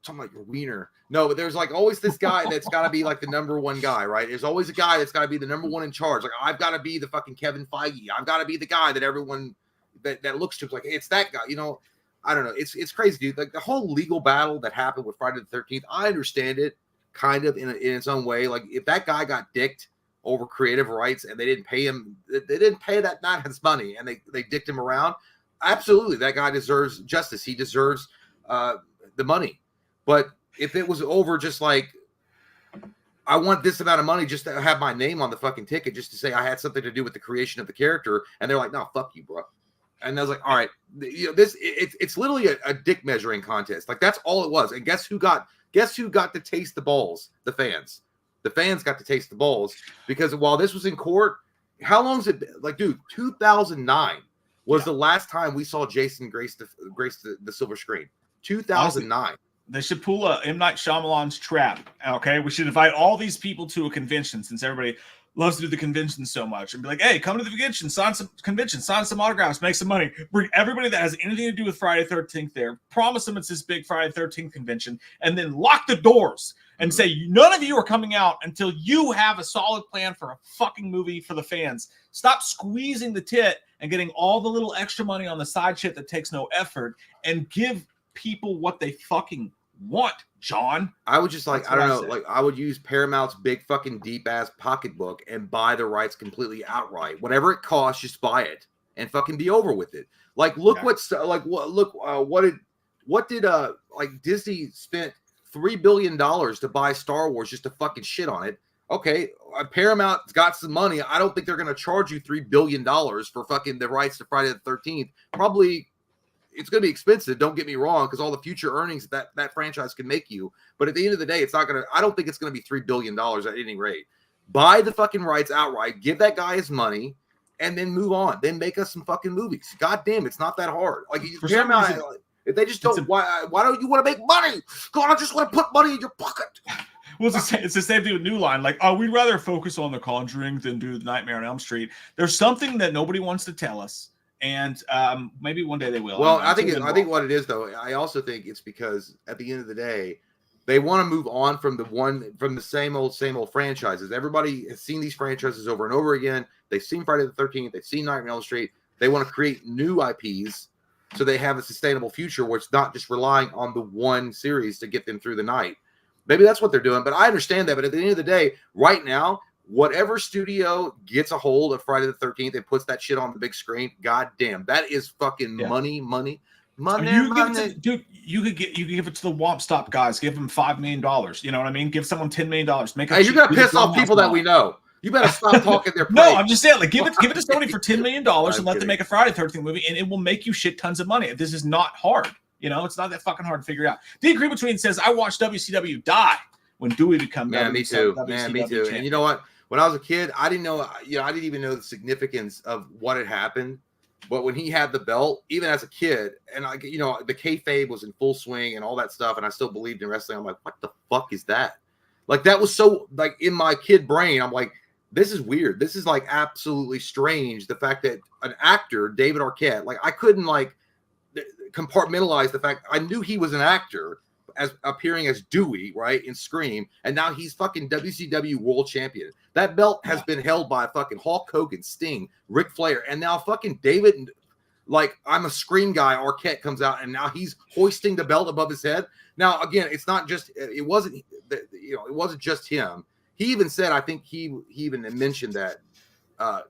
Something like your wiener. No, but there's like always this guy that's got to be like the number one guy, right? There's always a guy that's got to be the number one in charge. Like, I've got to be the fucking Kevin Feige. I've got to be the guy that everyone that looks to. It's like, hey, it's that guy. You know, I don't know. It's crazy, dude. Like the whole legal battle that happened with Friday the 13th, I understand it kind of in its own way. Like if that guy got dicked over creative rights and they didn't pay him, they didn't pay that man his money and they dicked him around. Absolutely, that guy deserves justice. He deserves the money. But if it was over just like, I want this amount of money just to have my name on the fucking ticket, just to say I had something to do with the creation of the character, and they're like, no, fuck you, bro. And I was like, all right, you know, it's literally a dick measuring contest. Like that's all it was. And guess who got to taste the balls? The fans. The fans got to taste the balls because while this was in court, how long has it been? Like, dude, 2009 was the last time we saw Jason grace the silver screen. 2009. Honestly, they should pull a M. Night Shyamalan's trap. Okay, we should invite all these people to a convention since everybody loves to do the convention so much, and be like, "Hey, come to the convention, sign some autographs, make some money. Bring everybody that has anything to do with Friday the 13th there. Promise them it's this big Friday the 13th convention, and then lock the doors and say none of you are coming out until you have a solid plan for a fucking movie for the fans. Stop squeezing the tit and getting all the little extra money on the side shit that takes no effort, and give people what they fucking want, John." I would just like, I don't know, like I would use Paramount's big fucking deep ass pocketbook and buy the rights completely outright. Whatever it costs, just buy it and fucking be over with it. Like, look what did like Disney spent $3 billion to buy Star Wars just to fucking shit on it. Okay, Paramount's got some money. I don't think they're going to charge you $3 billion for fucking the rights to Friday the 13th. Probably it's going to be expensive. Don't get me wrong, because all the future earnings that franchise can make you. But at the end of the day, it's not going to. I don't think it's going to be $3 billion at any rate. Buy the fucking rights outright. Give that guy his money, and then move on. Then make us some fucking movies. God damn, it's not that hard. Like Paramount, if they just don't, why don't you want to make money? God, I just want to put money in your pocket. Well, it's the same thing with New Line. Like, we'd rather focus on The Conjuring than do The Nightmare on Elm Street. There's something that nobody wants to tell us, and maybe one day they will. Well, I think what it is, though, I also think it's because at the end of the day, they want to move on from the same old franchises. Everybody has seen these franchises over and over again. They've seen Friday the 13th. They've seen Nightmare on Elm Street. They want to create new IPs so they have a sustainable future where it's not just relying on the one series to get them through the night. Maybe that's what they're doing, but I understand that. But at the end of the day, right now, whatever studio gets a hold of Friday the 13th and puts that shit on the big screen, goddamn, that is fucking money. Dude, you could give it to the Womp Stop guys. Give them $5 million. You know what I mean? Give someone $10 million. Hey, you're gonna piss off people that we know. You better stop talking their No, I'm just saying, like, give it to somebody for $10 million and let them make a Friday the 13th movie, and it will make you shit tons of money. This is not hard. You know, it's not that fucking hard to figure out. The Agree Between says, I watched WCW die when Dewey became me too. Man, me too. And you know what? When I was a kid, I didn't know, I didn't even know the significance of what had happened. But when he had the belt, even as a kid, and the kayfabe was in full swing and all that stuff, and I still believed in wrestling. I'm like, what the fuck is that? Like, that was so, like, in my kid brain, I'm like, this is weird. This is like absolutely strange. The fact that an actor, David Arquette, like, I couldn't like compartmentalize the fact I knew he was an actor as appearing as Dewey, right, in Scream, and now he's fucking WCW world champion. That belt has been held by fucking Hulk Hogan, Sting, Ric Flair, and now fucking David. Like, I'm a Scream guy. Arquette comes out, and now he's hoisting the belt above his head. Now, again, it's not just. It wasn't. It wasn't just him. He even said, I think he even mentioned that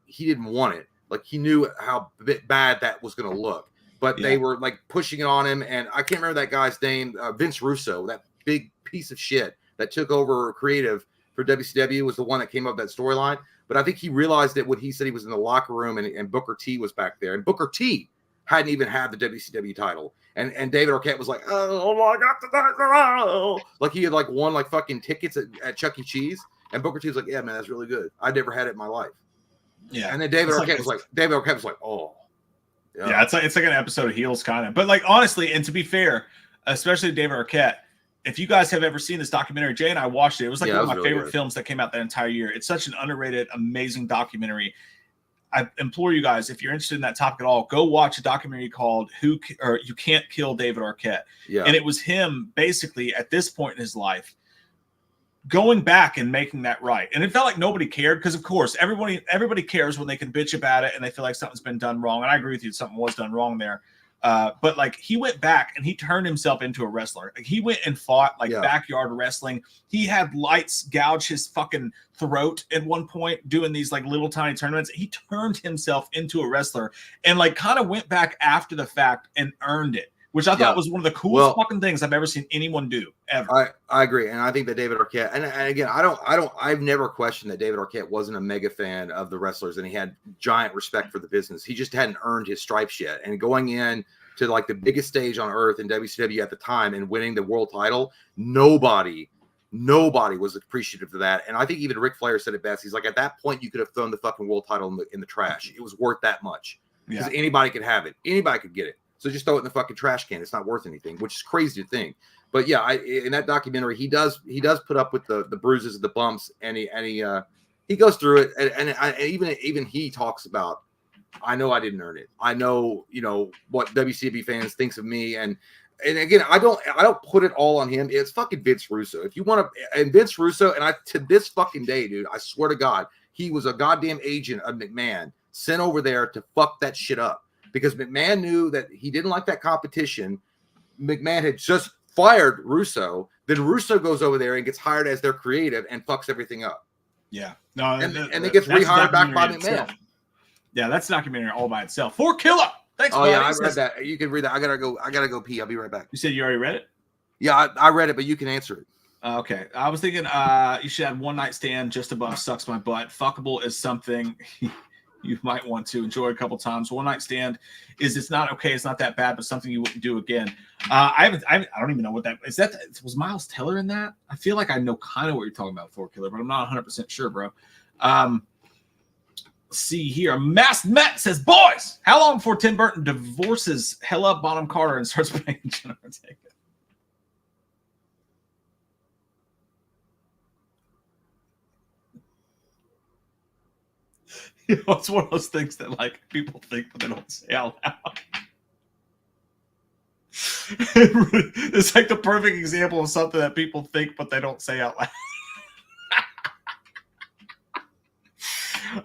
he didn't want it. Like, he knew how bad that was going to look. But they were like pushing it on him, and I can't remember that guy's name, Vince Russo, that big piece of shit that took over creative for WCW, was the one that came up with that storyline. But I think he realized it when he said he was in the locker room and Booker T was back there, and Booker T hadn't even had the WCW title, and David Arquette was like, oh, I got the title, like he had like won like fucking tickets at Chuck E. Cheese, and Booker T was like, yeah, man, that's really good. I never had it in my life. Yeah. And then David It's Arquette was like, oh. Yeah, it's like an episode of Heels kind of. But like honestly, and to be fair, especially David Arquette, if you guys have ever seen this documentary, Jay and I watched it. It was like one of my favorite films that came out that entire year. It's such an underrated, amazing documentary. I implore you guys, if you're interested in that topic at all, go watch a documentary called You Can't Kill David Arquette. Yeah. And it was him basically at this point in his life going back and making that right. And it felt like nobody cared because, of course, everybody cares when they can bitch about it and they feel like something's been done wrong. And I agree with you, something was done wrong there. But like he went back and he turned himself into a wrestler. Like, he went and fought backyard wrestling. He had lights gouge his fucking throat at one point doing these like little tiny tournaments. He turned himself into a wrestler and like kind of went back after the fact and earned it, which I thought was one of the coolest fucking things I've ever seen anyone do ever. I agree. And I think that David Arquette, and again, I've never questioned that David Arquette wasn't a mega fan of the wrestlers and he had giant respect for the business. He just hadn't earned his stripes yet. And going in to like the biggest stage on earth in WCW at the time and winning the world title, nobody was appreciative of that. And I think even Ric Flair said it best. He's like, at that point, you could have thrown the fucking world title in the trash. It was worth that much because anybody could have it. Anybody could get it. So just throw it in the fucking trash can. It's not worth anything, which is crazy to think. But yeah, in that documentary, he does put up with the bruises and the bumps, and he goes through it. And even he talks about, I know I didn't earn it. I know, what WCW fans thinks of me. And again, I don't put it all on him. It's fucking Vince Russo. If you want to, and Vince Russo, and to this fucking day, dude, I swear to God, he was a goddamn agent of McMahon sent over there to fuck that shit up. Because McMahon knew that he didn't like that competition. McMahon had just fired Russo. Then Russo goes over there and gets hired as their creative and fucks everything up. Yeah. No, and then gets rehired back by McMahon. Yeah, that's a documentary all by itself. 4 Killer. Thanks, oh, buddy. Yeah, I read that. You can read that. I gotta go pee. I'll be right back. You said you already read it? Yeah, I read it, but you can answer it. Okay. I was thinking you should have One Night Stand just above Sucks My Butt. Fuckable is something you might want to enjoy a couple times. One Night Stand it's not okay, it's not that bad, but something you wouldn't do again. I don't even know what that is. That was Miles Teller in that? I feel like I know kind of what you're talking about, 4 Killer, but I'm not 100% sure, bro. Let's see here. Masked Matt says, boys, how long before Tim Burton divorces Hella Bonham Carter and starts playing Jenna Ortega? It's one of those things that like people think but they don't say out loud. It's like the perfect example of something that people think but they don't say out loud.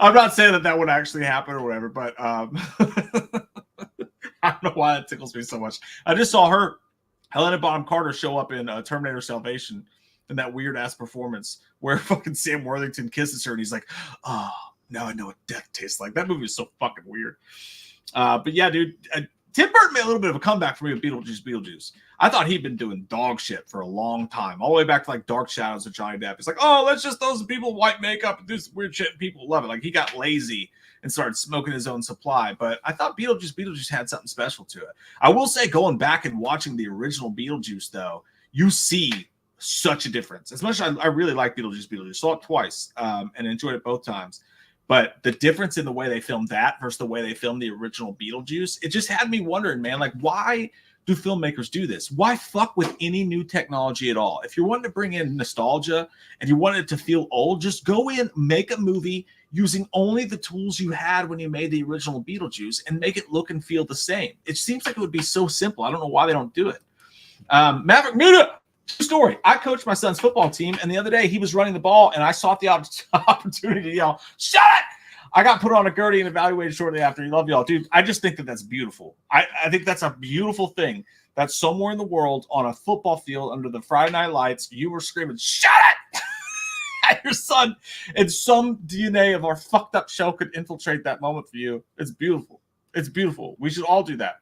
I'm not saying that would actually happen or whatever, but I don't know why that tickles me so much. I just saw Helena Bonham Carter, show up in Terminator Salvation in that weird ass performance where fucking Sam Worthington kisses her and he's like, oh, now I know what death tastes like. That movie is so fucking weird. But yeah, dude, Tim Burton made a little bit of a comeback for me with Beetlejuice. I thought he'd been doing dog shit for a long time, all the way back to like Dark Shadows of Johnny Depp. It's like, oh, let's just throw some people white makeup and do some weird shit and people love it. Like he got lazy and started smoking his own supply. But I thought Beetlejuice had something special to it. I will say, going back and watching the original Beetlejuice, though, you see such a difference. As much as I really like Beetlejuice. Saw it twice and enjoyed it both times. But the difference in the way they filmed that versus the way they filmed the original Beetlejuice, it just had me wondering, man, like, why do filmmakers do this? Why fuck with any new technology at all? If you're wanting to bring in nostalgia and you want it to feel old, just go in, make a movie using only the tools you had when you made the original Beetlejuice and make it look and feel the same. It seems like it would be so simple. I don't know why they don't do it. Maverick Muda. True story. I coached my son's football team, and the other day he was running the ball, and I sought the opportunity to yell, "Shut it!" I got put on a Gertie and evaluated shortly after. Love y'all, dude. I just think that's beautiful. I think that's a beautiful thing. That somewhere in the world on a football field under the Friday night lights, you were screaming, "Shut it!" at your son, and some DNA of our fucked up show could infiltrate that moment for you. It's beautiful. It's beautiful. We should all do that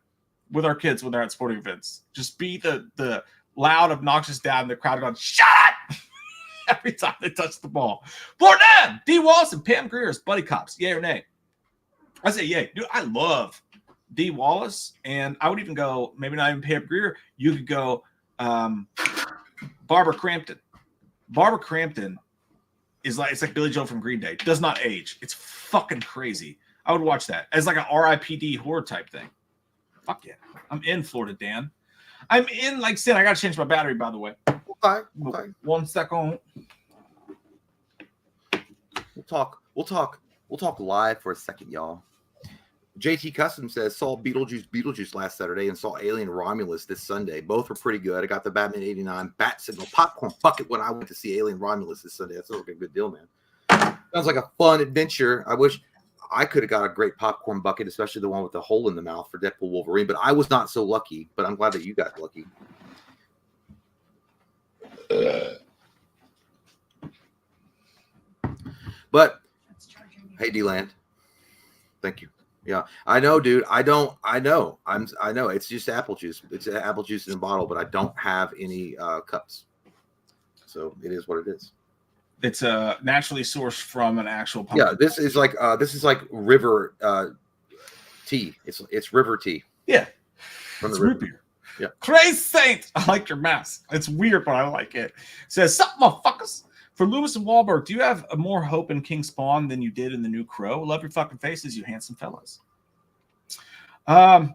with our kids when they're at sporting events. Just be the loud, obnoxious dad in the crowd going, "Shut it!" every time they touch the ball. For them, D. Wallace and Pam Grier as buddy cops. Yay or nay? I say yay. Dude, I love D. Wallace, and I would even go, maybe not even Pam Grier. You could go Barbara Crampton. Barbara Crampton is like it's like Billy Joel from Green Day. Does not age. It's fucking crazy. I would watch that as like an R.I.P.D. horror type thing. Fuck yeah, I'm in Florida, Dan. I'm in. Like said, I gotta change my battery. By the way, Okay. 1 second. We'll talk live for a second, y'all. JT Custom says saw Beetlejuice last Saturday and saw Alien Romulus this Sunday. Both were pretty good. I got the Batman 89 Bat Signal popcorn bucket when I went to see Alien Romulus this Sunday. That sounds like a good deal, man. Sounds like a fun adventure. I wish I could have got a great popcorn bucket, especially the one with the hole in the mouth for Deadpool Wolverine, but I was not so lucky. But I'm glad that you got lucky. But hey, D-Land, thank you. Yeah, I know, dude. I know. It's just apple juice. It's apple juice in a bottle, but I don't have any cups. So it is what it is. It's naturally sourced from an actual pumpkin. Yeah, this is like river tea. It's river tea. Yeah, From it's the root river. beer. Yeah. Christ saint, I like your mask. It's weird, but I like it. Says something, motherfuckers. For Lewis and Wahlberg, do you have more hope in King Spawn than you did in the new Crow? Love your fucking faces, you handsome fellas. I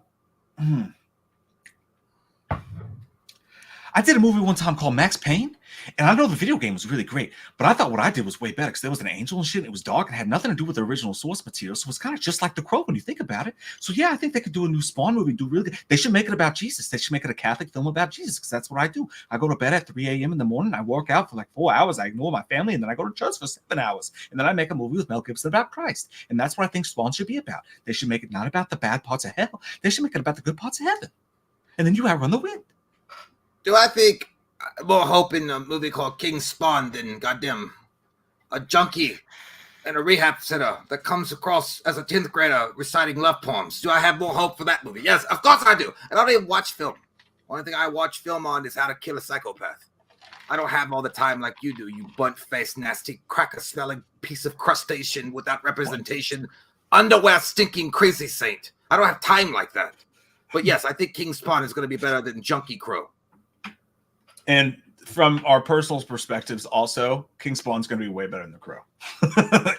did a movie one time called Max Payne, and I know the video game was really great, but I thought what I did was way better because there was an angel and shit, and it was dark and had nothing to do with the original source material, so it's kind of just like The Crow when you think about it. So yeah, I think they could do a new Spawn movie, do really good. They should make it about Jesus. They should make it a Catholic film about Jesus because that's what I do. I go to bed at 3 a.m. in the morning, I work out for like 4 hours, I ignore my family, and then I go to church for 7 hours, and then I make a movie with Mel Gibson about Christ, and that's what I think Spawn should be about. They should make it not about the bad parts of hell. They should make it about the good parts of heaven, and then you outrun the wind. Do I think more hope in a movie called King Spawn than goddamn a junkie in a rehab center that comes across as a 10th grader reciting love poems? Do I have more hope for that movie? Yes, of course I do. And I don't even watch film. Only thing I watch film on is How to Kill a Psychopath. I don't have all the time like you do, you bunt-faced, nasty, cracker-smelling piece of crustacean without representation, underwear stinking crazy saint. I don't have time like that. But yes, I think King Spawn is going to be better than Junkie Crow. And from our personal perspectives, also, King Spawn's going to be way better than The Crow.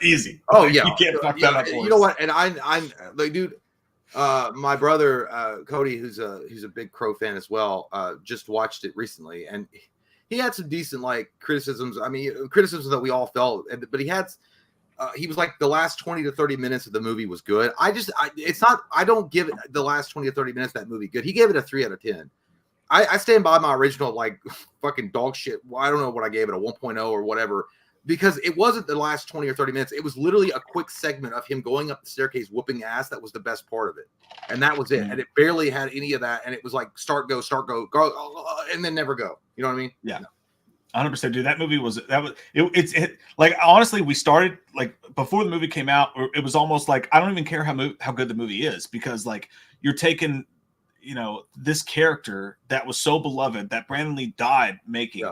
Easy. Oh yeah, You can't fuck that up. You know what? And I'm like, dude, my brother Cody, who's a big Crow fan as well, just watched it recently, and he had some decent like criticisms. I mean, criticisms that we all felt, but he had. He was like the last 20 to 30 minutes of the movie was good. I don't give it the last 20 to 30 minutes of that movie good. He gave it a 3 out of 10. I stand by my original like fucking dog shit. Well, I don't know what I gave it, a 1.0 or whatever, because it wasn't the last 20 or 30 minutes. It was literally a quick segment of him going up the staircase whooping ass. That was the best part of it. And that was it. And it barely had any of that. And it was like start, go, and then never go. You know what I mean? Yeah. 100%, dude. That movie was it like honestly, we started like before the movie came out. It was almost like I don't even care how good the movie is because like you're taking, you know, this character that was so beloved that Brandon Lee died making,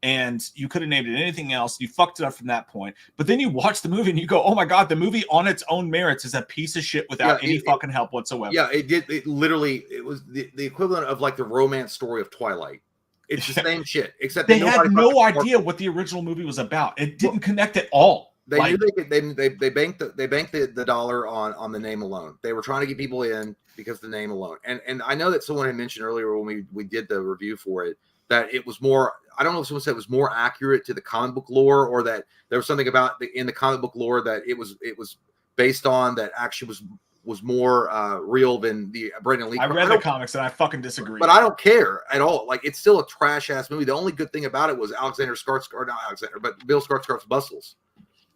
and you could have named it anything else. You fucked it up from that point. But then you watch the movie and you go, oh my god, the movie on its own merits is a piece of shit without any fucking help whatsoever. Yeah, it did. It literally, it was the equivalent of like the romance story of Twilight. It's the same shit, except they had no idea what the original movie was about. It didn't connect at all. They knew they banked the dollar on the name alone. They were trying to get people in because the name alone. And I know that someone had mentioned earlier when we did the review for it that it was more. I don't know if someone said it was more accurate to the comic book lore, or that there was something about in the comic book lore that it was based on that actually was more real than the Brandon Lee. I read the comics and I fucking disagree. But I don't care at all. Like, it's still a trash ass movie. The only good thing about it was Alexander Skarsgård, or not Alexander, but Bill Skarsgård's muscles.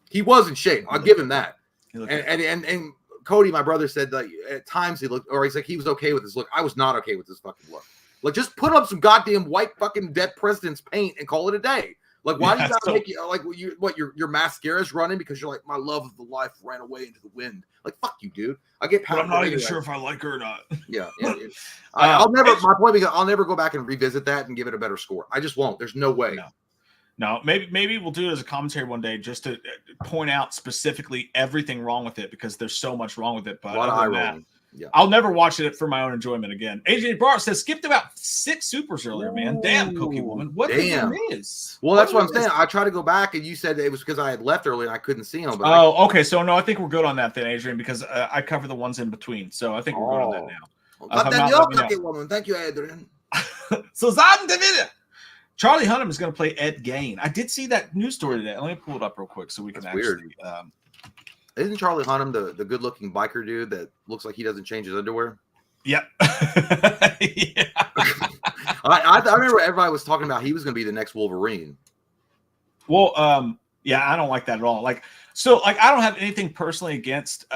He was in shape. I'll give him that. And Cody, my brother, said that at times he looked, or he's like he was okay with his look. I was not okay with his fucking look. Like, just put up some goddamn white fucking dead president's paint and call it a day. Like, why do you gotta make it like your mascara's running because you're like, my love of the life ran away into the wind. Like, fuck you, dude. I get. But I'm not even sure if I like her or not. Yeah. I'll never. My point being, I'll never go back and revisit that and give it a better score. I just won't. There's no way. No, maybe we'll do it as a commentary one day just to point out specifically everything wrong with it because there's so much wrong with it. But a lot of eye rolling. Yeah. I'll never watch it for my own enjoyment again. AJ Barr says skipped about 6 supers earlier, man. Damn, Cookie Woman. What the Damn. hell is? Well, that's what I'm saying. I tried to go back, and you said it was because I had left early and I couldn't see them. But Okay. So no, I think we're good on that then, Adrian, because I cover the ones in between. So I think we're good on that now. But then you're Cookie Woman. Thank you, Adrian. Suzanne David. Charlie Hunnam is going to play Ed Gain. I did see that news story today. Let me pull it up real quick so we can Weird. Isn't Charlie Hunnam the good-looking biker dude that looks like he doesn't change his underwear? Yep. Yeah. I remember everybody was talking about he was going to be the next Wolverine. Well, yeah, I don't like that at all. I don't have anything personally against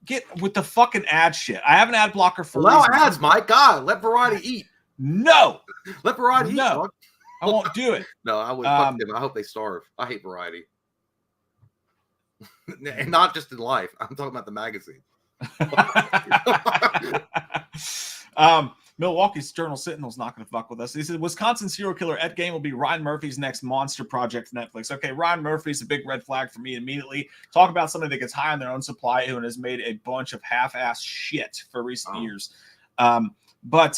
get with the fucking ad shit. I have an ad blocker for Allow ads, Mike. God, let Variety eat. No, let Variety eat. Dog. I won't do it. No, I would fuck them. I hope they starve. I hate Variety. And not just in life. I'm talking about the magazine. Milwaukee's Journal Sentinel's not going to fuck with us. He said Wisconsin serial killer Ed Gain will be Ryan Murphy's next monster project for Netflix. Okay, Ryan Murphy's a big red flag for me immediately. Talk about somebody that gets high on their own supply and has made a bunch of half-ass shit for recent years. But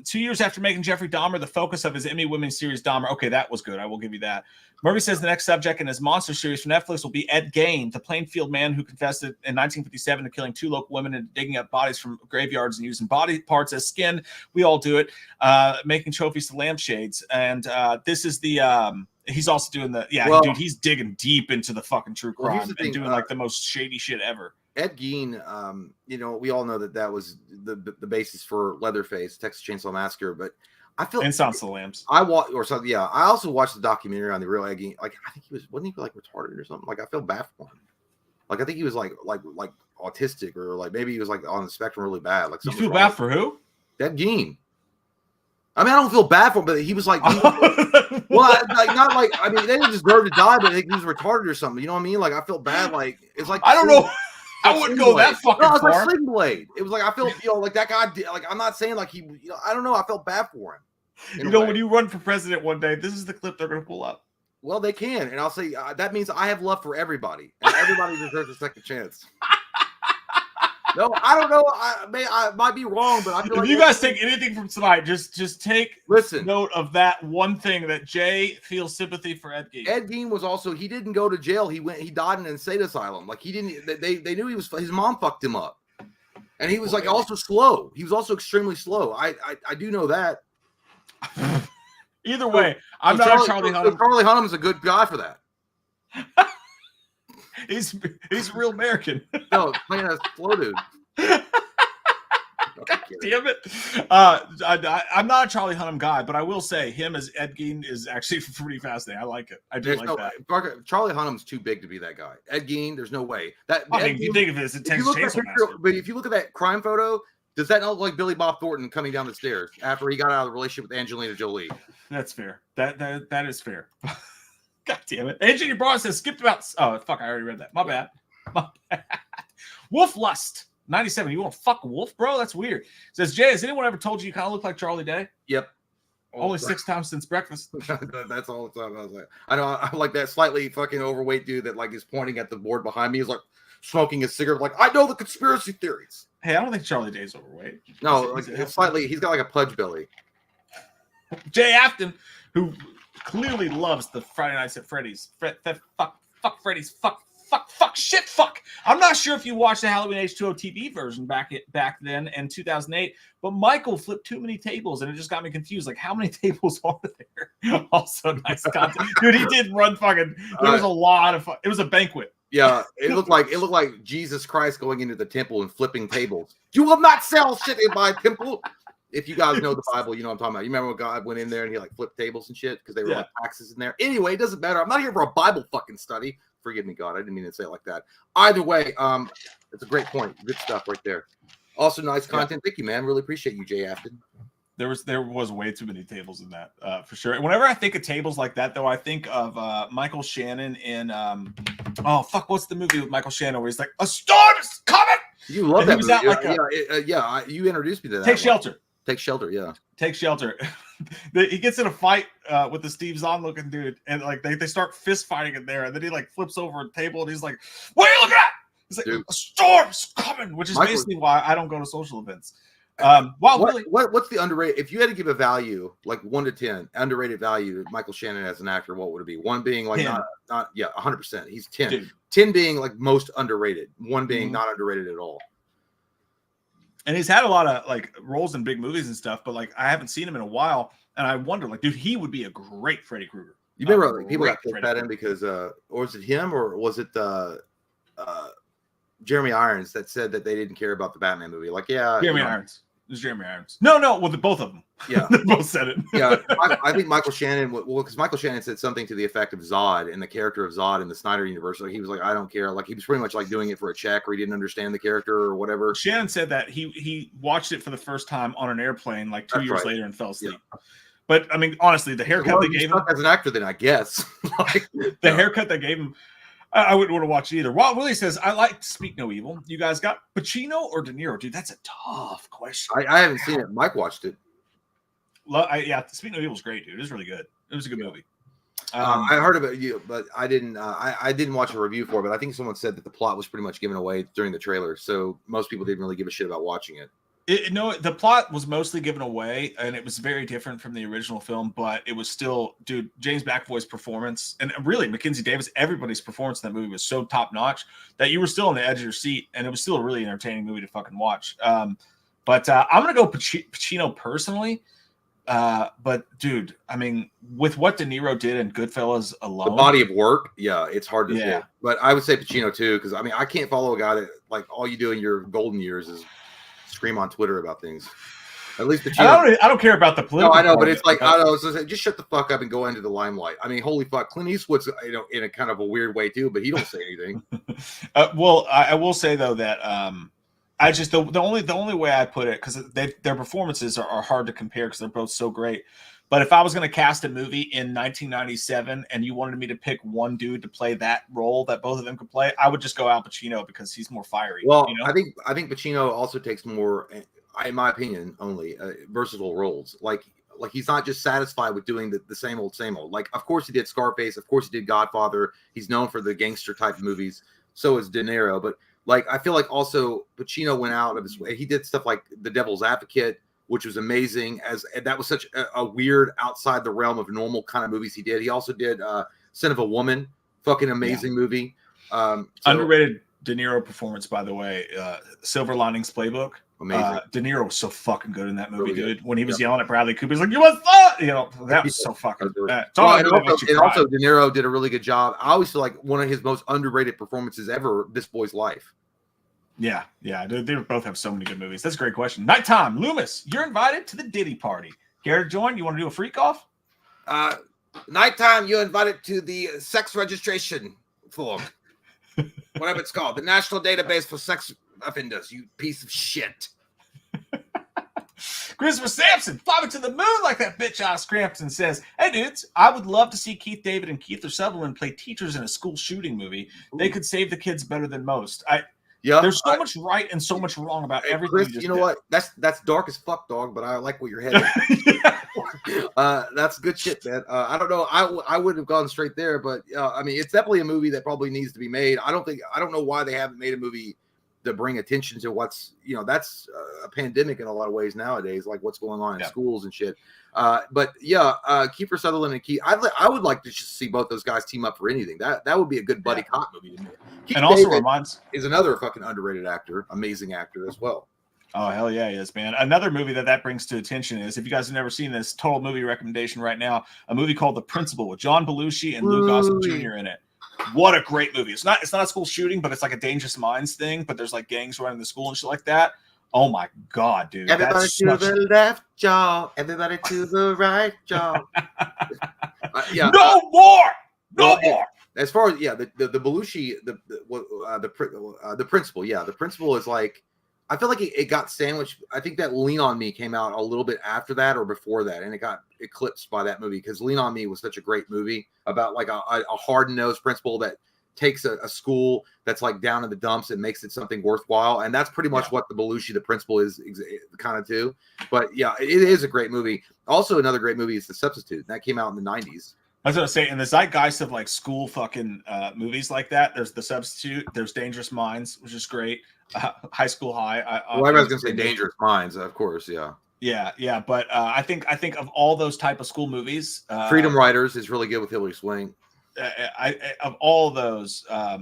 2 years after making Jeffrey Dahmer the focus of his Emmy winning series Dahmer, okay, that was good. I will give you that. Murphy says the next subject in his monster series for Netflix will be Ed Gain, the Plainfield man who confessed in 1957 to killing 2 local women and digging up bodies from graveyards and using body parts as skin. We all do it, making trophies to lampshades. And this is the he's also doing dude, he's digging deep into the fucking true crime and doing like the most shady shit ever. Ed Gein, we all know that was the basis for Leatherface, Texas Chainsaw Massacre, but I feel and Silence of the Lambs. I also watched the documentary on the real Ed Gein. Like, I think wasn't he like retarded or something? Like, I feel bad for him. Like, I think he was like autistic or like maybe he was like on the spectrum really bad. Like, you feel bad for who? Ed Gein. I mean, I don't feel bad for him, but he was like, not like, I mean, they didn't deserve to die, but I think he was retarded or something. You know what I mean? Like, I felt bad. Like, it's like, I don't know. I wouldn't go that fucking far. It was like Sling Blade. It was like, I felt, like that guy did, like, I'm not saying like he, I don't know. I felt bad for him. When you run for president one day, this is the clip they're going to pull up. Well, they can. And I'll say that means I have love for everybody. And everybody deserves a second chance. No, I don't know. I might be wrong, but I feel if you guys take anything from tonight, just take note of that one thing that Jay feels sympathy for Ed Gein. Ed Gein was also, he didn't go to jail. He died in an insane asylum. Like, he didn't, they knew his mom fucked him up. And he was like also slow. He was also extremely slow. I do know that. Either way, I'm not Charlie Hunnam. Charlie Hunnam's a good guy for that. He's real American. No, playing a slow dude. God damn it. I'm not a Charlie Hunnam guy, but I will say him as Ed Gein is actually pretty fascinating. I like it. I do that. Charlie Hunnam's too big to be that guy. Ed Gein, there's no way. If you think of it as a Texas Chainsaw Massacre. But if you look at that crime photo, does that not look like Billy Bob Thornton coming down the stairs after he got out of the relationship with Angelina Jolie? That's fair. That is fair. God damn it. AJ Braun says skipped about. Oh, fuck. I already read that. My bad. Wolf Lust 97. You want to fuck Wolf, bro? That's weird. Says Jay, has anyone ever told you kind of look like Charlie Day? Yep. Only 6 times since breakfast. That's all the time. I was like, I know. I like that slightly fucking overweight dude that like is pointing at the board behind me. He's like smoking a cigarette. Like, I know the conspiracy theories. Hey, I don't think Charlie Day's overweight. No, slightly. He's got like a pudge belly. Jay Afton, who clearly loves the Friday Nights at Freddy's. Fuck Freddy's. Fuck. Shit. Fuck. I'm not sure if you watched the Halloween H2O TV version back then in 2008, but Michael flipped too many tables and it just got me confused. Like, how many tables are there? Also, nice content, dude. He did run fucking. There was a lot of. It was a banquet. Yeah, it looked like Jesus Christ going into the temple and flipping tables. You will not sell shit in my temple. If you guys know the Bible, you know what I'm talking about. You remember when God went in there and he like flipped tables and shit because they were like taxes in there. Anyway, it doesn't matter. I'm not here for a Bible fucking study. Forgive me, God. I didn't mean to say it like that. Either way, it's a great point. Good stuff right there. Also, nice content. Thank you, man. Really appreciate you, Jay Afton. There was way too many tables in that, for sure. Whenever I think of tables like that, though, I think of Michael Shannon in what's the movie with Michael Shannon where he's like, a storm is coming. You love that movie. You introduced me to that. Take Shelter. Take Shelter, yeah. Take Shelter. He gets in a fight with the Steve Zahn looking dude, and like they start fist fighting in there, and then he like flips over a table, and he's like, "What are you looking at? He's like, Dude. a storm's coming, which is Michael- basically why I don't go to social events. Really, What's the underrated? If you had to give a value, like 1 to 10, underrated value to Michael Shannon as an actor, what would it be? 1 being like 10. not 100%. He's 10. Dude. 10 being like most underrated. 1 being Mhm. not underrated at all. And he's had a lot of like roles in big movies and stuff, but like I haven't seen him in a while, and I wonder, like, dude, he would be a great Freddy Krueger. You remember like, people Great got pissed Freddy at him because or was it him or was it Jeremy Irons that said that they didn't care about the Batman movie? Like, yeah, Jeremy you know, Irons. It was Jeremy Irons. No, well, both of them. Yeah. They both said it. Yeah, I think Michael Shannon. Well, because Michael Shannon said something to the effect of Zod and the character of Zod in the Snyder universe. Like he was like, I don't care. Like he was pretty much like doing it for a check, or he didn't understand the character or whatever. Shannon said that he watched it for the first time on an airplane like 2 That's years right. later and fell asleep. But I mean, honestly, the haircut Well, they he's gave him, stuck as an actor, then I guess. Like, the haircut they gave him, I wouldn't want to watch it either. Wild Willie says, I like to Speak No Evil. You guys got Pacino or De Niro? Dude, that's a tough question. I haven't seen it. Mike watched it. Yeah, Speak No Evil is great, dude. It was really good. It was a good movie. I heard about you, but I didn't. I didn't watch a review for it, but I think someone said that the plot was pretty much given away during the trailer, so most people didn't really give a shit about watching it. No, the plot was mostly given away, and it was very different from the original film, but it was still, dude, James McAvoy's performance, and really Mackenzie Davis, everybody's performance in that movie was so top-notch that you were still on the edge of your seat, and it was still a really entertaining movie to fucking watch. But I'm going to go Pacino personally. But, dude, I mean, with what De Niro did in Goodfellas alone. The body of work, yeah, it's hard to Yeah. say. But I would say Pacino, too, because, I mean, I can't follow a guy that, like, all you do in your golden years is scream on Twitter about things. At least Pacino. I don't care about the No, political. I know, part but of it's it, like, but- I don't know, so just shut the fuck up and go into the limelight. I mean, holy fuck, Clint Eastwood's, in a kind of a weird way, too, but he don't say anything. Well, I will say though that I just the only way I put it, because their performances are hard to compare because they're both so great. But if I was going to cast a movie in 1997 and you wanted me to pick one dude to play that role that both of them could play, I would just go Al Pacino because he's more fiery. Well, you know? I think Pacino also takes more, in my opinion, only versatile roles. Like he's not just satisfied with doing the same old. Like, of course he did Scarface, of course he did Godfather. He's known for the gangster type of movies. So is De Niro. But like, I feel like also Pacino went out of his way. He did stuff like The Devil's Advocate, which was amazing. And that was such a weird, outside the realm of normal kind of movies he did. He also did Son of a Woman, fucking amazing movie. Underrated De Niro performance, by the way. Silver Linings Playbook. Amazing. De Niro was so fucking good in that movie, Really dude. When he was yelling at Bradley Cooper, he's like, "You want that?" You know, that was so fucking. Well, And and also De Niro did a really good job. I always feel like one of his most underrated performances ever, This Boy's Life. Yeah. They both have so many good movies. That's a great question. Nighttime, Loomis, you're invited to the Diddy party. Care to join? You want to do a freak off? Nighttime, you're invited to the sex registration form. Whatever it's called. The National Database for Sex Offenders, you piece of shit. Christopher Sampson, fly me to the moon like that bitch Oz Crampton says. Hey, dudes, I would love to see Keith David and Keith Sutherland play teachers in a school shooting movie. They could save the kids better than most. Yeah, There's so much right and so much wrong about everything. Chris, just you know did. what? That's dark as fuck, dog. But I like what you're headed. That's good shit, man. I don't know. I would have gone straight there, but I mean, it's definitely a movie that probably needs to be made. I don't know why they haven't made a movie to bring attention to what's, that's a pandemic in a lot of ways nowadays, like what's going on in schools and shit. But Kiefer Sutherland and Keith, I would like to just see both those guys team up for anything. That would be a good buddy cop movie to me. Keith And also David reminds is another fucking underrated actor, amazing actor as well. Oh, hell yeah, he is, man. Another movie that brings to attention is, if you guys have never seen this, total movie recommendation right now, a movie called The Principal with John Belushi and Lou Gossett Jr. in it. What a great movie. It's not a school shooting, but it's like a Dangerous Minds thing, but there's like gangs running the school and shit like that. Oh my God, dude. Everybody to the left jaw, everybody to the right jaw. No more. As far as the Belushi, the principal, the principal is like, I feel like it got sandwiched. I think that Lean on Me came out a little bit after that or before that, and it got eclipsed by that movie because Lean on Me was such a great movie about like a hard-nosed principal that takes a school that's like down in the dumps and makes it something worthwhile, and that's pretty much what the Belushi, the principal, is kind of too. But yeah, it is a great movie. Also, another great movie is The Substitute. That came out in the 90s. I was gonna say, in the zeitgeist of like school fucking movies like that, there's The Substitute, there's Dangerous Minds, which is great. High School High. Well, I was gonna say Dangerous Minds, of course, yeah. Yeah, but I think of all those type of school movies, Freedom Riders is really good with Hilary Swank. Of all those, I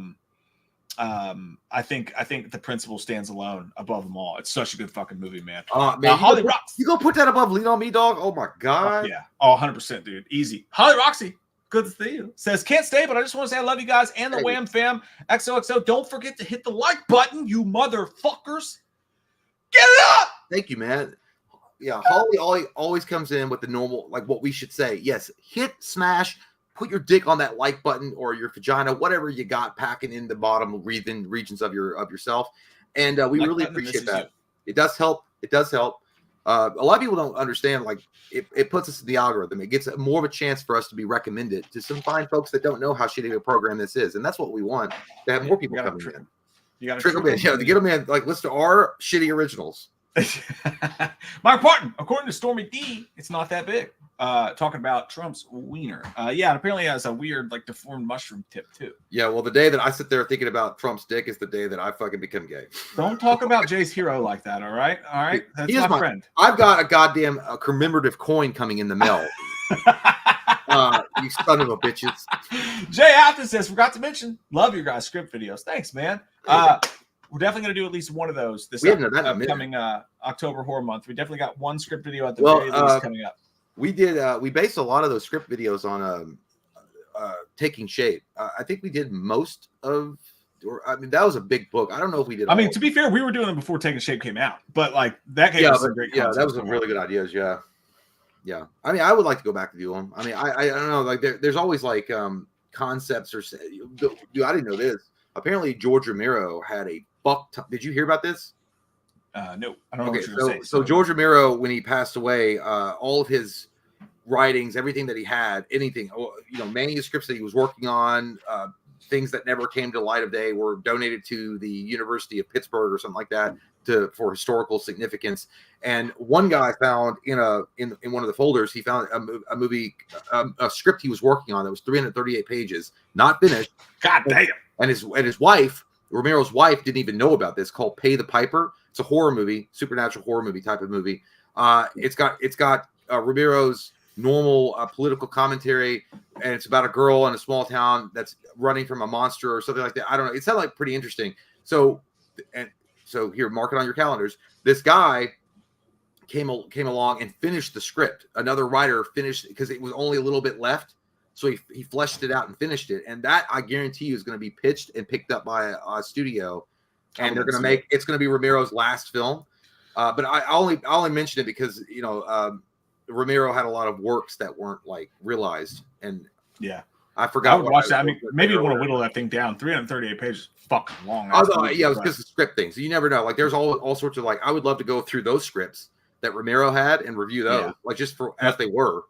think The Principal stands alone above them all. It's such a good fucking movie, man. Man, Holly Rocks. You go put that above Lean on Me, dog? Oh my god. Yeah. Oh, 100%, dude. Easy. Holly Roxy. Good to see you. Says, can't stay, but I just want to say I love you guys and the Wham fam. XOXO. Don't forget to hit the like button, you motherfuckers. Get it up. Thank you, man. Yeah, Holly always comes in with the normal, like what we should say. Yes, hit, smash, put your dick on that like button or your vagina, whatever you got packing in the bottom regions of yourself. And we Like really button appreciate misses that. It does help. It does help. A lot of people don't understand, like it puts us in the algorithm. It gets more of a chance for us to be recommended to some fine folks that don't know how shitty a program this is. And that's what we want, to have more people coming in. You got to Trickle in. Yeah, to get them in, like listen to our shitty originals. Mark Barton, according to Stormy D, it's not that big. Talking about Trump's wiener. Yeah, and apparently it has a weird, like, deformed mushroom tip too. Yeah, well, the day that I sit there thinking about Trump's dick is the day that I fucking become gay. Don't talk about Jay's hero like that, all right? All right? That's He is my friend. I've got a goddamn commemorative coin coming in the mail. You son of a bitches. Jay Afton says, forgot to mention, love your guys' script videos. Thanks, man. We're definitely going to do at least one of those this upcoming October Horror Month. We definitely got one script video at the very least coming up. We based a lot of those script videos on Taking Shape. I think we did most of, that was a big book. I don't know if we did. I mean, to be fair, we were doing them before Taking Shape came out, but like that gave us some great concepts. That was some really good ideas. Yeah. I mean, I would like to go back to do them. I mean, I don't know. Like there's always like concepts or dude, I didn't know this. Apparently, George Romero had a fuck ton. Did you hear about this? No, I don't know what you're so, saying. So George Romero, when he passed away, all of his writings, everything that he had, anything, manuscripts that he was working on, things that never came to light of day were donated to the University of Pittsburgh or something like that for historical significance. And one guy found in one of the folders, he found a movie, a script he was working on that was 338 pages, not finished. God damn. And his wife, Romero's wife, didn't even know about this, called Pay the Piper. It's a horror movie, supernatural horror movie type of movie. It's got Romero's normal political commentary, and it's about a girl in a small town that's running from a monster or something like that. I don't know. It sounded like pretty interesting. So here, mark it on your calendars. This guy came along and finished the script. Another writer finished because it was only a little bit left. So he fleshed it out and finished it. And that, I guarantee you, is going to be pitched and picked up by a studio. And they're going to it's going to be Romero's last film. But I only mention it because, Romero had a lot of works that weren't like realized. And yeah, I forgot. I would watch that. I mean, maybe you want to whittle that thing down. 338 pages, fucking long. It was because of script things. So you never know. Like there's all sorts of I would love to go through those scripts that Romero had and review those, just for as they were.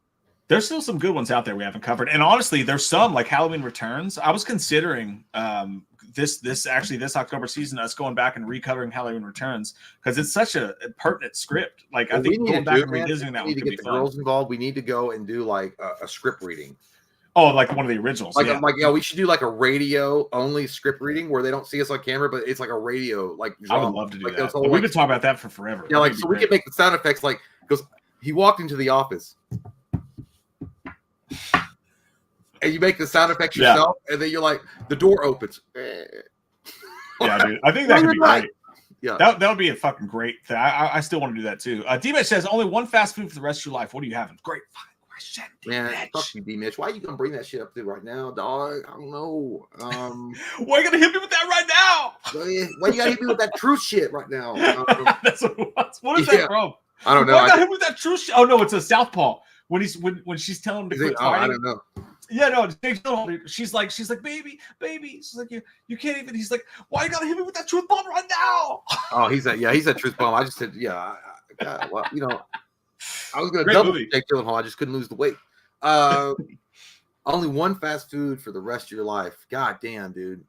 There's still some good ones out there we haven't covered. And honestly, there's some like Halloween Returns. I was considering this October season, us going back and recovering Halloween Returns because it's such a pertinent script. Like I think going back and revisiting that one could be fun. We need to get the girls involved. We need to go and do like a script reading. Oh, like one of the originals. We should do like a radio only script reading where they don't see us on camera, but it's like a radio I would love to do that. We've been talking about that for forever. Yeah, so we could make the sound effects because he walked into the office. And you make the sound effects yourself, and then you're like, the door opens. Yeah, dude. I think that could be great. Yeah, that would be a fucking great thing. I still want to do that too. D-Mitch says only one fast food for the rest of your life. What are you having? Great fucking question. Man, fuck you, D-Mitch. Why are you gonna bring that shit up to right now, dog? I don't know. Why are you gonna hit me with that right now? Why you gotta hit me with that truth shit right now? That's what is that from? I don't know. Why you gotta hit me with that truth shit? Oh no, it's a Southpaw. When she's telling him to quit fighting. I don't know. Yeah, no, she's like, baby. She's like, you can't even. He's like, why you gotta hit me with that truth bomb right now? Oh, he's a truth bomb. I just said, I was gonna double Jake Gyllenhaal. I just couldn't lose the weight. Only one fast food for the rest of your life. God damn, dude.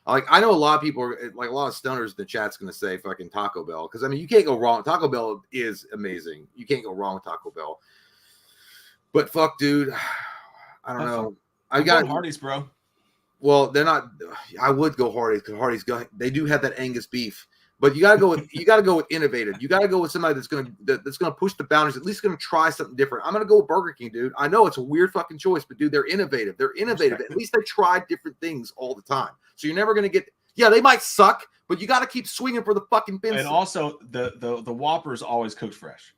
I know a lot of people are like a lot of stoners in the chat's gonna say fucking Taco Bell because I mean you can't go wrong. Taco Bell is amazing. You can't go wrong with Taco Bell. But fuck, dude. I don't That's know. fine. I I'm got going Hardee's, bro. Well, they're not. I would go Hardee's because they do have that Angus beef, but you got to go with innovative. You got to go with somebody that's gonna push the boundaries. At least gonna try something different. I'm gonna go with Burger King, dude. I know it's a weird fucking choice, but dude, they're innovative. They're innovative. At least they try different things all the time. So you're never gonna get. Yeah, they might suck, but you got to keep swinging for the fucking fence. And also, the Whopper is always cooked fresh.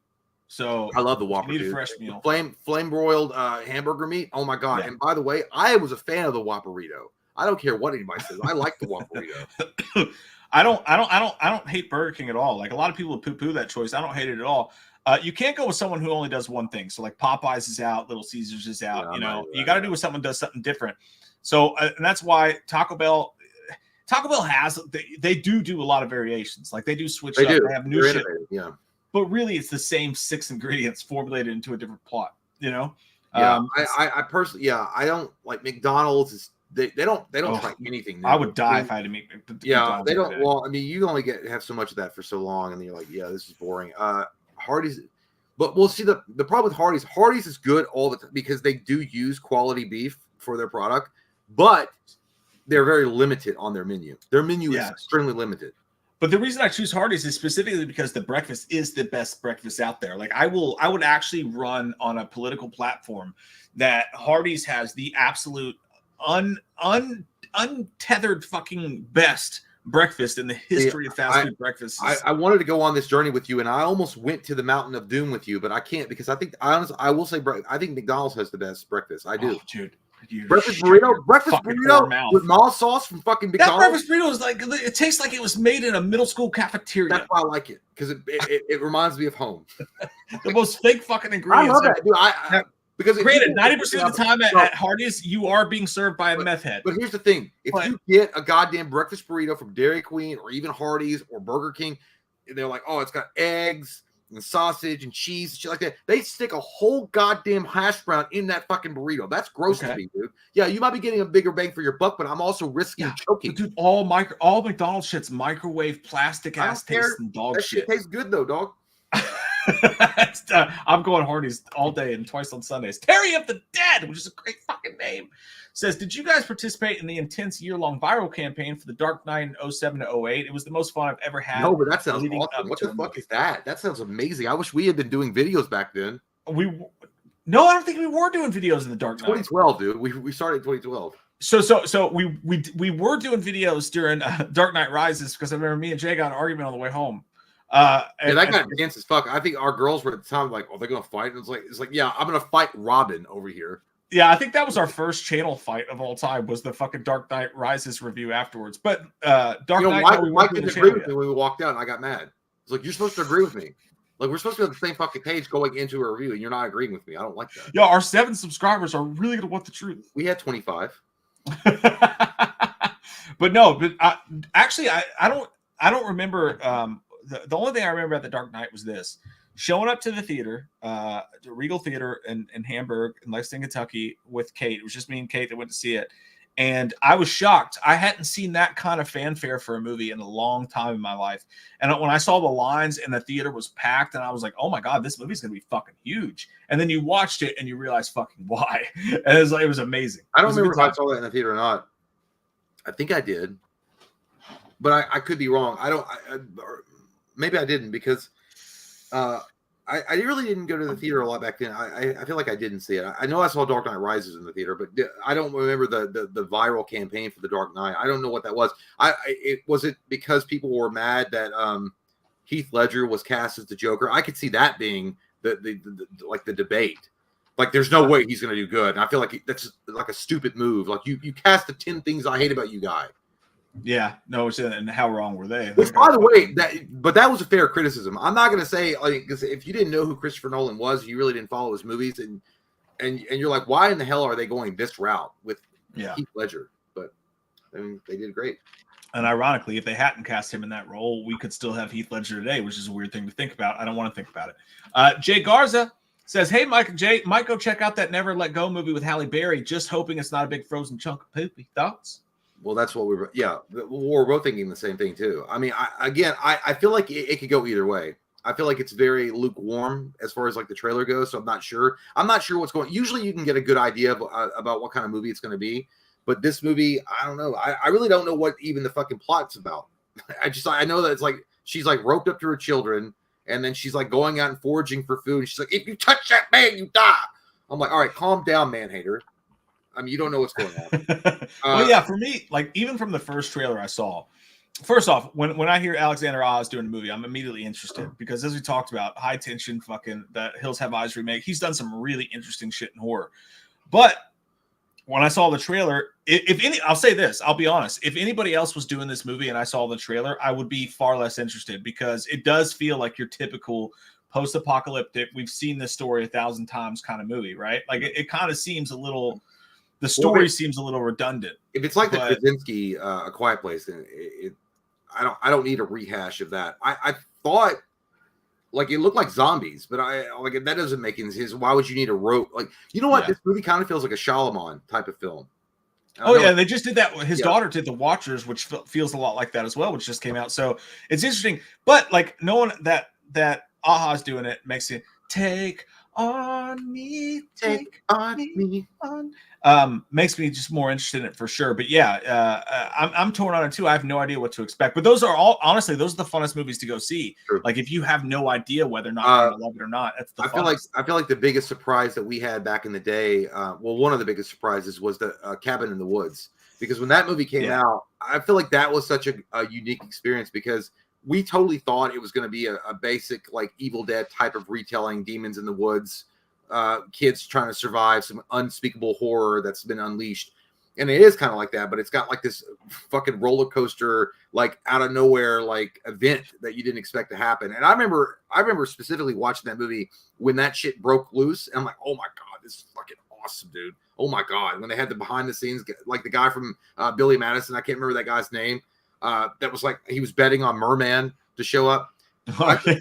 So I love the Whopper. You need dude. a fresh meal. Flame broiled hamburger meat. Oh my god! Yeah. And by the way, I was a fan of the Whopperito. I don't care what anybody says. I like the Whopperito. I don't hate Burger King at all. Like a lot of people poo-poo that choice. I don't hate it at all. You can't go with someone who only does one thing. So like Popeyes is out, Little Caesars is out. Yeah, you know, right, you got to do with someone who does something different. So and that's why Taco Bell has they do a lot of variations. Like they do switch They up. do. They have new They're shit. innovative, yeah. But really, it's the same 6 ingredients formulated into a different plot. You know. Yeah, I personally, I don't like McDonald's. Is they don't try anything new. I would die if I had to make. Yeah, McDonald's they don't. every day. Well, I mean, you only have so much of that for so long, and then you're like, yeah, this is boring. Hardee's, but we'll see the problem with Hardee's. Hardee's is good all the time because they do use quality beef for their product, but they're very limited on their menu. Their menu is extremely limited. But the reason I choose Hardee's is specifically because the breakfast is the best breakfast out there. Like I would actually run on a political platform that Hardee's has the absolute untethered fucking best breakfast in the history of fast food breakfasts. I wanted to go on this journey with you, and I almost went to the mountain of doom with you, but I can't because I think will say I think McDonald's has the best breakfast. I do, dude. Breakfast burrito with mall sauce from fucking McDonald's. That breakfast burrito is like it tastes like it was made in a middle school cafeteria. That's why I like it because it reminds me of home. The most fake fucking ingredients. I love that, dude. Because granted, 90% of the time at Hardee's, you are being served by a meth head. But here's the thing: if you get a goddamn breakfast burrito from Dairy Queen or even Hardee's or Burger King, they're like, oh, it's got eggs and sausage and cheese and shit like that. They stick a whole goddamn hash brown in that fucking burrito. That's gross to me, dude. Yeah, you might be getting a bigger bang for your buck, but I'm also risking choking. Dude, all McDonald's shit's microwave plastic ass tasting dog that shit. Tastes good though, dog. I'm going Hardee's all day and twice on Sundays. Terry of the Dead, which is a great fucking name, says, did you guys participate in the intense year-long viral campaign for The Dark Knight in 07 to 08? It was the most fun I've ever had. No, but that sounds awesome. What the fuck is that? That sounds amazing. I wish we had been doing videos back then. No, I don't think we were doing videos in The Dark Knight. 2012, dude. We started in 2012. So we were doing videos during Dark Knight Rises because I remember me and Jay got an argument on the way home. And that got intense as fuck. I think our girls were at the time like, "Oh, they're gonna fight." And it's like, yeah, I'm gonna fight Robin over here. Yeah, I think that was our first channel fight of all time. Was the fucking Dark Knight Rises review afterwards? But Dark Knight, Mike didn't agree with me when we walked out, and I got mad. It's like, you're supposed to agree with me. Like, we're supposed to be on the same fucking page going into a review, and you're not agreeing with me. I don't like that. Yeah, our 7 subscribers are really gonna want the truth. We had 25. But actually, I don't remember. The only thing I remember about The Dark Knight was this: showing up to the theater, the Regal Theater in Hamburg, in Lexington, Kentucky, with Kate. It was just me and Kate that went to see it, and I was shocked. I hadn't seen that kind of fanfare for a movie in a long time in my life. And when I saw the lines and the theater was packed, and I was like, "Oh my god, this movie's gonna be fucking huge!" And then you watched it and you realize fucking why. And it was amazing. I don't remember if I saw that in the theater or not. I think I did, but I could be wrong. Maybe I didn't because I really didn't go to the theater a lot back then. I feel like I didn't see it. I know I saw Dark Knight Rises in the theater, but I don't remember the viral campaign for The Dark Knight. I don't know what that was. Was it because people were mad that Heath Ledger was cast as the Joker? I could see that being the debate. Like, there's no way he's going to do good. And I feel like that's like a stupid move. Like, you cast the 10 things I hate about you guy. Yeah, no, and how wrong were they? Which, by the way, that was a fair criticism. I'm not going to say, because if you didn't know who Christopher Nolan was, you really didn't follow his movies, and you're like, why in the hell are they going this route with Heath Ledger? But I mean, they did great. And ironically, if they hadn't cast him in that role, we could still have Heath Ledger today, which is a weird thing to think about. I don't want to think about it. Jay Garza says, "Hey, Mike and Jay, might go check out that Never Let Go movie with Halle Berry. Just hoping it's not a big frozen chunk of poopy. Thoughts?" Well, that's what we're both thinking the same thing too. I mean, I feel like it could go either way. I feel like it's very lukewarm as far as like the trailer goes. So I'm not sure. I'm not sure what's going. Usually you can get a good idea of, about what kind of movie it's going to be. But this movie, I don't know. I really don't know what even the fucking plot's about. I know that it's like she's like roped up to her children, and then she's like going out and foraging for food. And she's like, if you touch that man, you die. I'm like, all right, calm down, man hater. I mean, you don't know what's going on. Well, yeah, for me, like even from the first trailer I saw, first off, when I hear Alexander Oz doing a movie, I'm immediately interested because as we talked about, high tension, fucking that Hills Have Eyes remake, he's done some really interesting shit in horror. But when I saw the trailer, if any, I'll say this, I'll be honest, if anybody else was doing this movie and I saw the trailer, I would be far less interested because it does feel like your typical post-apocalyptic, we've seen this story 1,000 times kind of movie, right? Like it kind of seems a little, the story seems a little redundant. If it's like the Krasinski A Quiet Place, then I don't need a rehash of that. I thought like it looked like zombies, but I like that doesn't make any sense. Why would you need a rope? Like, you know what? Yeah. This movie kind of feels like a Shyamalan type of film. Oh yeah, they just did that. His daughter did The Watchers, which feels a lot like that as well, which just came out. So it's interesting, but like no one that Aha's doing it makes it take on me, take on me, makes me just more interested in it for sure. But yeah, I'm torn on it too. I have no idea what to expect. But those are all, honestly, those are the funnest movies to go see. True. Like if you have no idea whether or not you're gonna love it or not, that's the. I feel like the biggest surprise that we had back in the day, well, one of the biggest surprises was the Cabin in the Woods, because when that movie came out, I feel like that was such a unique experience because we totally thought it was going to be a basic like Evil Dead type of retelling, demons in the woods, kids trying to survive some unspeakable horror that's been unleashed. And it is kind of like that, but it's got like this fucking roller coaster, like out of nowhere, like event that you didn't expect to happen. And I remember specifically watching that movie when that shit broke loose. And I'm like, oh my God, this is fucking awesome, dude. Oh my God. When they had the behind the scenes, like the guy from Billy Madison, I can't remember that guy's name. That was like he was betting on Merman to show up. I feel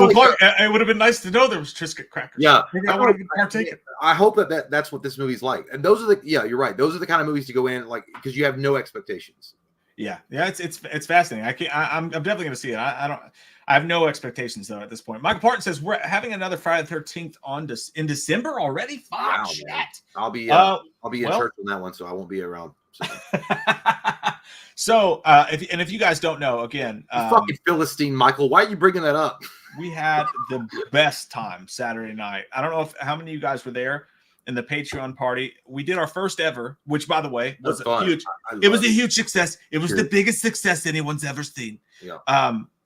like it would have been nice to know there was Triscuit crackers. Yeah, I want to partake it. I hope that's what this movie's like. And those are you're right. Those are the kind of movies to go in like because you have no expectations. Yeah, it's fascinating. I'm definitely going to see it. I have no expectations though at this point. Michael Parton says we're having another Friday the 13th in December already. Fuck, wow, shit. Man. I'll be in church on that one, so I won't be around. So, if you guys don't know, again, you fucking Philistine, Michael, why are you bringing that up? We had the best time Saturday night. I don't know how many of you guys were there in the Patreon party. We did our first ever, which, by the way, was huge. It was a huge success. It was the biggest success anyone's ever seen. Yeah.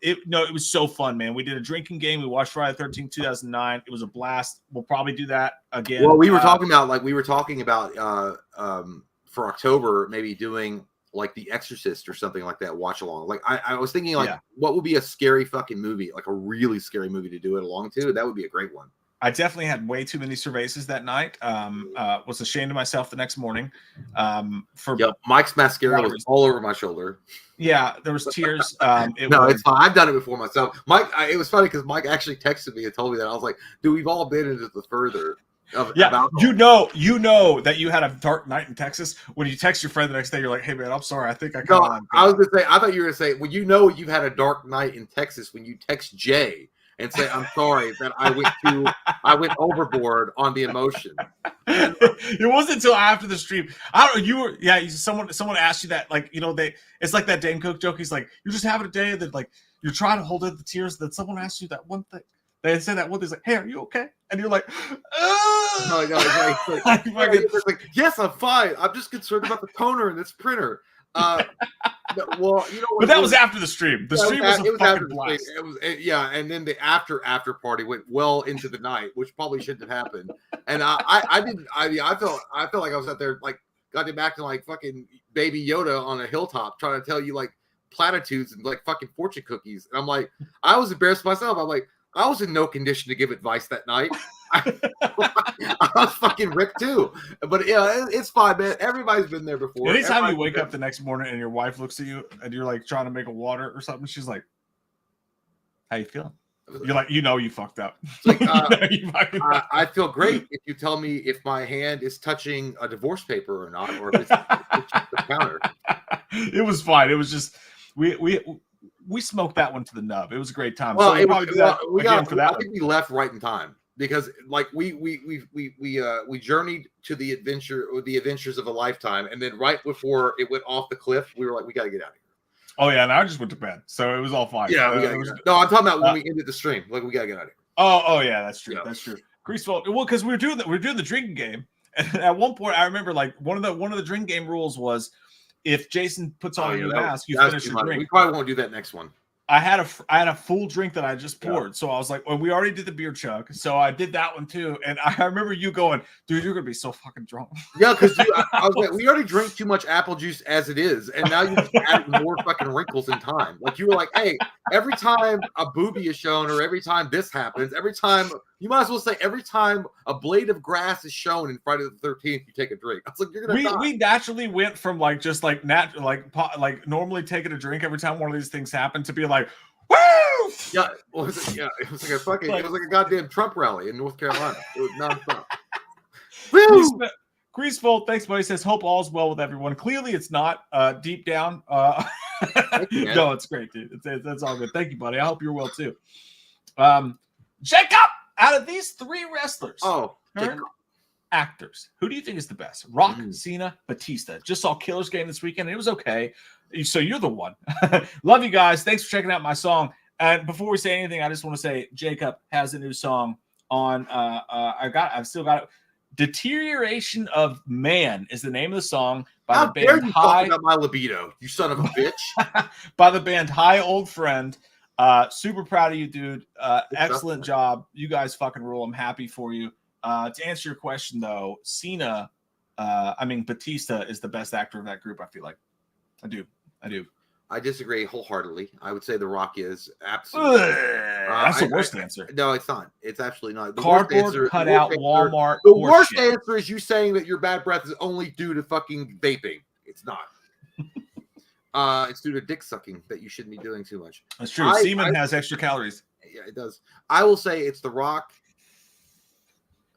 It was so fun, man. We did a drinking game. We watched Friday the 13th, 2009. It was a blast. We'll probably do that again. Well, we were talking about for October, maybe doing like The Exorcist or something like that, watch along. Like I was thinking like what would be a scary fucking movie, like a really scary movie to do it along to? That would be a great one. I definitely had way too many cervezas that night. Was ashamed of myself the next morning. Mike's mascara was all over my shoulder. Yeah, there was tears. It's fine. I've done it before myself. Mike, it was funny because Mike actually texted me and told me that. I was like, dude, we've all been into the further. You know that you had a dark night in Texas. When you text your friend the next day, you're like, "Hey man, I'm sorry. I think I got." No, I was gonna say. I thought you were gonna say, "Well, you've had a dark night in Texas when you text Jay and say, I'm sorry that I went overboard on the emotion." It wasn't until after the stream. I don't know. Someone asked you that, like, it's like that Dane Cook joke. He's like, you're just having a day that like you're trying to hold in the tears. That someone asked you that one thing. They said that one thing's like, "Hey, are you okay?" And you're like, No, like, yes, I'm fine. I'm just concerned about the toner in this printer. Well, but that was after the stream. The stream was a fucking blast. It was, and then the after party went well into the night, which probably shouldn't have happened. And I felt like I was out there like got him acting like fucking Baby Yoda on a hilltop, trying to tell you like platitudes and like fucking fortune cookies. And I'm like, I was embarrassed myself. I'm like, I was in no condition to give advice that night. I was fucking ripped too. But yeah, it's fine, man. Everybody's been there before. Anytime you wake up the next morning and your wife looks at you and you're like trying to make a water or something, she's like, "How you feeling?" You're like, you fucked up. Like, I feel great if you tell me if my hand is touching a divorce paper or not, or if it's the counter. It was fine. It was just we we smoked that one to the nub. It was a great time. Well, So we'll probably do that again for that I think we left right in time because like we journeyed to the adventures of a lifetime, and then right before it went off the cliff, we were like, we got to get out of here. Oh yeah, and I just went to bed, so it was all fine. Yeah, no, I'm talking about when we ended the stream. Like we got to get out of here. Oh yeah, that's true. Yeah. That's true. Greaseful. Well, because we were doing the drinking game, and at one point I remember like one of the drinking game rules was if Jason puts on a new mask, you finish your drink. We probably won't do that next one. I had a full drink that I just poured, so I was like, well, we already did the beer chug, so I did that one too. And I remember you going, dude, you're gonna be so fucking drunk. Yeah, because I was like, we already drink too much apple juice as it is, and now you just added more fucking wrinkles in time. Like you were like, hey, every time a booby is shown, or every time this happens, every time you might as well say every time a blade of grass is shown in Friday the 13th, you take a drink. I was like, you're gonna die. We naturally went from like just like like normally taking a drink every time one of these things happened to be like, woo! Yeah, it was like a fucking, it was like a goddamn Trump rally in North Carolina. It was nonstop. Woo! Greaseful, thanks, buddy. Says, hope all's well with everyone. Clearly, it's not deep down. You, no, it's great, dude. That's all good. Thank you, buddy. I hope you're well too. Jacob, out of these three wrestlers, current actors, who do you think is the best? Rock, Cena, Batista. Just saw Killer's Game this weekend. It was okay. So you're the one. Love you guys. Thanks for checking out my song. And before we say anything, I just want to say Jacob has a new song on. I've still got it. Deterioration of Man is the name of the song by the band High. About my libido, you son of a bitch. By the band High Old Friend. Super proud of you, dude. Excellent job. You guys fucking rule. I'm happy for you. To answer your question though, Batista is the best actor of that group. I feel like I do. I disagree wholeheartedly. I would say The Rock is absolutely. That's the worst answer. No, it's not. It's absolutely not. The Cardboard cutout Walmart. The worst answer is you saying that your bad breath is only due to fucking vaping. It's not. It's due to dick sucking that you shouldn't be doing too much. That's true. Semen has extra calories. Yeah, it does. I will say it's The Rock.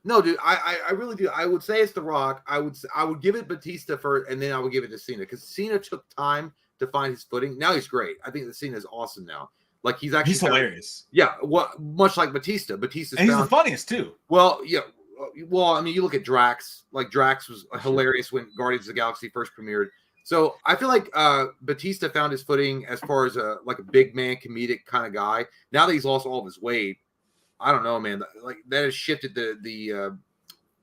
No, dude, I really do. I would say it's The Rock. I would give it Batista first, and then I would give it to Cena because Cena took time to find his footing. Now he's great. I think the Cena is awesome now. Like he's hilarious. Yeah, much like Batista. And he's the funniest too. Well, yeah. Well, I mean, you look at Drax. Like Drax was hilarious when Guardians of the Galaxy first premiered. So I feel like Batista found his footing as far as a big man comedic kind of guy. Now that he's lost all of his weight, I don't know, man. Like that has shifted the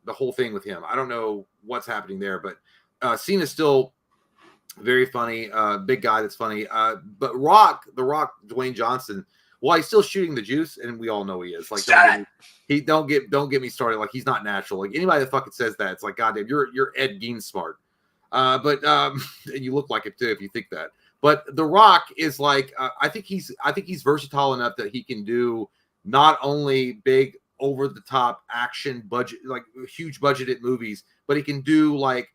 whole thing with him. I don't know what's happening there, but Cena's still very funny. Big guy that's funny. But The Rock, Dwayne Johnson, well, he's still shooting the juice, and we all know he is. Like, don't get me started. Like, he's not natural. Like anybody that fucking says that, it's like, goddamn, you're Ed Gein smart. But and you look like it too if you think that. But The Rock is like, I think he's versatile enough that he can do not only big over the top action budget, like huge budgeted movies, but he can do like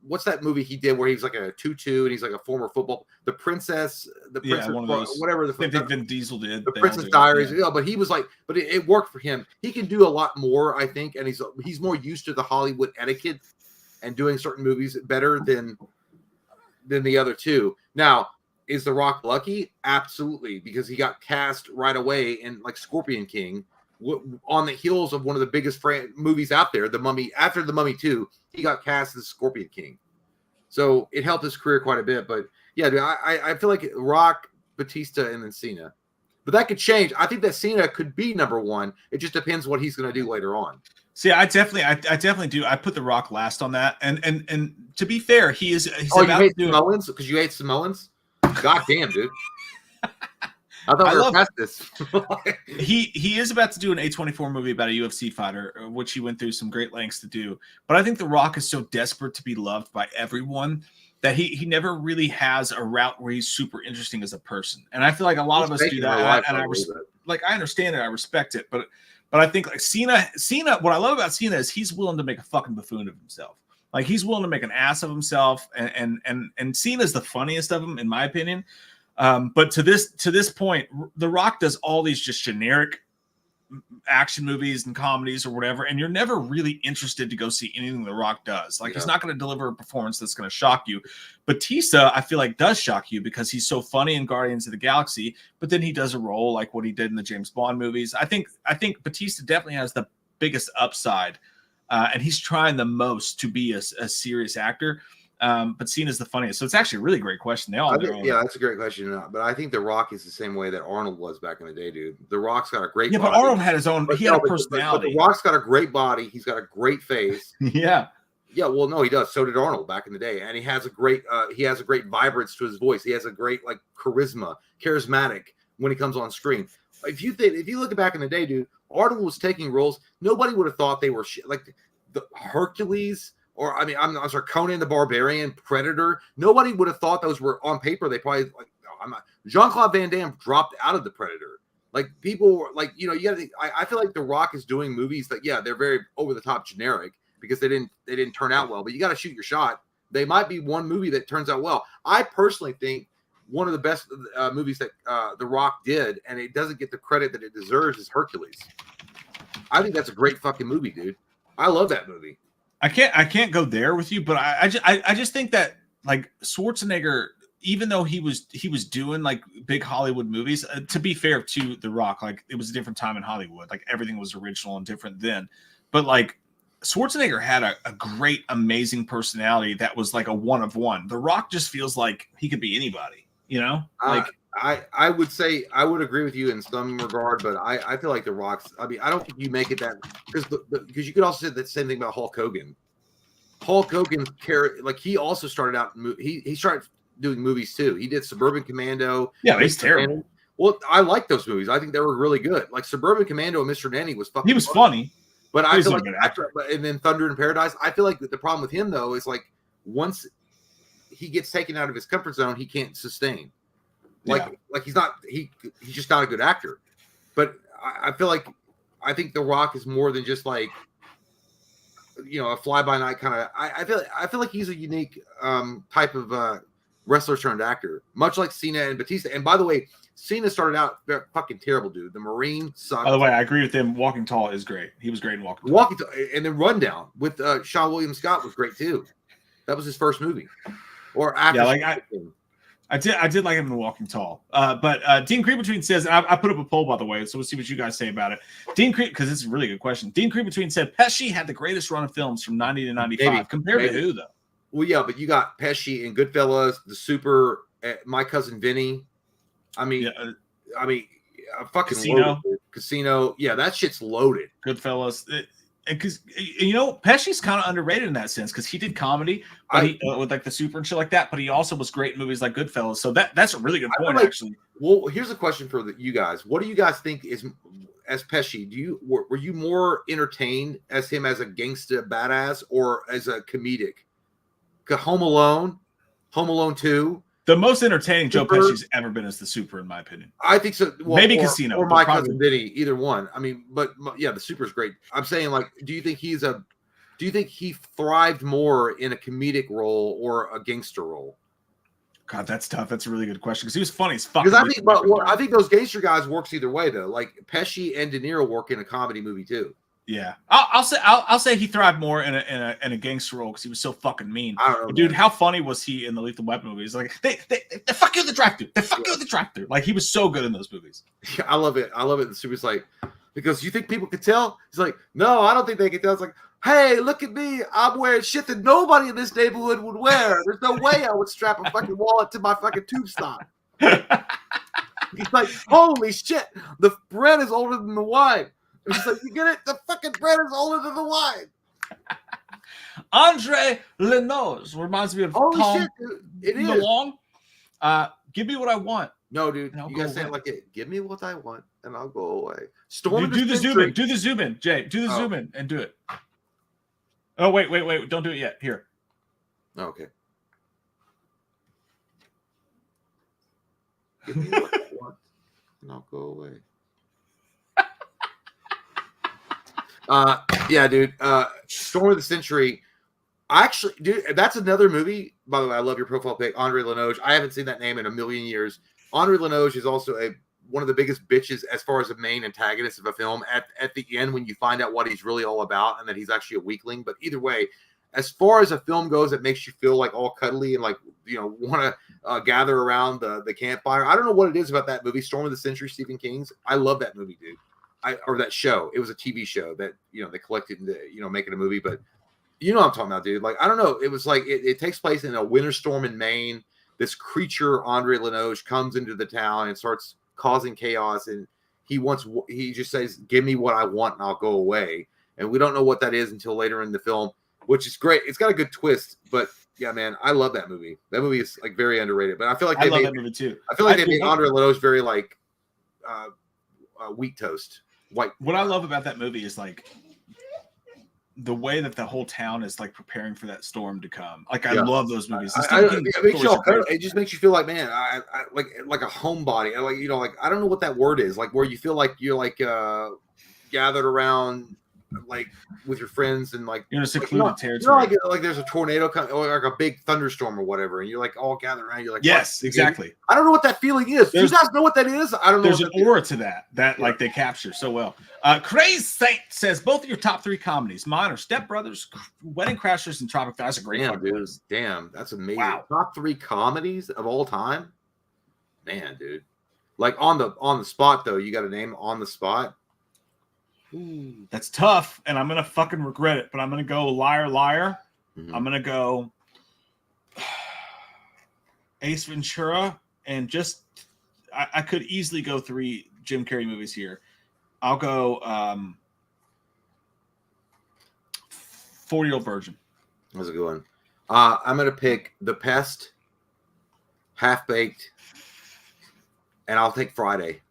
what's that movie he did where he was like a tutu and he's like a former football, the princess, one of those, whatever the Vin Diesel did, the Princess Diaries. Yeah, but he was like, but it worked for him. He can do a lot more, I think, and he's more used to the Hollywood etiquette and doing certain movies better than the other two. Now, is The Rock lucky? Absolutely, because he got cast right away in like Scorpion King on the heels of one of the biggest movies out there, The Mummy. After The Mummy 2, he got cast as Scorpion King. So it helped his career quite a bit. But yeah, dude, I feel like Rock, Batista, and then Cena. But that could change. I think that Cena could be number one. It just depends what he's going to do later on. See, I definitely do. I put The Rock last on that. And to be fair, he's about you hate Samoans because you hate Samoans? God damn, dude. I thought we were past this. He is about to do an A24 movie about a UFC fighter, which he went through some great lengths to do. But I think The Rock is so desperate to be loved by everyone that he never really has a route where he's super interesting as a person. And I feel like a lot of us do that. And I understand it, I respect it, but I think like Cena, what I love about Cena is he's willing to make a fucking buffoon of himself. Like he's willing to make an ass of himself, and Cena's the funniest of them, in my opinion. But to this point, The Rock does all these just generic action movies and comedies or whatever, and you're never really interested to go see anything The Rock does. Like, he's not going to deliver a performance that's going to shock you. Batista, I feel like, does shock you because he's so funny in Guardians of the Galaxy, but then he does a role like what he did in the James Bond movies. I think Batista definitely has the biggest upside, and he's trying the most to be a serious actor. But Cena's the funniest. So it's actually a really great question. They all yeah, that's a great question. But I think The Rock is the same way that Arnold was back in the day, dude. The Rock's got a great body. But Arnold had his own. He had a personality. But The Rock's got a great body. He's got a great face. Yeah. Yeah, well, no, he does. So did Arnold back in the day, and he has a great vibrance to his voice. He has a great like charismatic when he comes on screen. If you look back in the day, dude, Arnold was taking roles. Nobody would have thought they were like the Hercules. Or I'm sorry, Conan the Barbarian, Predator. Nobody would have thought those were on paper. They probably Jean-Claude Van Damme dropped out of the Predator. Like people were like, you got to. I feel like The Rock is doing movies that they're very over the top generic because they didn't turn out well. But you got to shoot your shot. They might be one movie that turns out well. I personally think one of the best movies that The Rock did, and it doesn't get the credit that it deserves, is Hercules. I think that's a great fucking movie, dude. I love that movie. I can't go there with you, but I just think that like Schwarzenegger, even though he was doing like big Hollywood movies, to be fair to The Rock, like it was a different time in Hollywood, like everything was original and different then. But like Schwarzenegger had a great, amazing personality that was like a one of one. The Rock just feels like he could be anybody, like. I would say I would agree with you in some regard, but I feel like The Rock's. I mean, I don't think you make it that because you could also say the same thing about Hulk Hogan. Hulk Hogan, like he also started out. He started doing movies too. He did Suburban Commando. Yeah, he's terrible. Well, I like those movies. I think they were really good. Like Suburban Commando and Mr. Nanny was fucking. He was funny, but I feel like and then Thunder in Paradise. I feel like the problem with him though is like once he gets taken out of his comfort zone, he can't sustain. Like he's just not a good actor. But I feel like I think The Rock is more than just like a fly by night kind of. I feel like he's a unique type of wrestler turned actor, much like Cena and Batista. And by the way, Cena started out fucking terrible, dude. The Marine sucked. By the way, I agree with him. Walking Tall is great. He was great in Walking Tall. And then Rundown with Sean William Scott was great too. That was his first movie. Or after. Yeah, like I did like him in Walking Tall. But Dean Creepbetween says, and I put up a poll, by the way, so we'll see what you guys say about it. because this is a really good question. Dean Creepbetween said Pesci had the greatest run of films from 90 to 95. Compared to who, though? Well, yeah, but you got Pesci and Goodfellas, The Super, My Cousin Vinny. I mean, fucking Casino. Yeah, that shit's loaded. Goodfellas. Because Pesci's kind of underrated in that sense because he did comedy, but with like The Super and shit like that. But he also was great in movies like Goodfellas. So that's a really good point, actually. Well, here's a question for you guys: what do you guys think is as Pesci? Were you more entertained as him as a gangsta badass or as a comedic? Home Alone 2. The most entertaining Joe Pesci's ever been is The Super, in my opinion. I think so. Well, maybe Casino or My Cousin Vinny, either one. I mean, but yeah, The Super is great. I'm saying, like, do you think he thrived more in a comedic role or a gangster role? God, that's tough. That's a really good question because he was funny as fuck. Because I think those gangster guys works either way though. Like Pesci and De Niro work in a comedy movie too. Yeah, I'll say he thrived more in a gangster role because he was so fucking mean. I don't know, but dude, how funny was he in the Lethal Weapon movies? Like they fuck you in the drive-thru. They fuck you in the drive-thru. Like he was so good in those movies. Yeah, I love it. The Super's like, because you think people could tell? He's like, no, I don't think they can tell. It's like, hey, look at me. I'm wearing shit that nobody in this neighborhood would wear. There's no way I would strap a fucking wallet to my fucking tube stop. He's like, holy shit, the bread is older than the wine. It's like, you get it? The fucking bread is older than the wine. Andre Lenoz reminds me of Tom shit, dude. It is. DeLong. Give me what I want. No, dude. You guys say it like it. Give me what I want, and I'll go away. Do the zoom in. Do the zoom in, Jay. Do the zoom in and do it. Oh, wait. Don't do it yet. Here. Okay. Give me what I want, and I'll go away. Yeah, dude. Storm of the Century. Actually, dude, that's another movie. By the way, I love your profile pic, Andre Lenoge. I haven't seen that name in a million years. Andre Lenoge is also one of the biggest bitches as far as the main antagonist of a film at the end when you find out what he's really all about and that he's actually a weakling. But either way, as far as a film goes, it makes you feel like all cuddly and like, you know, want to gather around the campfire. I don't know what it is about that movie, Storm of the Century, Stephen King's. I love that movie, dude. Or that show. It was a TV show that, you know, they collected into, you know, making a movie. But you know what I'm talking about, dude. Like, I don't know. It was like it takes place in a winter storm in Maine. This creature, Andre Lenoge, comes into the town and starts causing chaos. And he just says, "Give me what I want and I'll go away." And we don't know what that is until later in the film, which is great. It's got a good twist, but yeah, man, I love that movie. That movie is like very underrated. But I feel like I love that movie too. I feel like they made Andre Lenoge very like wheat toast. White. What I love about that movie is like the way that the whole town is like preparing for that storm to come. Like I love those movies. It just makes you feel like, man, I like a homebody. Like, you know, like I don't know what that word is. Like where you feel like you're like gathered around like with your friends and like you're in a secluded territory. You know, like there's a tornado or like a big thunderstorm or whatever, and you're like all gathered around. You're like, yes, exactly. I don't know what that feeling is. Do you guys know what that is? I don't know. There's an aura to that like they capture so well. Crazy Saint says both of your top 3 comedies. Mine are Step Brothers, Wedding Crashers, and Tropic Thunder. That's a great dude. Damn, that's amazing. Wow. Top 3 comedies of all time. Man, dude. Like on the spot though, you got a name on the spot. Ooh, that's tough, and I'm gonna fucking regret it. But I'm gonna go Liar Liar. Mm-hmm. I'm gonna go Ace Ventura, and just I could easily go 3 Jim Carrey movies here. I'll go 40-Year-Old Virgin. That's a good one. I'm gonna pick The Pest, Half Baked, and I'll take Friday.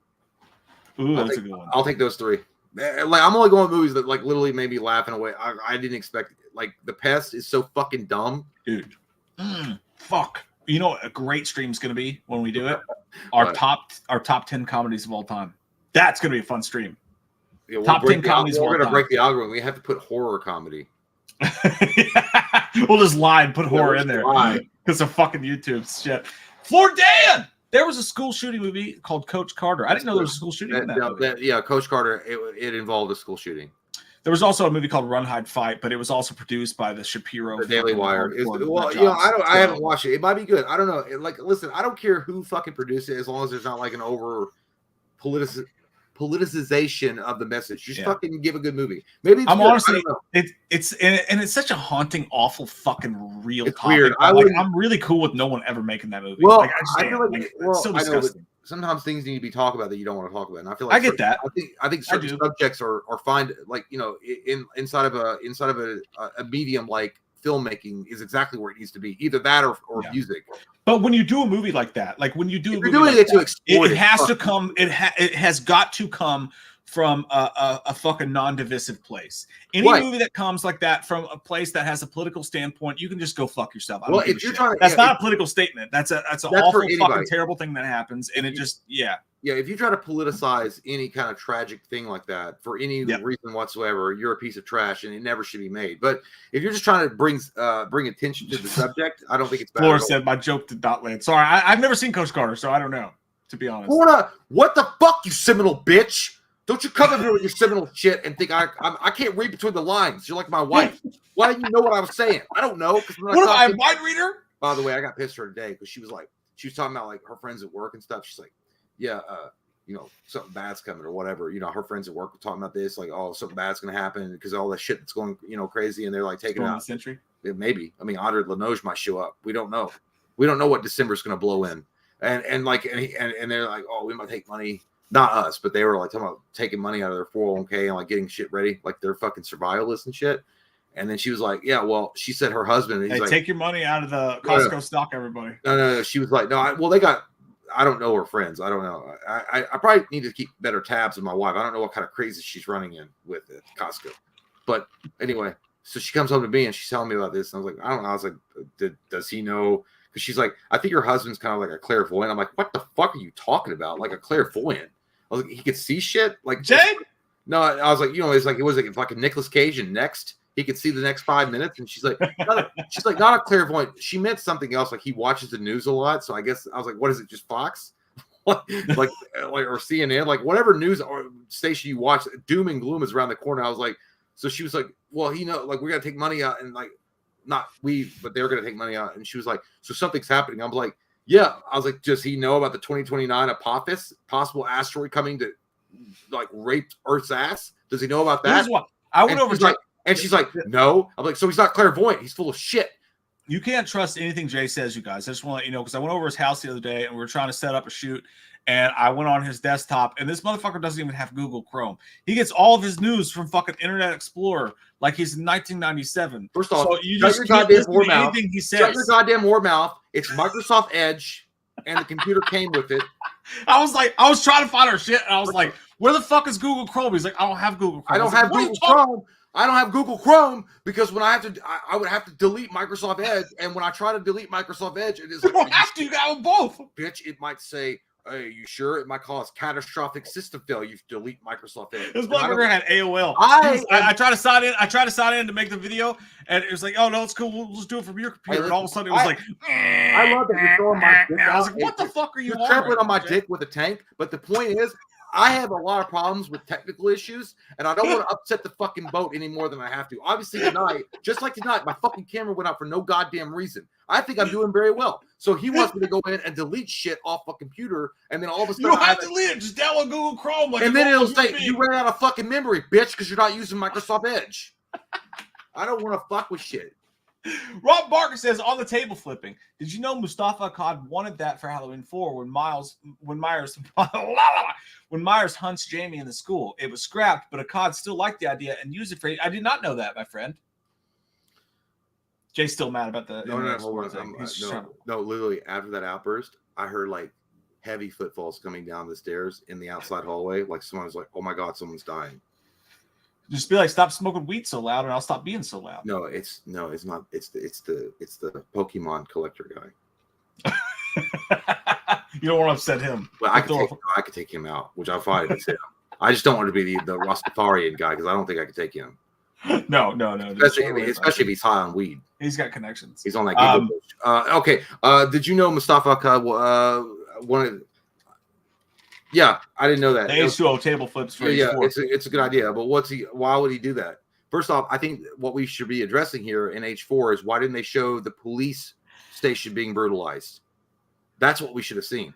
Ooh, that's a good one. I'll take those 3. Like I'm only going with movies that like literally made me laughing away. I didn't expect it. Like The Pest is so fucking dumb, dude. Fuck. You know what a great stream is going to be when we do it? Our top 10 comedies of all time. That's going to be a fun stream. Yeah, top 10 comedies. We're going to break the algorithm. We have to put horror comedy. We'll just lie and put horror in there because of fucking YouTube shit. Floor Dan. There was a school shooting movie called Coach Carter. I didn't know there was a school shooting in that movie. Yeah, Coach Carter. It involved a school shooting. There was also a movie called Run, Hide, Fight, but it was also produced by the Shapiro. The Daily Wire. Well, you know, I haven't watched it. It might be good. I don't know. Like, listen, I don't care who fucking produced it as long as there's not like an over politicization of the message. Just fucking give a good movie. Maybe it's honestly, it's such a haunting, awful, fucking real it's topic. Weird. I'm really cool with no one ever making that movie. Well, like, I feel like it's so disgusting. Sometimes things need to be talked about that you don't want to talk about. And I feel like I get that. I think certain subjects are fine. Like, you know, inside of a medium like filmmaking is exactly where it needs to be. Either that or music. But when you do a movie like that, like when you do a movie doing like it to exploit it has to come. It has got to come from a fucking non-divisive place. Any movie that comes like that from a place that has a political standpoint, you can just go fuck yourself. Well, if you're trying, that's not a political statement. That's an awful fucking terrible thing that happens, and it just if you try to politicize any kind of tragic thing like that for any reason whatsoever, you're a piece of trash, and it never should be made. But if you're just trying to bring attention to the subject, I don't think it's bad. Flora said my joke did not land. Sorry, I've never seen Coach Carter, so I don't know, to be honest. Flora, what the fuck, you Seminole bitch? Don't you come in here with your Seminole shit and think I can't read between the lines. You're like my wife. Why didn't you know what I was saying? I don't know. What am I, a mind reader? By the way, I got pissed at her today because she was talking about like her friends at work and stuff. She's like, you know, something bad's coming or whatever. You know, her friends at work were talking about this, like, oh, something bad's gonna happen because all that shit that's going, you know, crazy, and they're like taking out. Century? Maybe. I mean, Andre Lenoge might show up. We don't know. We don't know what December's gonna blow in, and they're like, oh, we might take money. Not us, but they were like talking about taking money out of their 401k and like getting shit ready, like they're fucking survivalists and shit. And then she was like, yeah, well, she said her husband. He's hey, like, take your money out of the Costco stock, everybody. No. She was like, no, they got, I don't know her friends. I don't know. I probably need to keep better tabs on my wife. I don't know what kind of crazy she's running in with at Costco. But anyway, so she comes home to me and she's telling me about this. And I was like, I don't know. I was like, does he know? Because she's like, I think your husband's kind of like a clairvoyant. I'm like, what the fuck are you talking about? Like a clairvoyant? I was like, he could see shit? Like, Jay? No, I was like, you know, it was like a Nicolas Cage and Next. He could see the next 5 minutes. And she's like, not a clairvoyant. She meant something else. Like he watches the news a lot. So I guess I was like, what is it? Just Fox? like or CNN, like whatever news or station you watch, doom and gloom is around the corner. I was like, so she was like, well, like we got to take money out, and like not we, but they're going to take money out. And she was like, so something's happening. I'm like, yeah. I was like, does he know about the 2029 Apophis, possible asteroid coming to like rape Earth's ass? Does he know about that? Here's what I went over. And she's like, no. I'm like, so he's not clairvoyant. He's full of shit. You can't trust anything Jay says, you guys. I just want to let you know, because I went over his house the other day and we were trying to set up a shoot, and I went on his desktop, and this motherfucker doesn't even have Google Chrome. He gets all of his news from fucking Internet Explorer like he's in 1997. First off, so you shut just your can't goddamn listen whore to mouth. anything he Shut your says. goddamn whore mouth. It's Microsoft Edge, and the computer came with it. I was trying to find our shit, and I was like, where the fuck is Google Chrome? He's like, I don't have Google Chrome. I don't have Google Chrome. I don't have Google Chrome because when I have to, I would have to delete Microsoft Edge, and when I try to delete Microsoft Edge, it is You don't have to. You got them both. bitch. It might say, "Hey, you sure?" It might cause catastrophic system failure. You delete Microsoft Edge. This motherfucker had AOL. I tried to sign in. I tried to sign in to make the video, and it was like, "Oh no, it's cool. We'll just do it from your computer." And all of a sudden, it was like, I love that you're throwing my dick I was out. like, "What the fuck are you?" You're trampling on my dick with a tank. But the point is, I have a lot of problems with technical issues, and I don't want to upset the fucking boat any more than I have to. Obviously, tonight, just like tonight, my fucking camera went out for no goddamn reason. I think I'm doing very well. So he wants me to go in and delete shit off a computer, and then all of a You sudden, don't have to delete it. Just download Google Chrome. Like and then it'll say me. you ran out of fucking memory, bitch, because you're not using Microsoft Edge. I don't want to fuck with shit. Rob Barker says on the table flipping. Did you know Mustafa Akkad wanted that for Halloween 4 when Myers hunts Jamie in the school? It was scrapped, but Akkad still liked the idea and used it for. I did not know that, my friend. Jay's still mad about the No, literally after that outburst, I heard like heavy footfalls coming down the stairs in the outside hallway. Like someone was like, "Oh my god, someone's dying." Just be like, stop smoking weed so loud, and I'll stop being so loud. No, it's not. It's the Pokemon collector guy. You don't want to upset him. Well, I could take him out, which I find is him. I just don't want to be the Rastafarian guy because I don't think I could take him. No. Especially if he's high on weed. He's got connections. He's on that. Okay. Did you know Mustafa Akkad wanted? Yeah, I didn't know that. The H2O table flips for H4. It's a good idea, but why would he do that? First off, I think what we should be addressing here in H4 is why didn't they show the police station being brutalized? That's what we should have seen.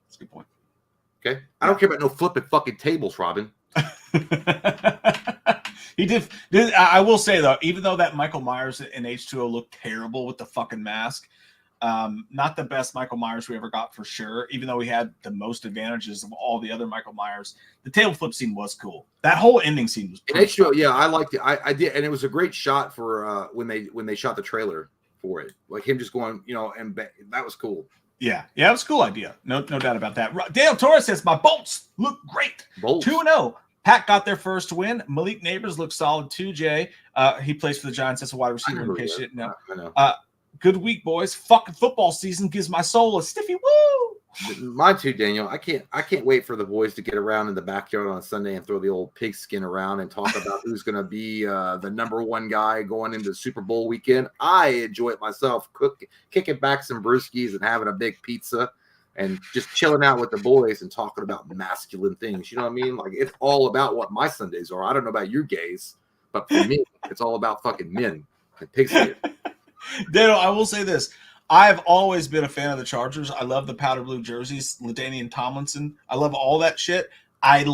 That's a good point. Okay, I don't care about no flipping fucking tables, Robin. He did. I will say though, even though that Michael Myers in H2O looked terrible with the fucking mask, not the best Michael Myers we ever got for sure. Even though he had the most advantages of all the other Michael Myers, the table flip scene was cool. That whole ending scene was. In H2O, yeah, I liked it. I did, and it was a great shot for when they shot the trailer for it, like him just going, and that was cool. Yeah, it was a cool idea. No doubt about that. Dale Torres says my bolts look great. 2-0. Pat got their first win. Malik Neighbors looks solid too, Jay. He plays for the Giants as a wide receiver in case you didn't know. I know. Good week, boys. Fucking football season gives my soul a stiffy woo. Mine too, Daniel. I can't wait for the boys to get around in the backyard on Sunday and throw the old pigskin around and talk about who's going to be the number one guy going into Super Bowl weekend. I enjoy it myself, kicking back some brewskis and having a big pizza and just chilling out with the boys and talking about masculine things. You know what I mean? Like, it's all about what my Sundays are. I don't know about you gays, but for me, it's all about fucking men and pigskin. Daniel, I will say this. I've always been a fan of the Chargers. I love the powder blue jerseys, LaDainian Tomlinson. I love all that shit. I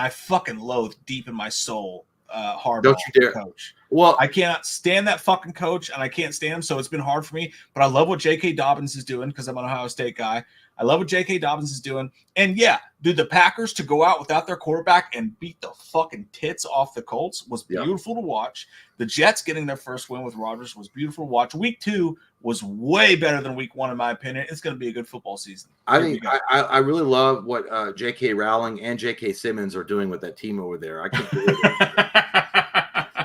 fucking loathe deep in my soul Harbaugh. Don't you dare. Coach. Well, I cannot stand that fucking coach, and I can't stand him, so it's been hard for me. But I love what J.K. Dobbins is doing because I'm an Ohio State guy. I love what J.K. Dobbins is doing. And, yeah, dude, the Packers to go out without their quarterback and beat the fucking tits off the Colts was beautiful to watch. The Jets getting their first win with Rodgers was beautiful to watch. Week 2 was way better than week 1, in my opinion. It's going to be a good football season. I think I really love what J.K. Rowling and J.K. Simmons are doing with that team over there. I can't believe it.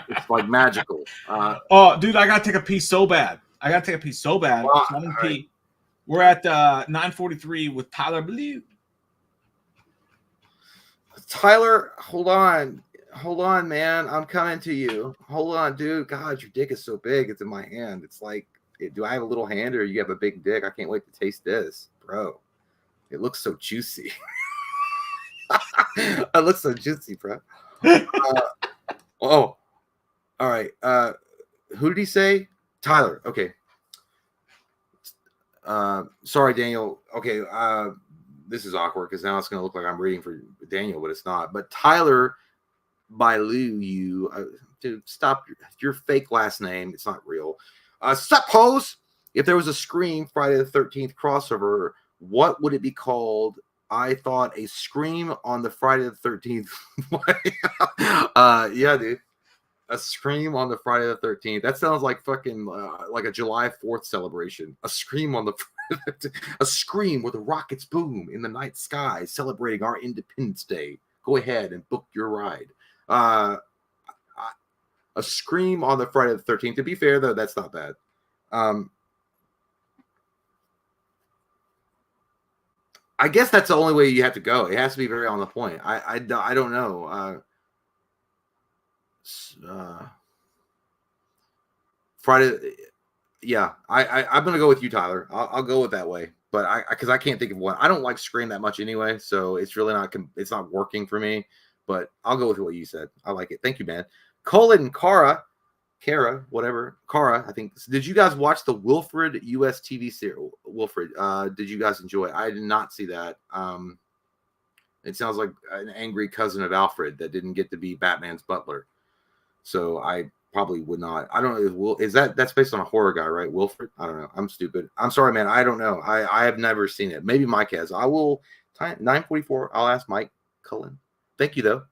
It's like magical. Oh, dude, I got to take a pee so bad. Well, Right. We're at 9:43 with Tyler Blue. Tyler, hold on, man. I'm coming to you. Hold on, dude. God, your dick is so big. It's in my hand. It's like, do I have a little hand or you have a big dick? I can't wait to taste this, bro. It looks so juicy. It looks so juicy, bro. All right. Who did he say? Tyler. Okay. Sorry, Daniel. Okay. This is awkward because now it's going to look like I'm reading for Daniel, but it's not. But Tyler Bailu, dude, stop your fake last name. It's not real. Suppose if there was a Scream Friday the 13th crossover, what would it be called? I thought a Scream on the Friday the 13th. Yeah, dude. A Scream on the Friday the 13th. That sounds like fucking like a July 4th celebration. A Scream on the a Scream where the rockets boom in the night sky, celebrating our Independence Day. Go ahead and book your ride. A Scream on the Friday the 13th. To be fair, though, that's not bad. I guess that's the only way you have to go. It has to be very on the point. I don't know. Friday, yeah. I'm gonna go with you, Tyler. I'll go with that way. But because I can't think of one. I don't like Scream that much anyway, so it's really not. It's not working for me. But I'll go with what you said. I like it. Thank you, man. Colin, Kara, whatever. Kara, I think. Did you guys watch the Wilfred US TV series? Wilfred, did you guys enjoy it? I did not see that. It sounds like an angry cousin of Alfred that didn't get to be Batman's butler. So I probably would not. I don't know. That's based on a horror guy, right? Wilfred? I don't know. I'm stupid. I'm sorry, man. I don't know. I have never seen it. Maybe Mike has. I will. 9:44. I'll ask Mike Cullen. Thank you, though.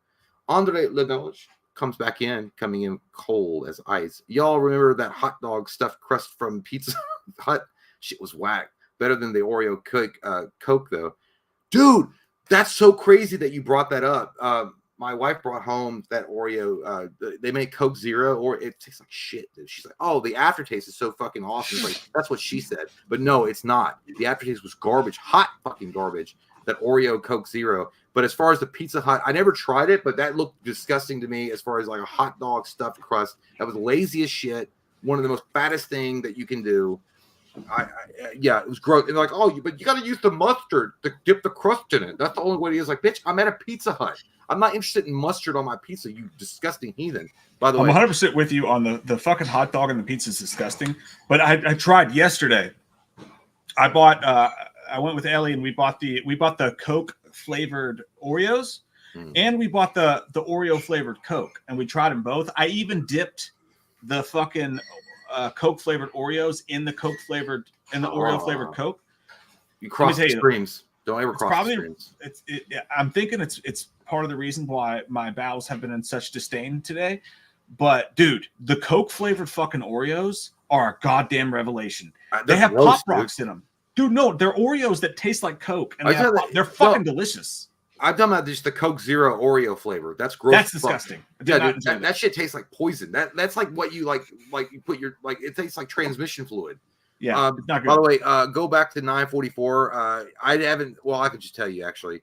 Andre Legoche coming in cold as ice. Y'all remember that hot dog stuffed crust from Pizza Hut? Shit was whack. Better than the Oreo Coke, though. Dude, that's so crazy that you brought that up. My wife brought home that Oreo. They make Coke Zero, or it tastes like shit, dude. She's like, oh, the aftertaste is so fucking awesome. It's like, that's what she said. But no, it's not. The aftertaste was garbage. Hot fucking garbage. That Oreo Coke Zero. But as far as the Pizza Hut, I never tried it, but that looked disgusting to me as far as like a hot dog stuffed crust. That was lazy as shit. One of the most fattest thing that you can do. Yeah, it was gross. And like, oh, but you got to use the mustard to dip the crust in it. That's the only way it is. Like, bitch, I'm at a Pizza Hut. I'm not interested in mustard on my pizza, you disgusting heathen. By the way, I'm 100% with you on the fucking hot dog and the pizza is disgusting. But I tried yesterday. I bought. I went with Ellie and we bought the Coke flavored Oreos, and we bought the Oreo flavored Coke, and we tried them both. I even dipped the fucking Coke flavored Oreos in the Oreo flavored Coke. You cross the streams. Don't ever cross the streams. I'm thinking it's part of the reason why my bowels have been in such disdain today. But dude, the Coke flavored fucking Oreos are a goddamn revelation. They have Pop Rocks in them. Dude, no, they're Oreos that taste like Coke, and they're fucking delicious. I'm talking about just the Coke Zero Oreo flavor. That's gross. That's disgusting. Yeah, dude, that shit tastes like poison. That's like what you like you put your it tastes like transmission fluid. Yeah, it's not good. By the way, go back to 9:44. I haven't. Well, I could just tell you actually.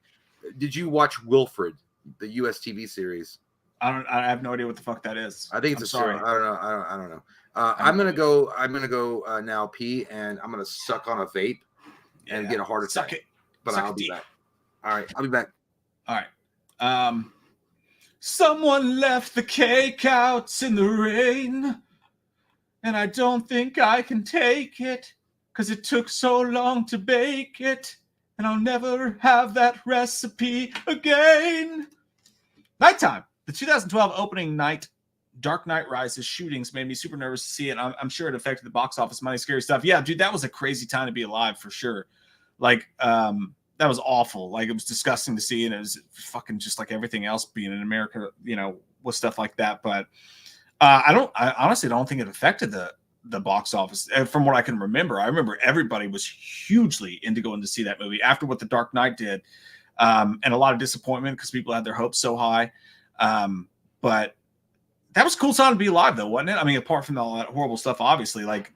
Did you watch Wilfred, the US TV series? I have no idea what the fuck that is. I think it's sorry. I don't know. I don't know. I'm gonna go now pee, and I'm gonna suck on a vape and get a heart attack. Suck it. But I'll be back. All right, I'll be back. All right. Someone left the cake out in the rain, and I don't think I can take it, 'cause it took so long to bake it, and I'll never have that recipe again. Nighttime. The 2012 opening night Dark Knight Rises shootings made me super nervous to see it. I'm sure it affected the box office money, scary stuff. Yeah, dude, that was a crazy time to be alive for sure. Like, that was awful. Like, it was disgusting to see, and it was fucking just like everything else being in America, you know, with stuff like that. But I honestly don't think it affected the box office. From what I can remember, I remember everybody was hugely into going to see that movie after what The Dark Knight did, and a lot of disappointment because people had their hopes so high. But that was a cool time to be alive, though, wasn't it? I mean, apart from all that horrible stuff, obviously. Like,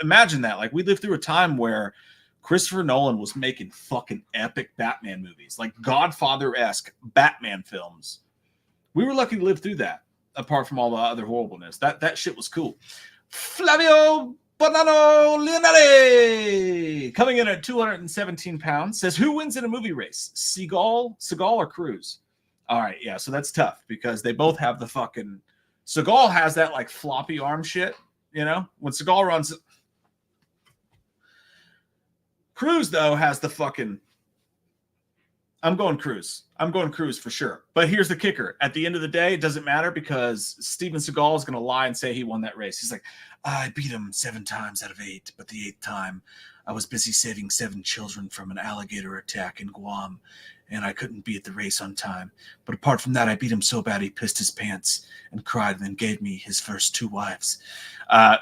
imagine that. Like, we lived through a time where Christopher Nolan was making fucking epic Batman movies, like Godfather-esque Batman films. We were lucky to live through that, apart from all the other horribleness. That shit was cool. Flavio Bonanno Leonelli coming in at 217 pounds says, who wins in a movie race, Seagal or Cruz? All right, yeah, so that's tough because they both have the fucking Seagal has that like floppy arm shit, you know, when Seagal runs. Cruz though has the fucking. I'm going Cruz for sure. But here's the kicker: at the end of the day, it doesn't matter because Steven Seagal is going to lie and say he won that race. He's like, I beat him 7 times out of 8, but the 8th time I was busy saving 7 children from an alligator attack in Guam, and I couldn't be at the race on time. But apart from that, I beat him so bad he pissed his pants and cried and then gave me his first 2 wives.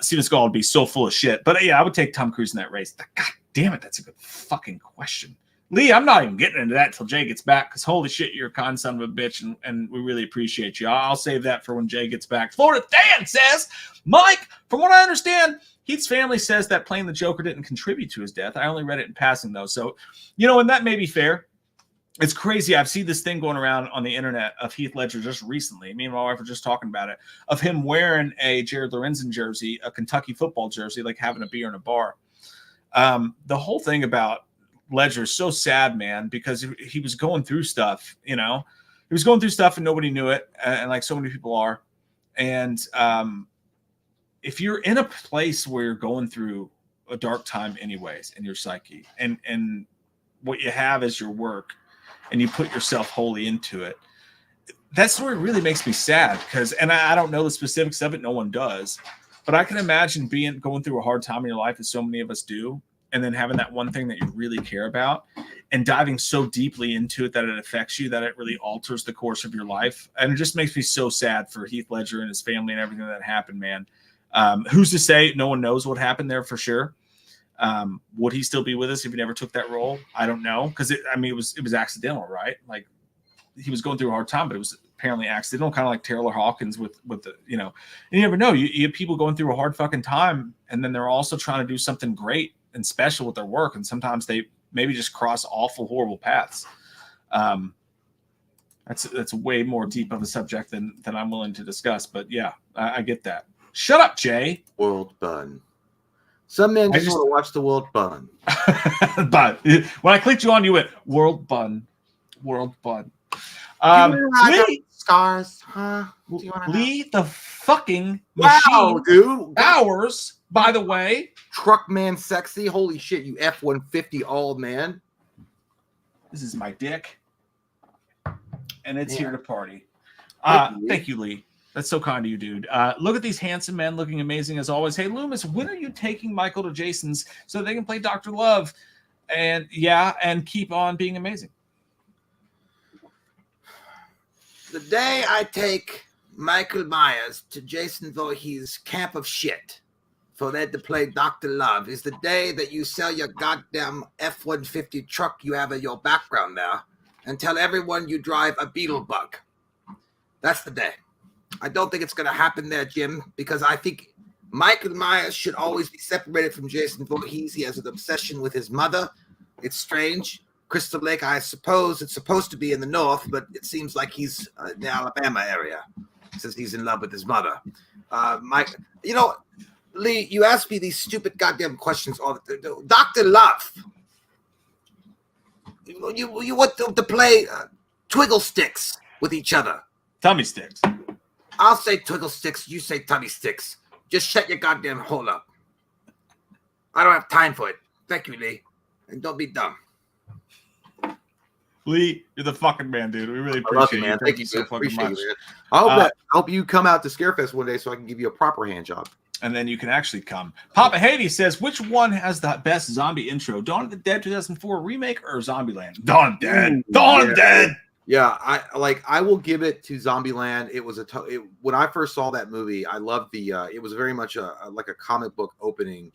Steven Seagal would be so full of shit. But yeah, I would take Tom Cruise in that race. God damn it, that's a good fucking question. Lee, I'm not even getting into that until Jay gets back because holy shit, you're a con son of a bitch, and we really appreciate you. I'll save that for when Jay gets back. Florida Dan says, Mike, from what I understand, Heath's family says that playing the Joker didn't contribute to his death. I only read it in passing, though. So, you know, and that may be fair. It's crazy. I've seen this thing going around on the internet of Heath Ledger just recently. Me and my wife were just talking about it, of him wearing a Jared Lorenzen jersey, a Kentucky football jersey, like having a beer in a bar. The whole thing about Ledger is so sad, man, because he was going through stuff, you know. He was going through stuff and nobody knew it, and like so many people are. And if you're in a place where you're going through a dark time anyways in your psyche, and what you have is your work, and you put yourself wholly into it, that's where it really makes me sad. Because, and I don't know the specifics of it, no one does, but I can imagine going through a hard time in your life, as so many of us do, and then having that one thing that you really care about and diving so deeply into it that it affects you, that it really alters the course of your life. And it just makes me so sad for Heath Ledger and his family and everything that happened, man. Who's to say? No one knows what happened there for sure. Would he still be with us if he never took that role? I don't know. Because it was accidental, right? Like, he was going through a hard time, but it was apparently accidental, kind of like Taylor Hawkins with the, you know, and you never know. You have people going through a hard fucking time, and then they're also trying to do something great and special with their work, and sometimes they maybe just cross awful, horrible paths. That's way more deep of a subject than I'm willing to discuss. But yeah, I get that. Shut up, Jay. World bun. Some men just want to watch the world bun. But when I clicked you on, you went world bun. Lee, scars, huh? Lee, the fucking wow, machine. dude. Hours, by the way. Truck man sexy. Holy shit, you F-150 old man. This is my dick. And it's here to party. Thank you, Lee. That's so kind of you, dude. Look at these handsome men looking amazing as always. Hey, Loomis, when are you taking Michael to Jason's so they can play Dr. Love and keep on being amazing? The day I take Michael Myers to Jason Voorhees' camp of shit for them to play Dr. Love is the day that you sell your goddamn F-150 truck you have in your background there and tell everyone you drive a Beetlebug. That's the day. I don't think it's going to happen there, Jim, because I think Michael Myers should always be separated from Jason Voorhees. He has an obsession with his mother. It's strange. Crystal Lake, I suppose it's supposed to be in the north, but it seems like he's in the Alabama area since he's in love with his mother. Mike, you know, Lee, you ask me these stupid goddamn questions all the time. Dr. Love, you want to play twiggle sticks with each other. Tummy sticks. I'll say twiggle sticks. You say tummy sticks. Just shut your goddamn hole up. I don't have time for it. Thank you, Lee. And don't be dumb. Lee, you're the fucking man, dude. We really appreciate you, man. Thank you so fucking much. You, I hope you come out to Scarefest one day so I can give you a proper hand job. And then you can actually come. Papa Haiti says, which one has the best zombie intro? Dawn of the Dead 2004 remake or Zombieland? Dawn of Dead. Dawn of Dead. Yeah, I will give it to Zombieland. It was when I first saw that movie, I loved the it was very much like a comic book opening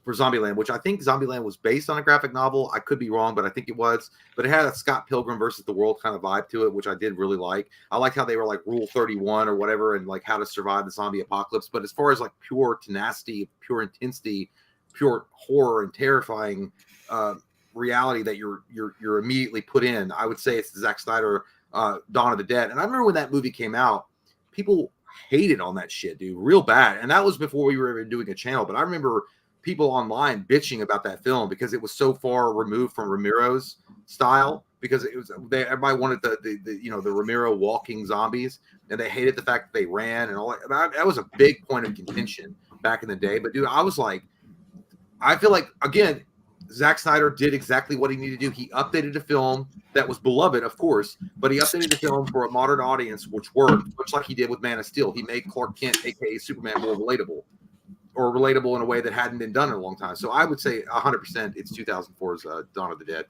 for Zombieland, which I think Zombieland was based on a graphic novel. I could be wrong, but I think it was. But it had a Scott Pilgrim versus the World kind of vibe to it, which I did really like. I liked how they were like Rule 31 or whatever, and like how to survive the zombie apocalypse. But as far as like pure tenacity, pure intensity, pure horror and terrifying reality that you're immediately put in, I would say it's the Zack Snyder Dawn of the Dead. And I remember when that movie came out, people hated on that shit, dude, real bad. And that was before we were even doing a channel. But I remember people online bitching about that film because it was so far removed from Ramiro's style. Because it was everybody wanted the Ramiro walking zombies, and they hated the fact that they ran and all that. That was a big point of contention back in the day. But dude, I was like, I feel like again, Zack Snyder did exactly what he needed to do. He updated the film that was beloved, of course, but he updated the film for a modern audience, which worked, much like he did with Man of Steel. He made Clark Kent, aka Superman, more relatable, or relatable in a way that hadn't been done in a long time. So I would say 100% it's 2004's Dawn of the Dead.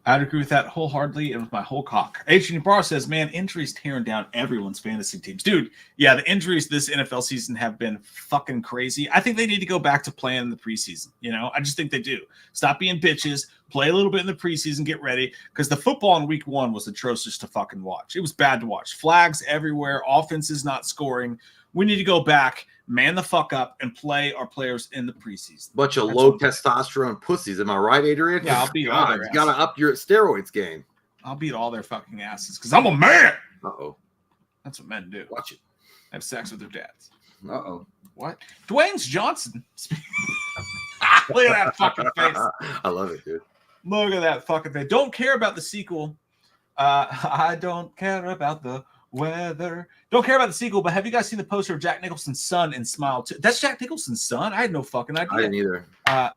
I'd agree with that wholeheartedly and with my whole cock. Adrian Barr says, man, injuries tearing down everyone's fantasy teams. Dude, yeah, the injuries this NFL season have been fucking crazy. I think they need to go back to playing in the preseason. You know, I just think they do. Stop being bitches. Play a little bit in the preseason. Get ready. Because the football in week 1 was atrocious to fucking watch. It was bad to watch. Flags everywhere. Offenses not scoring. We need to go back, man the fuck up, and play our players in the preseason. Bunch of low testosterone pussies. Am I right, Adrian? Yeah, I'll beat all their You gotta up your steroids game. I'll beat all their fucking asses because I'm a man. Uh-oh. That's what men do. Watch it. Have sex with their dads. Uh-oh. What? Dwayne Johnson. Look at that fucking face. I love it, dude. Look at that fucking face. Don't care about the sequel. I don't care about the weather. Don't care about the sequel, but have you guys seen the poster of Jack Nicholson's son in Smile 2? That's Jack Nicholson's son? I had no fucking idea. I didn't either.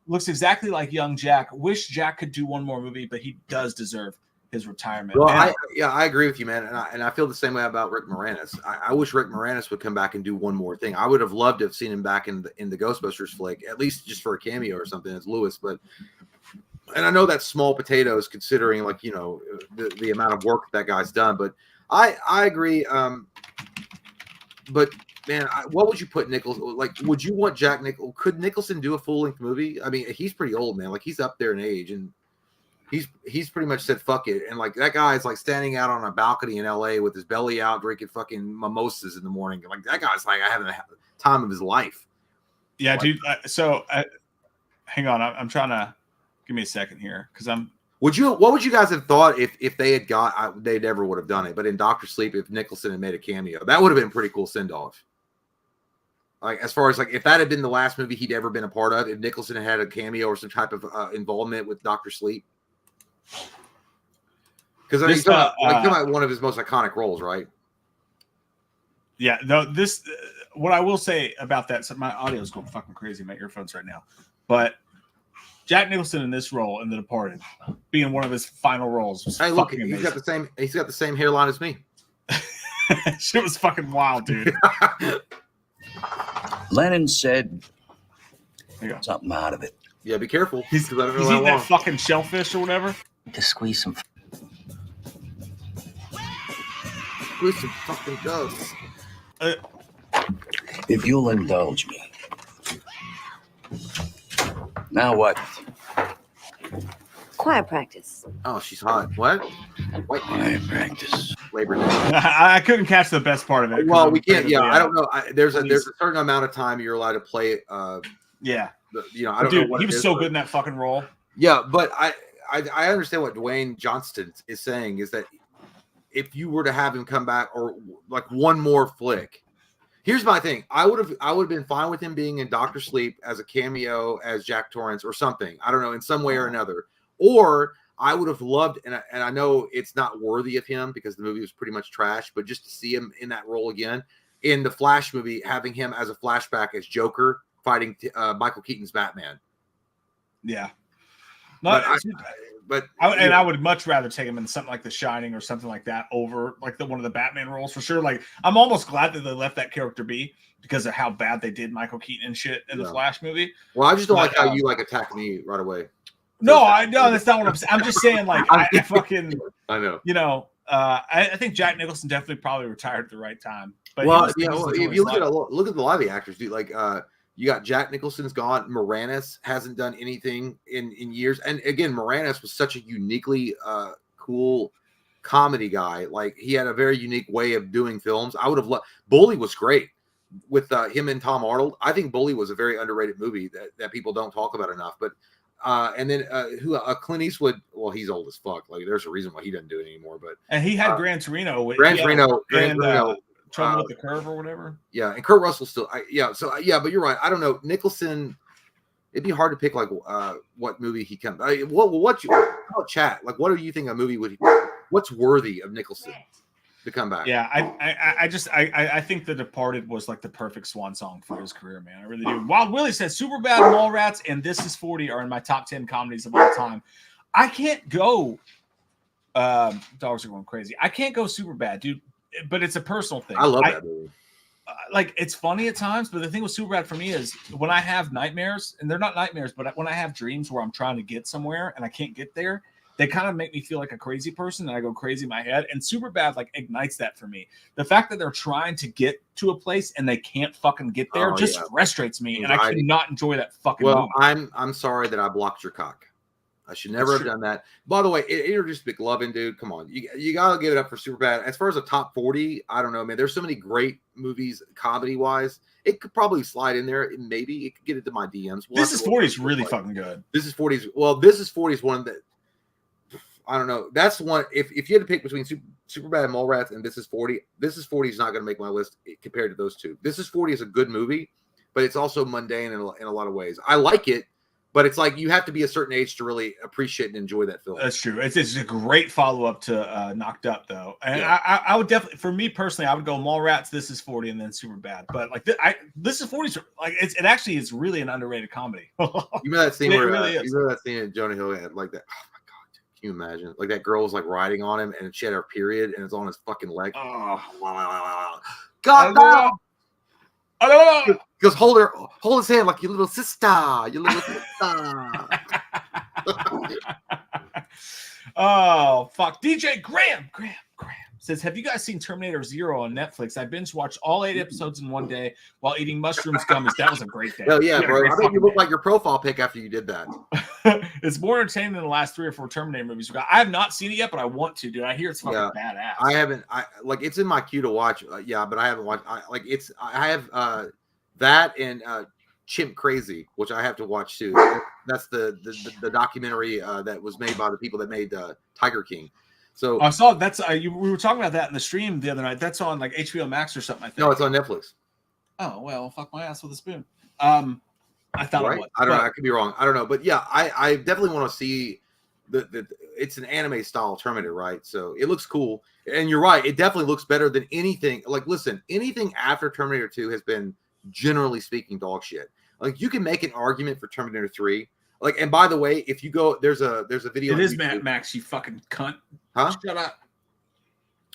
Looks exactly like young Jack. Wish Jack could do one more movie, but he does deserve his retirement. Well, I agree with you, man. And I feel the same way about Rick Moranis. I wish Rick Moranis would come back and do one more thing. I would have loved to have seen him back in the Ghostbusters flick, at least just for a cameo or something as Lewis. And I know that's small potatoes considering, like, you know, the amount of work that guy's done. But I agree. But man, what would you put Nicholson? Like, would you want Jack Nicholson? Could Nicholson do a full-length movie? I mean, he's pretty old, man. Like, he's up there in age, and he's pretty much said fuck it. And like, that guy's like standing out on a balcony in LA with his belly out, drinking fucking mimosas in the morning. Like, that guy's like having the time of his life. Yeah, dude. Hang on. I'm trying to give me a second here because I'm. What would you guys have thought if they had they never would have done it, but in Dr. Sleep, if Nicholson had made a cameo, that would have been a pretty cool send-off. Like, as far as like, if that had been the last movie he'd ever been a part of, if Nicholson had a cameo or some type of involvement with Dr. Sleep. Because I mean, talking about one of his most iconic roles, right? Yeah, no, what I will say about that, so my audio is going fucking crazy in my earphones right now, but Jack Nicholson in this role in The Departed, being one of his final roles, was hey, look, fucking he's amazing. got the same hairline as me. Shit was fucking wild, dude. Lennon said There you go. something out of it. Yeah, be careful. He's eating that fucking shellfish or whatever. To squeeze some. Squeeze some fucking ghosts. If you'll indulge me. Now what? Choir practice. Oh, she's hot. What? White I practice. Labor Day. I couldn't catch the best part of it. Well, we can't. Yeah, I don't know. There's a certain amount of time you're allowed to play. Yeah. I don't know what he it was is, so good in that fucking role. Yeah, but I understand what Dwayne Johnston is saying is that if you were to have him come back or like one more flick, here's my thing. I would have been fine with him being in Dr. Sleep as a cameo as Jack Torrance or something. I don't know, in some way or another. Or I would have loved, and I know it's not worthy of him because the movie was pretty much trash, but just to see him in that role again in the Flash movie, having him as a flashback as Joker fighting Michael Keaton's Batman. Yeah. I would much rather take him in something like The Shining or something like that over like one of the Batman roles for sure. Like, I'm almost glad that they left that character be because of how bad they did Michael Keaton and shit in the Flash movie. Well, I just don't like how you like attack me right away. No, that's not what I'm saying. I'm just saying, like, I fucking, I know. you know, I think Jack Nicholson definitely probably retired at the right time. But if you look at a lot of the actors, dude, like you got Jack Nicholson's gone. Moranis hasn't done anything in years. And again, Moranis was such a uniquely cool comedy guy. Like, he had a very unique way of doing films. I would have loved. Bully was great with him and Tom Arnold. I think Bully was a very underrated movie that people don't talk about enough. But and then Clint Eastwood. Well, he's old as fuck. Like, there's a reason why he doesn't do it anymore. But and he had Gran Torino. Gran Torino Trouble with the Curve or whatever. Yeah, and Kurt Russell still. But you're right. I don't know. Nicholson. It'd be hard to pick like what movie he comes. Chat? Like, what do you think a movie would? What's worthy of Nicholson to come back? Yeah, I think The Departed was like the perfect swan song for his career, man. I really do. Wild Willie says Superbad, Mallrats, and This Is 40 are in my top 10 comedies of all time. I can't go. Dogs are going crazy. I can't go Superbad, dude. But it's a personal thing. I love that movie. Like, it's funny at times, but the thing with Superbad for me is when I have nightmares, and they're not nightmares, but when I have dreams where I'm trying to get somewhere and I can't get there, they kind of make me feel like a crazy person, and I go crazy in my head. And Superbad like ignites that for me. The fact that they're trying to get to a place and they can't fucking get there frustrates me, and I cannot enjoy that fucking movie. I'm sorry that I blocked your cock. I should never have done that. By the way, it introduced McLovin, dude. Come on. You got to give it up for Superbad. As far as a top 40, I don't know, man. There's so many great movies comedy-wise. It could probably slide in there. Maybe it could get into my DMs. This Is 40 is really fucking good. This Is 40 is one that, I don't know. That's one. If you had to pick between Superbad and Mallrats and This Is 40 is not going to make my list compared to those two. This Is 40 is a good movie, but it's also mundane in a lot of ways. I like it. But it's like you have to be a certain age to really appreciate and enjoy that film. That's true. It's a great follow-up to Knocked Up, though. And yeah. I would definitely, for me personally, I would go Mallrats, This Is 40, and then Superbad. But like This Is 40, like it actually is really an underrated comedy. You remember that scene where you remember that scene in Jonah Hill had like that? Oh my god, dude, can you imagine? Like that girl was like riding on him, and she had her period, and it's on his fucking leg. Oh, God, no! Goes hold his hand like your little sister. Oh fuck! DJ Graham says, "Have you guys seen Terminator Zero on Netflix? I binge watched all 8 episodes in one day while eating mushrooms gummies. That was a great day." Oh yeah, bro! I think you look like your profile pic after you did that. It's more entertaining than the last 3 or 4 Terminator movies. I have not seen it yet, but I want to, dude. I hear it's fucking badass. I haven't. It's in my queue to watch. But I haven't watched. I have that and Chimp Crazy, which I have to watch too. That's the documentary that was made by the people that made Tiger King. So I saw that's we were talking about that in the stream the other night. That's on like HBO Max or something. I think. No, it's on Netflix. Oh well, fuck my ass with a spoon. I thought it was. I don't know. I could be wrong. I don't know, but yeah, I definitely want to see the. It's an anime style Terminator, right? So it looks cool, and you're right. It definitely looks better than anything. Like, listen, anything after Terminator 2 has been, generally speaking, dog shit. Like, you can make an argument for Terminator 3. Like, and by the way, if you go, there's a video. It is Mad Max, you fucking cunt. Huh? Shut up.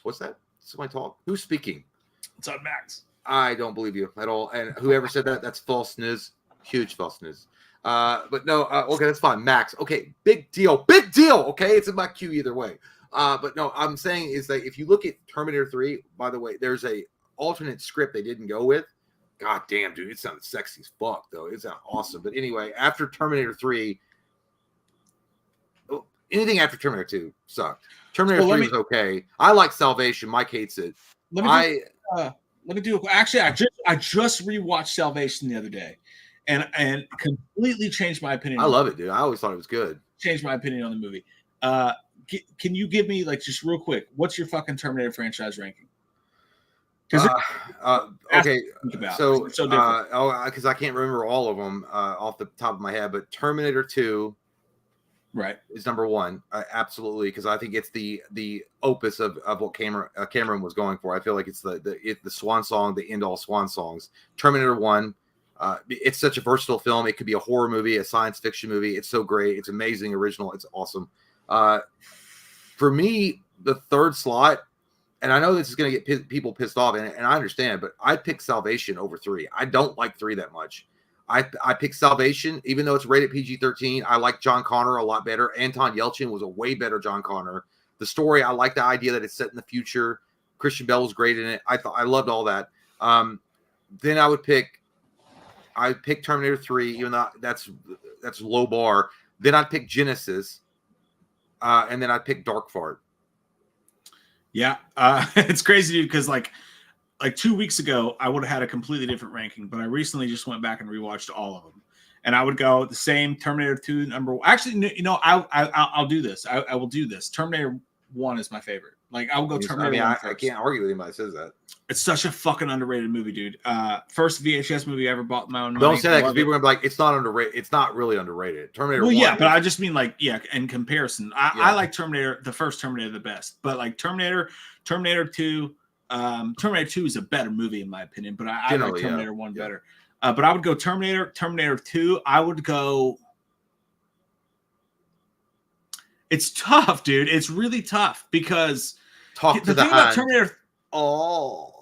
What's that? Somebody talk. Who's speaking? It's on Max. I don't believe you at all. And whoever said that, that's false news. Huge false news. But no, okay, that's fine. Max. Okay, big deal. Big deal. Okay, it's in my queue either way. But no, I'm saying is that if you look at Terminator 3, by the way, there's a alternate script they didn't go with. God damn, dude, it sounds sexy as fuck, though. It sounds awesome. But anyway, after Terminator 3, anything after Terminator 2 sucked. Terminator 3 was okay. I like Salvation. Mike hates it. Let me do. Actually, I just rewatched Salvation the other day, and completely changed my opinion. I love it, dude. I always thought it was good. Changed my opinion on the movie. Can you give me, like, just real quick, what's your fucking Terminator franchise ranking? Okay, so because I can't remember all of them off the top of my head, but Terminator 2, right, is number 1, absolutely, because I think it's the opus of what Cameron was going for. I feel like it's the swan song, the end all swan songs. Terminator 1, it's such a versatile film. It could be a horror movie, a science fiction movie. It's so great. It's amazing, original. It's awesome. For me, the third slot. And I know this is going to get people pissed off, and I understand, but I pick Salvation over 3. I don't like 3 that much. I pick Salvation, even though it's rated PG-13. I like John Connor a lot better. Anton Yelchin was a way better John Connor. The story, I like the idea that it's set in the future. Christian Bale was great in it. I loved all that. Then I pick Terminator 3, even though that's low bar. Then I'd pick Genesis, and then I'd pick Dark Fart. Yeah, it's crazy, dude, because like 2 weeks ago, I would have had a completely different ranking, but I recently just went back and rewatched all of them, and I would go the same Terminator 2 number. Actually, you know, I'll do this. I will do this. Terminator 1 is my favorite. Like I will go I Terminator mean, 1 I first. can't argue with anybody that says that. It's such a fucking underrated movie, dude. First VHS movie I ever bought my own money. Don't say that because Love people it. are gonna be like, it's not underrated. It's not really underrated. Terminator. Well, 1 yeah, but is- I just mean like, yeah, in comparison, I like Terminator, the first Terminator, the best. But like Terminator 2, Terminator 2 is a better movie in my opinion. But I like Generally, yeah. Terminator 1 better. But I would go Terminator 2. I would go. It's tough, dude. It's really tough because talk to the the thing about hand. Terminator. Oh,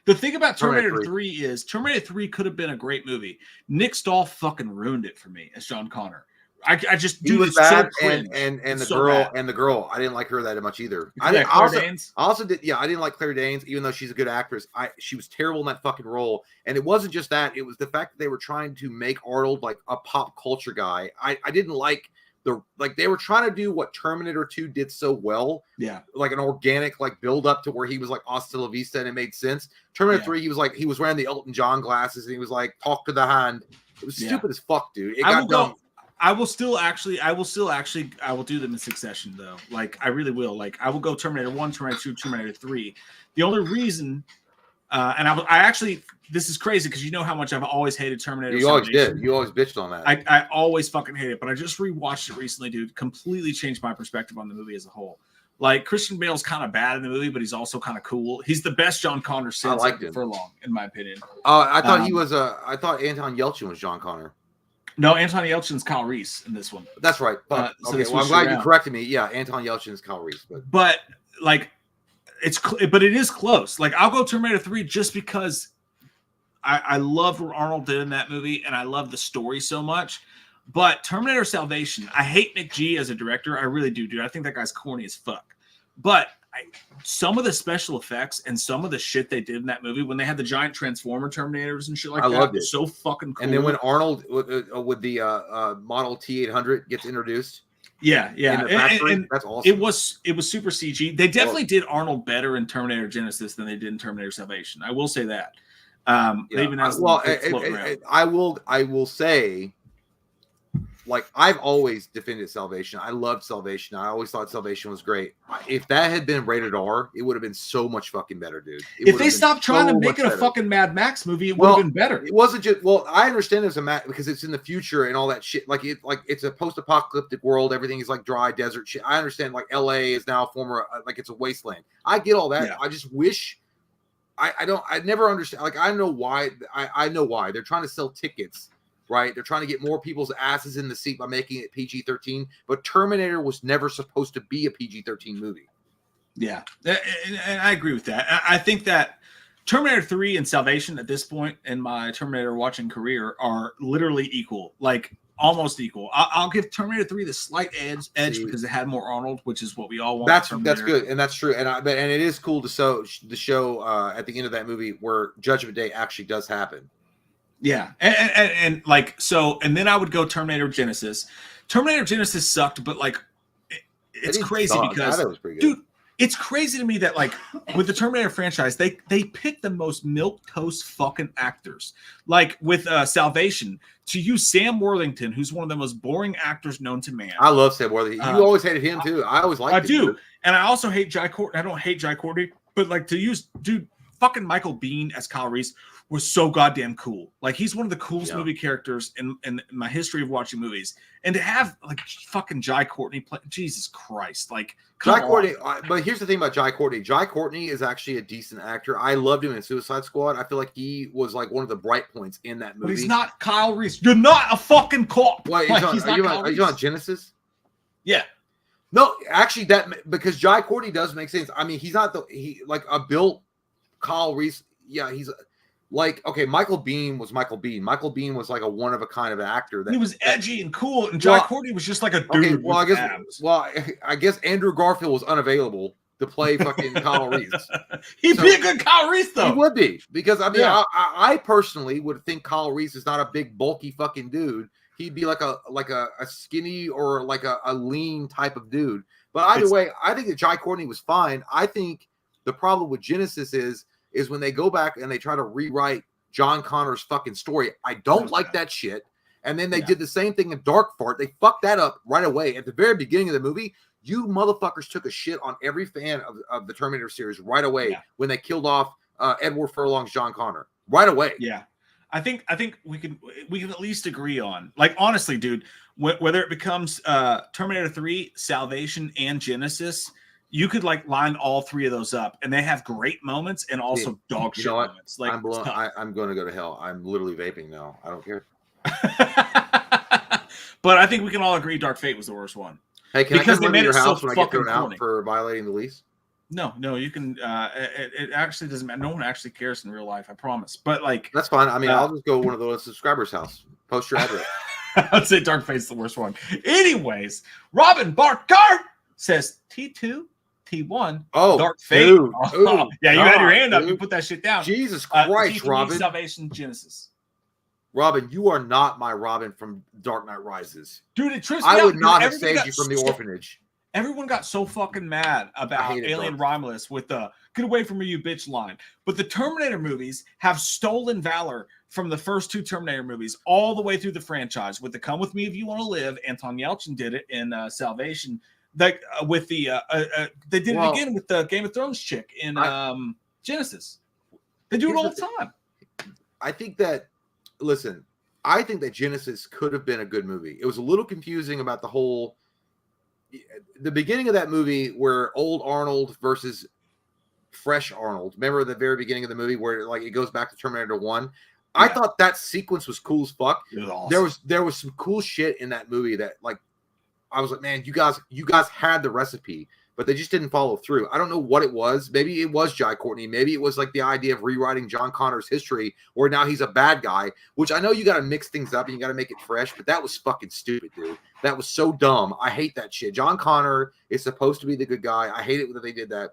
The thing about Terminator Terminator 3 is Terminator 3 could have been a great movie. Nick Stahl fucking ruined it for me as John Connor. I just he dude, was it's bad, so cringe. and the It's so girl bad. and the girl. I didn't like her that much either. Yeah, Claire I Danes. also did. Yeah, I didn't like Claire Danes, even though she's a good actress. She was terrible in that fucking role. And it wasn't just that; it was the fact that they were trying to make Arnold like a pop culture guy. I didn't like they were trying to do what Terminator 2 did so well. Yeah, Like an organic like build up to where he was like hasta la vista and it made sense. Terminator 3, he was wearing the Elton John glasses and he was like talk to the hand. It was stupid as fuck, dude. It got dumb. I will do them in succession though. Like I really will. Like I will go Terminator 1, Terminator 2, Terminator 3. The only reason I actually this is crazy because you know how much I've always hated Terminator. You always Salvation. did. You always bitched on that. I always fucking hate it, but I just rewatched it recently, dude. Completely changed my perspective on the movie as a whole. Like Christian Bale's kind of bad in the movie, but he's also kind of cool. He's the best John Connor since for long, in my opinion. I thought he was I thought Anton Yelchin was John Connor. No, Anton Yelchin's Kyle Reese in this one. That's right. But so okay, well, I'm glad you corrected me. Yeah, Anton Yelchin's Kyle Reese. But like, but it is close. Like I'll go Terminator 3 just because I love what Arnold did in that movie, and I love the story so much. But Terminator Salvation, I hate Nick G as a director. I really do, dude. I think that guy's corny as fuck. But some of the special effects and some of the shit they did in that movie when they had the giant Transformer Terminators and shit like that, loved it. So fucking cool. And then when Arnold with the Model T800 gets introduced, yeah, in the factory, and that's awesome. It was super CG. They definitely did Arnold better in Terminator Genesis than they did in Terminator Salvation. I will say that. They even has I will say, like I've always defended Salvation. I loved Salvation. I always thought Salvation was great. If that had been rated R, it would have been so much fucking better, dude. If they stopped trying to make it a fucking Mad Max movie, it would have been better. It wasn't just I understand there's a because it's in the future and all that shit. Like it's a post-apocalyptic world. Everything is like dry desert shit. I understand like LA is now like it's a wasteland. I get all that. Yeah. I just wish I never understand. Like I know why. I know why they're trying to sell tickets. Right, they're trying to get more people's asses in the seat by making it PG-13. But Terminator was never supposed to be a PG-13 movie. Yeah, and I agree with that. I think that Terminator 3 and Salvation at this point in my Terminator watching career are literally equal, like almost equal. I'll give Terminator 3 the slight edge because it had more Arnold, which is what we all want. That's good, and that's true. And it is cool to show at the end of that movie where Judgment Day actually does happen. Yeah, and like so, and then I would go Terminator Genesis. Terminator Genesis sucked, but like it's crazy because dude, it's crazy to me that like with the Terminator franchise, they pick the most milquetoast fucking actors. Like with Salvation, to use Sam Worthington, who's one of the most boring actors known to man. I love Sam Worthington. You always hated him too. I always liked him. I do, and I also hate Jai Courtney. I don't hate Jai Courtney, but like to use fucking Michael Biehn as Kyle Reese was so goddamn cool. Like he's one of the coolest movie characters in my history of watching movies. And to have like fucking Jai Courtney play, Jesus Christ, like Jai Courtney. But here's the thing about Jai Courtney. Jai Courtney is actually a decent actor. I loved him in Suicide Squad. I feel like he was like one of the bright points in that movie. But he's not Kyle Reese. You're not a fucking cop. Wait, are you on Genesis? Yeah. No, actually, because Jai Courtney does make sense. I mean, he's not like a built Kyle Reese. Yeah, he's like, okay, Michael Biehn was Michael Biehn. Michael Biehn was like a one of a kind of actor. He was edgy and cool, and Jai Courtney was just like a dude. Okay, I guess Andrew Garfield was unavailable to play fucking Kyle Reese. He'd be a good Kyle Reese, though. He would be, because I mean, I personally would think Kyle Reese is not a big bulky fucking dude. He'd be like a skinny or like a lean type of dude. But either way, I think that Jai Courtney was fine. I think the problem with Genesis is when they go back and they try to rewrite John Connor's fucking story. I don't like that shit. And then they did the same thing in Dark Fart. They fucked that up right away. At the very beginning of the movie, You motherfuckers took a shit on every fan of the Terminator series right away Yeah. when they killed off Edward Furlong's John Connor. Right away. Yeah. I think we can at least agree on, like, honestly, dude, whether it becomes Terminator 3, Salvation, and Genesis, you could like line all three of those up, and they have great moments and also dog You shit know what? moments. Like, I'm going to go to hell. I'm literally vaping now. I don't care. but I think we can all agree Dark Fate was the worst one. Hey, can Because I they come made to your it so house when I get fucking thrown out corny. for violating the lease? No, you can. It actually doesn't matter. No one actually cares in real life. I promise. But like, That's fine. I mean, I'll just go to one of those subscribers' house. Post your address. I'd say Dark Fate's the worst one. Anyways, Robin Barker says T2, T1, Oh, Dark Fate. dude. Oh, Ooh, yeah, you had your hand up. dude. You put that shit down. Jesus Christ, T3, Robin. Salvation, Genesis. Robin, you are not my Robin from Dark Knight Rises. Dude, it trips me I out would because not have everybody saved you from the got orphanage. Everyone got so fucking mad about hate it, Alien Dark. Romulus with the "Get away from me, you bitch" line. But the Terminator movies have stolen valor from the first two Terminator movies all the way through the franchise. With the "Come with me if you want to live," Anton Yelchin did it in Salvation. Like with the they did it again with the Game of Thrones chick in Genesis. They do it all the time. I think that Genesis could have been a good movie. It was a little confusing about the beginning of that movie where old Arnold versus fresh Arnold. Remember the very beginning of the movie where like it goes back to Terminator 1? I thought that sequence was cool as fuck. It was awesome. There was some cool shit in that movie that like I was like, man, you guys had the recipe, but they just didn't follow through. I don't know what it was. Maybe it was Jai Courtney. Maybe it was like the idea of rewriting John Connor's history, where now he's a bad guy, which I know you got to mix things up and you got to make it fresh, but that was fucking stupid, dude. That was so dumb. I hate that shit. John Connor is supposed to be the good guy. I hate it that they did that.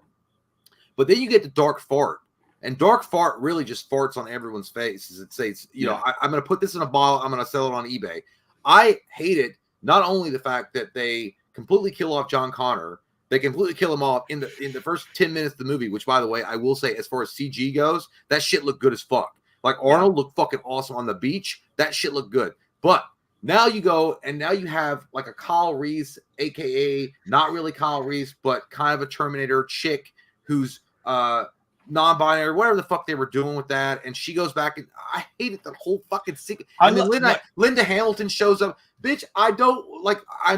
But then you get to Dark Fart, and Dark Fart really just farts on everyone's faces. It says, I'm going to put this in a bottle. I'm going to sell it on eBay. I hate it. Not only the fact that they completely kill off John Connor, they completely kill him off in the first 10 minutes of the movie, which, by the way, I will say, as far as CG goes, that shit looked good as fuck. Like, Arnold looked fucking awesome on the beach. That shit looked good. But now you go, and now you have, like, a Kyle Reese, a.k.a. not really Kyle Reese, but kind of a Terminator chick who's non-binary, whatever the fuck they were doing with that, and she goes back, and I hated the whole fucking sequence. And then Linda Hamilton shows up. Bitch, I'm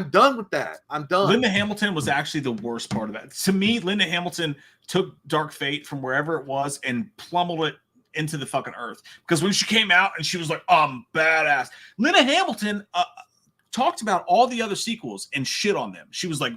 done with that. I'm done. Linda Hamilton was actually the worst part of that. To me, Linda Hamilton took Dark Fate from wherever it was and plummeted it into the fucking earth. Because when she came out and she was like, badass. Linda Hamilton talked about all the other sequels and shit on them. She was like,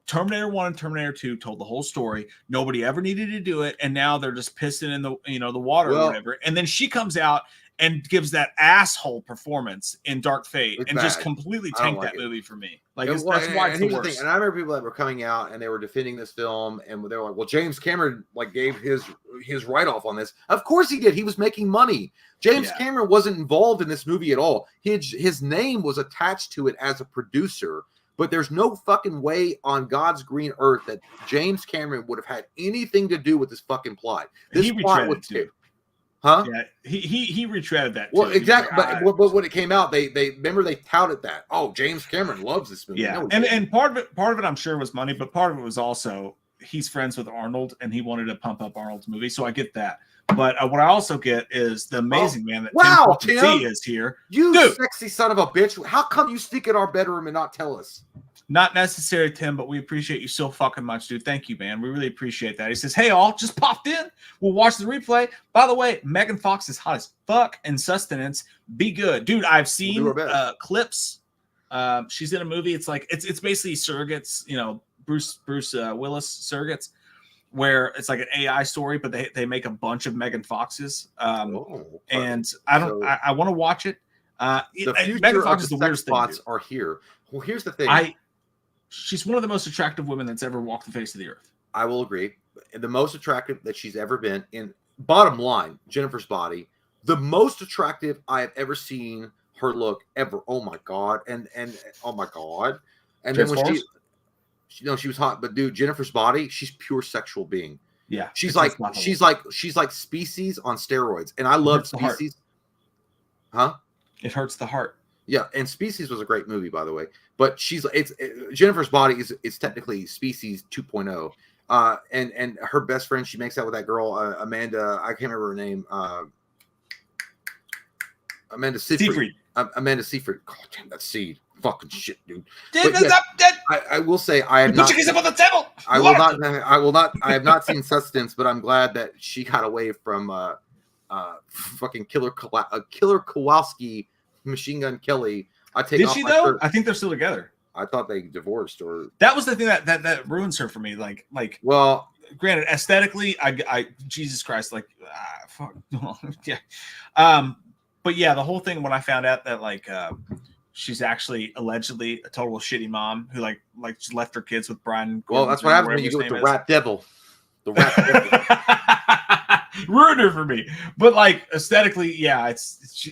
Terminator 1 and Terminator 2 told the whole story. Nobody ever needed to do it, and now they're just pissing in the water or whatever. And then she comes out and gives that asshole performance in Dark Fate and just completely tanked that movie for me. Like that's why it's the worst. And I remember people that were coming out and they were defending this film, and they were like, "Well, James Cameron like gave his write off on this." Of course he did. He was making money. James Cameron wasn't involved in this movie at all. His name was attached to it as a producer. But there's no fucking way on God's green earth that James Cameron would have had anything to do with this fucking plot. This plot was too. Huh? Yeah, he retreaded that. Well, too. exactly. But when it came out, they remember they touted that. Oh, James Cameron loves this movie. Yeah, no, and part of it, I'm sure, was money, but part of it was also he's friends with Arnold, and he wanted to pump up Arnold's movie. So I get that. But what I also get is the amazing man that Tim is here. You sexy son of a bitch! How come you sneak in our bedroom and not tell us? Not necessary, Tim, but we appreciate you so fucking much, dude. Thank you, man. We really appreciate that. He says, "Hey, all, just popped in. We'll watch the replay. By the way, Megan Fox is hot as fuck in Sustenance. Be good, dude. I've seen clips. She's in a movie. It's like it's basically surrogates. Bruce Willis surrogates." Where it's like an AI story, but they make a bunch of Megan Foxes. And I want to watch it. The future Megan Fox of is the sex weirdest thing. bots are here. Well, here's the thing. She's one of the most attractive women that's ever walked the face of the earth. I will agree. The most attractive that she's ever been. In bottom line, Jennifer's body, the most attractive I have ever seen her look ever. Oh my god! And oh my god! And then when she was hot, but dude, Jennifer's body, she's pure sexual being. Yeah, she's like Species on steroids, and I love Species. Huh? It hurts the heart. Yeah, and Species was a great movie, by the way. But Jennifer's Body is technically Species 2.0. And her best friend, she makes out with that girl, Amanda. I can't remember her name. Amanda Seyfried. Amanda Seyfried. God damn, that seed. Fucking shit, dude. I will say I have not. Put your keys up on the table. I will not. I have not seen Sustenance, but I'm glad that she got away from fucking Killer Kowalski, Machine Gun Kelly. Did she though? Shirt. I think they're still together. I thought they divorced, or that was the thing that ruins her for me. Like, well, granted, aesthetically, I Jesus Christ, like, fuck, yeah. But yeah, the whole thing when I found out that like she's actually allegedly a total shitty mom who like just left her kids with Brian. Well, that's what happens when you go with the Rat Devil. The Rat Devil ruined her for me. But like aesthetically, yeah, it's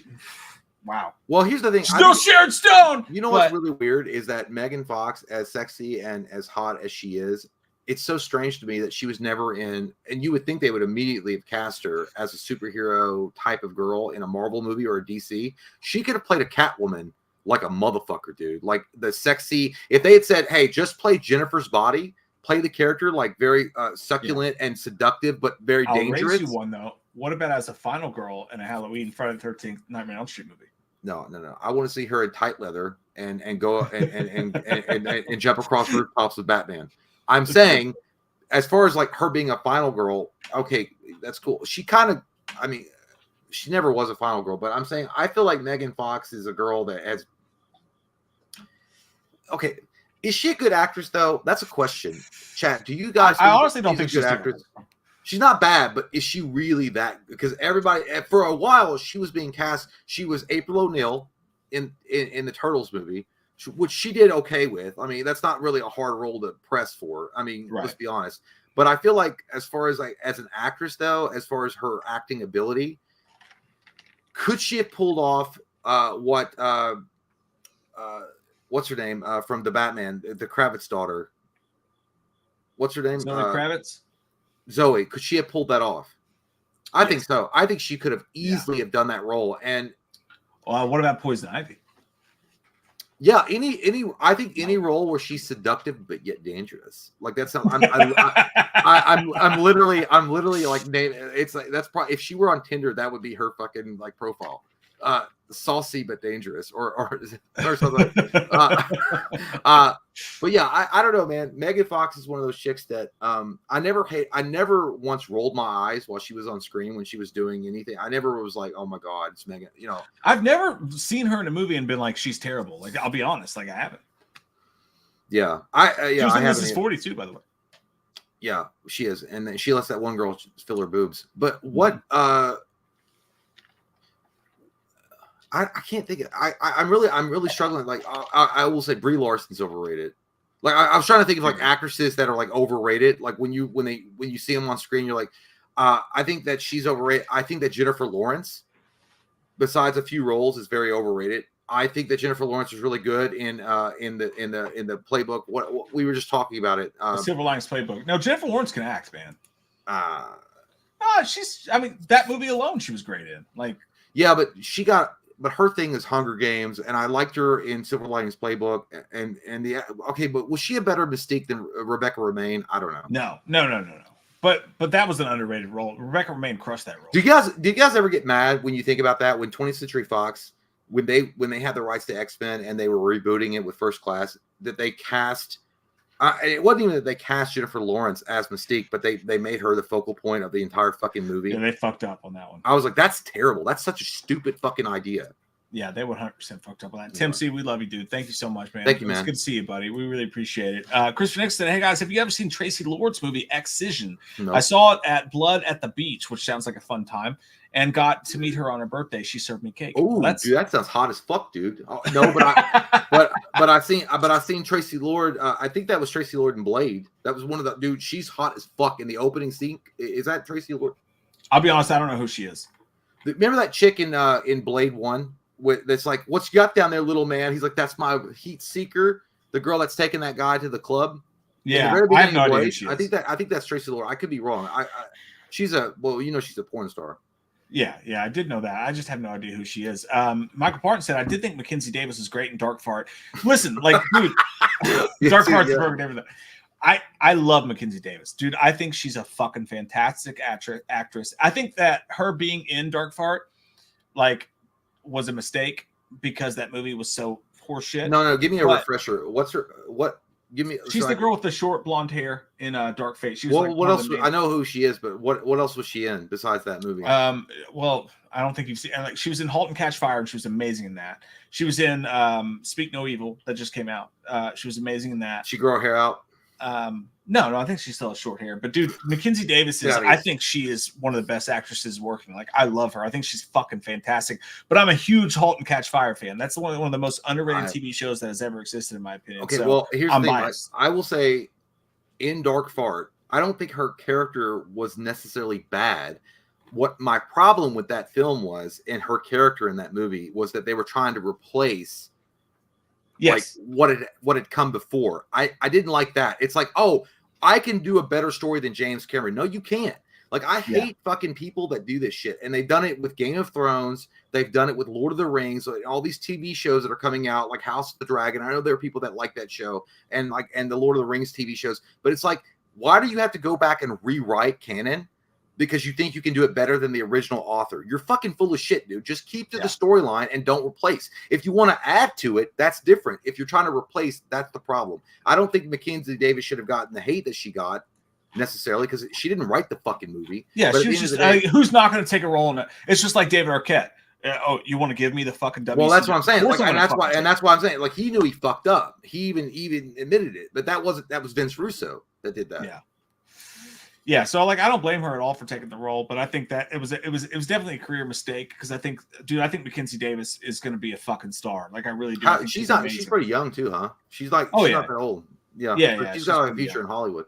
wow. Well, here's the thing. Still Sharon Stone. You know what's really weird is that Megan Fox, as sexy and as hot as she is, it's so strange to me that she was never in, and you would think they would immediately have cast her as a superhero type of girl in a Marvel movie or a DC. She could have played a Catwoman like a motherfucker, dude. Like the sexy, if they had said, hey, just play Jennifer's Body, play the character like very succulent and seductive, but very dangerous. I'll raise you one though. What about as a final girl in a Halloween Friday the 13th Nightmare on Elm Street movie? No. I want to see her in tight leather and go and jump across rooftops with Batman. I'm saying, as far as like her being a final girl, okay, that's cool. She kind of, I mean, she never was a final girl, but I'm saying I feel like Megan Fox is a girl that has. Okay, is she a good actress though? That's a question. Chat, do you guys? I honestly don't think she's a good actress. She's not bad, but is she really that? Because everybody, for a while, she was being cast. She was April O'Neil in the Turtles movie, which she did okay with. I mean, that's not really a hard role to press for. I mean, let's be honest. But I feel like as far as like as an actress though, as far as her acting ability, could she have pulled off what's her name from the Batman, the Kravitz daughter? What's her name? Zoe Kravitz. Zoe, could she have pulled that off? I think so. I think she could have easily have done that role. And what about Poison Ivy? Yeah, I think any role where she's seductive but yet dangerous, like that's I'm literally like it's like that's probably if she were on Tinder, that would be her fucking like profile, saucy but dangerous or something. But yeah, I don't know, man. Megan Fox is one of those chicks that I never once rolled my eyes while she was on screen when she was doing anything. I never was like, oh my god, it's Megan. You know, I've never seen her in a movie and been like, she's terrible. Like, I'll be honest, like I haven't. Yeah, she was in This Is 42, by the way. Yeah, she is, and then she lets that one girl fill her boobs. But what? I can't think of. I'm really struggling. Like I will say Brie Larson's overrated. Like I was trying to think of like actresses that are like overrated. Like when you see them on screen, you're like, I think that she's overrated. I think that Jennifer Lawrence, besides a few roles, is very overrated. I think that Jennifer Lawrence is really good in the Playbook. What we were just talking about it. The Silver Linings Playbook. No, Jennifer Lawrence can act, man. She's. I mean, that movie alone, she was great in. Like, yeah, but But her thing is Hunger Games, and I liked her in Silver Linings Playbook. But was she a better Mystique than Rebecca Romijn? I don't know. No. But that was an underrated role. Rebecca Romijn crushed that role. Do you guys ever get mad when you think about that? When 20th Century Fox, when they had the rights to X-Men and they were rebooting it with First Class, that they cast. It wasn't even that they cast Jennifer Lawrence as Mystique, but they made her the focal point of the entire fucking movie. Yeah, they fucked up on that one. I was like, that's terrible. That's such a stupid fucking idea. Yeah, they 100% fucked up on that. Tim C, we love you, dude. Thank you so much, man. Thank you, man. It's good to see you, buddy. We really appreciate it. Christopher Nixon, hey guys, have you ever seen Tracy Lord's movie Excision? No. I saw it at Blood at the Beach, which sounds like a fun time, and got to meet her on her birthday. She served me cake. Oh, dude, that sounds hot as fuck, dude. Oh, no, but I've seen Tracy Lord. I think that was Tracy Lord in Blade. That was one of the dude. She's hot as fuck in the opening scene. Is that Tracy Lord? I'll be honest, I don't know who she is. Remember that chick in Blade 1? That's like, what's you got down there, little man? He's like, that's my heat seeker, the girl that's taking that guy to the club. Yeah, I have no idea who she is. I think that's Tracy Lord. I could be wrong. She's a porn star. Yeah, I did know that. I just have no idea who she is. Michael Parton said, I did think Mackenzie Davis was great in Dark Fart. Listen, like, dude, Dark Fart's perfect everything. I love Mackenzie Davis, dude. I think she's a fucking fantastic actress. I think that her being in Dark Fart, like, was a mistake because that movie was so horseshit. No, give me a refresher. Give me. She's the girl with the short blonde hair in Dark Fate. She was what else? I know who she is, but what else was she in besides that movie? Well, I don't think you've seen. Like, she was in *Halt and Catch Fire*, and she was amazing in that. She was in *Speak No Evil* that just came out. She was amazing in that. She grow her hair out. No, I think she still has short hair. But dude, Mackenzie Davis is. I think she is one of the best actresses working. Like, I love her. I think she's fucking fantastic. But I'm a huge *Halt and Catch Fire* fan. That's one of the most underrated TV shows that has ever existed, in my opinion. Okay, so well, here's the thing. Biased. I will say, in Dark Fart, I don't think her character was necessarily bad. What my problem with that film was, and her character in that movie, was that they were trying to replace like what had come before. I didn't like that. It's like, oh, I can do a better story than James Cameron. No, you can't. Like, I hate fucking people that do this shit. And they've done it with Game of Thrones. They've done it with Lord of the Rings. All these TV shows that are coming out, like House of the Dragon. I know there are people that like that show, and the Lord of the Rings TV shows. But it's like, why do you have to go back and rewrite canon because you think you can do it better than the original author? You're fucking full of shit, dude. Just keep to the storyline and don't replace. If you want to add to it, that's different. If you're trying to replace, that's the problem. I don't think Mackenzie Davis should have gotten the hate that she got necessarily because she didn't write the fucking movie. Yeah, she was just who's not going to take a role in it? It's just like David Arquette. Oh, you want to give me the fucking WCW? Well, that's what I'm saying. Like, and that's why I'm saying, like, he knew he fucked up. He even admitted it. But that was Vince Russo that did that. Yeah, so like, I don't blame her at all for taking the role, but I think that it was definitely a career mistake because I think Mackenzie Davis is going to be a fucking star. Like, I really do. She's pretty young too, huh? She's not that old. Yeah. She's got a feature in Hollywood.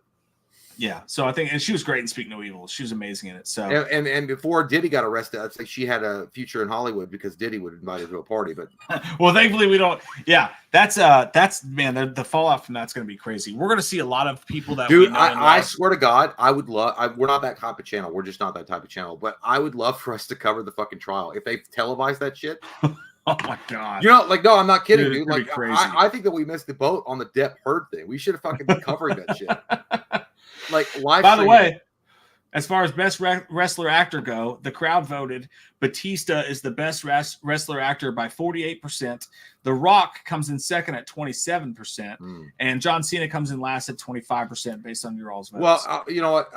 Yeah, so I think, and she was great in *Speak No Evil*. She was amazing in it. So and before Diddy got arrested, I'd say she had a future in Hollywood because Diddy would invite her to a party. But well, thankfully we don't. Yeah, that's man, the fallout from that's going to be crazy. We're going to see a lot of people that. Dude, I swear to God, I would love. We're not that type of channel. We're just not that type of channel. But I would love for us to cover the fucking trial if they televise that shit. Oh my God! You know, like, no, I'm not kidding, dude. Like, I think that we missed the boat on the Depp Heard thing. We should have fucking been covering that shit. Like, live. By the way, as far as best wrestler actor go, the crowd voted Batista is the best wrestler actor by 48%. The Rock comes in second at 27%, and John Cena comes in last at 25% based on your all's votes. Well, you know what?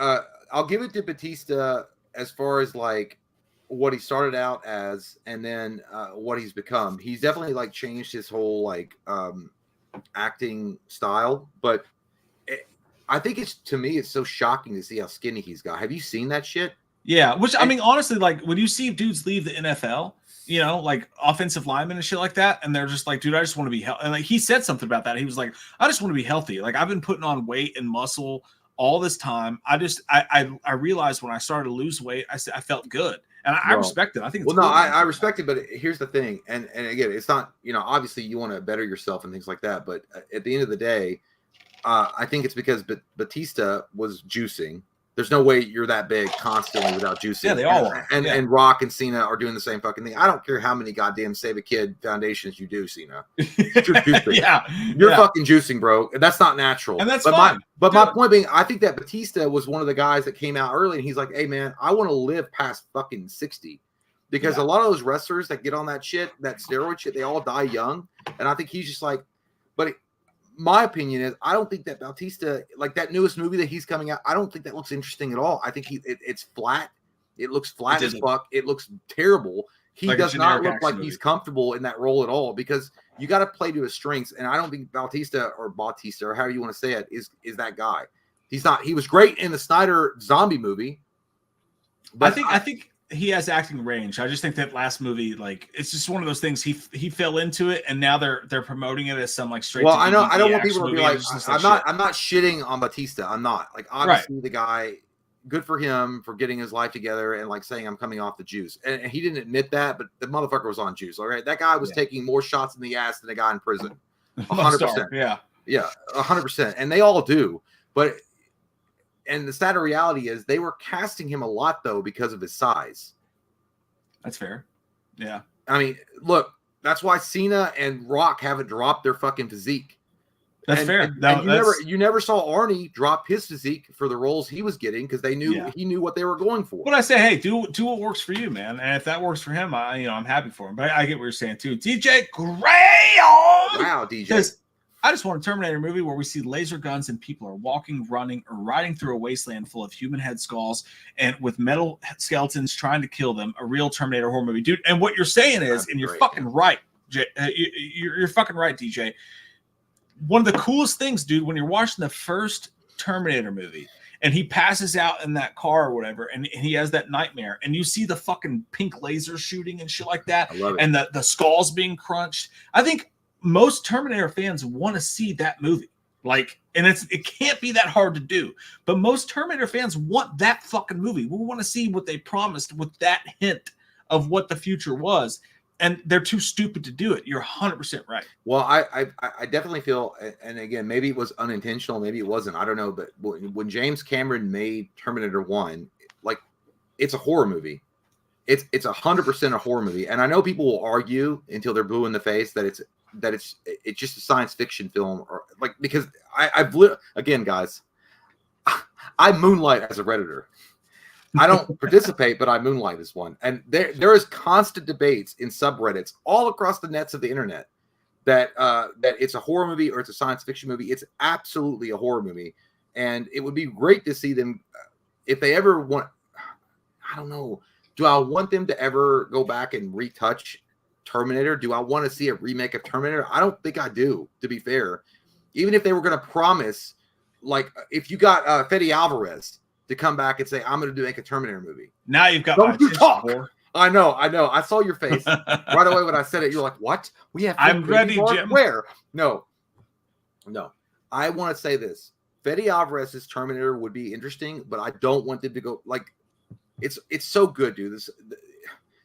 I'll give it to Batista as far as like what he started out as, and then what he's become. He's definitely like changed his whole like acting style, but. I think it's so shocking to see how skinny he's got. Have you seen that shit? Yeah, which I mean, honestly, like when you see dudes leave the NFL, you know, like offensive linemen and shit like that, and they're just like, dude, I just want to be healthy. And like he said something about that. He was like, I just want to be healthy. Like I've been putting on weight and muscle all this time. I realized when I started to lose weight, I felt good. And I respect it. I think it's cool. I respect it, but here's the thing. And again, it's not, you know, obviously you want to better yourself and things like that, but at the end of the day, I think it's because Batista was juicing. There's no way you're that big constantly without juicing. Yeah, they all are. And Rock and Cena are doing the same fucking thing. I don't care how many goddamn Save a Kid foundations you do, Cena. You're juicing. You're fucking juicing, bro. That's not natural. And that's fine. My point being, I think that Batista was one of the guys that came out early, and he's like, hey, man, I want to live past fucking 60. Because a lot of those wrestlers that get on that shit, that steroid shit, they all die young. And I think he's just like, my opinion is, I don't think that Bautista, like that newest movie that he's coming out, I don't think that looks interesting at all. I think it's flat. It looks flat as fuck. It looks terrible. He like does not look like he's comfortable in that role at all because you got to play to his strengths. And I don't think Bautista or however you want to say it is that guy. He's not. He was great in the Snyder zombie movie. But I think he has acting range. I just think that last movie, like, it's just one of those things. He fell into it, and now they're promoting it as some like straight. Well, I know. I don't want people to be like, I'm not shitting on Batista. I'm not like obviously the guy. Good for him for getting his life together and like saying I'm coming off the juice. And he didn't admit that, but the motherfucker was on juice. All right, that guy was taking more shots in the ass than a guy in prison. 100%. Yeah, 100%. And they all do. But and the sad reality is they were casting him a lot though because of his size. That's fair. Yeah. I mean, look, that's why Cena and Rock haven't dropped their fucking physique. That's fair. And you never saw Arnie drop his physique for the roles he was getting because they knew he knew what they were going for. But I say, hey, do what works for you, man. And if that works for him, I'm happy for him. But I get what you're saying too. DJ Graham. Wow, DJ. Because I just want a Terminator movie where we see laser guns and people are walking, running, or riding through a wasteland full of human head skulls and with metal skeletons trying to kill them. A real Terminator horror movie, dude. And what you're saying is, and you're fucking right, you're fucking right, DJ. One of the coolest things, dude, when you're watching the first Terminator movie and he passes out in that car or whatever, and he has that nightmare, and you see the fucking pink laser shooting and shit like that, I love it. and the skulls being crunched. I think most Terminator fans want to see that movie. Like, and it can't be that hard to do. But most Terminator fans want that fucking movie. We want to see what they promised with that hint of what the future was. And they're too stupid to do it. You're 100% right. Well, I definitely feel, and again, maybe it was unintentional, maybe it wasn't. I don't know. But when James Cameron made Terminator 1, like, it's a horror movie. It's 100% a horror movie. And I know people will argue until they're blue in the face that it's just a science fiction film, or like, because again, guys, I moonlight as a Redditor. I don't participate, but I moonlight as one. And there is constant debates in subreddits all across the nets of the internet that it's a horror movie or it's a science fiction movie. It's absolutely a horror movie. And it would be great to see them, if they ever want, I don't know, do I want them to ever go back and retouch Terminator? Do I want to see a remake of Terminator? I don't think I do, to be fair. Even if they were going to promise, like, if you got Fede Alvarez to come back and say, I'm going to make a Terminator movie. Now you've got Don't you talk. I know. I saw your face right away when I said it. You're like, what? We have. I'm ready, Jim. Where? No. I want to say this. Fede Alvarez's Terminator would be interesting, but I don't want them to go like. It's so good, dude.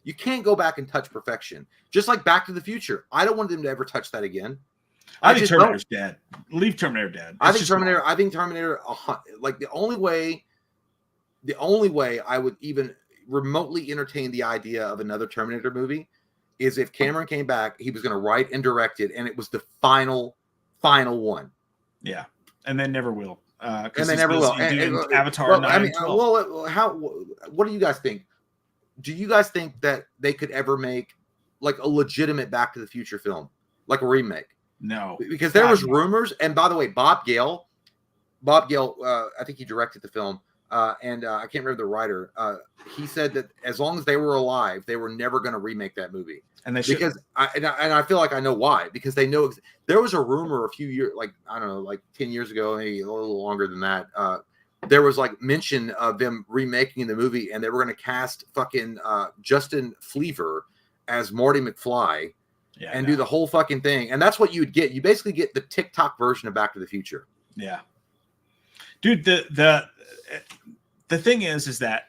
You can't go back and touch perfection. Just like Back to the Future. I don't want them to ever touch that again. I think Terminator's dead. Leave Terminator dead. I think Terminator. Like the only way I would even remotely entertain the idea of another Terminator movie is if Cameron came back, he was going to write and direct it, and it was the final one. Yeah, and they never will. And they never will. And Avatar 9 and 12. What do you guys think? Do you guys think that they could ever make like a legitimate Back to the Future film, like a remake? No, because there was rumors. And by the way, Bob Gale, I think he directed the film. And I can't remember the writer. He said that as long as they were alive, they were never going to remake that movie. And they should. Because I feel like I know why. Because they know there was a rumor a few years, like I don't know, like 10 years ago, maybe a little longer than that. There was like mention of them remaking the movie, and they were going to cast fucking Justin Fleaver as Marty McFly, and do the whole fucking thing. And that's what you would get. You basically get the TikTok version of Back to the Future. Yeah, dude. The thing is that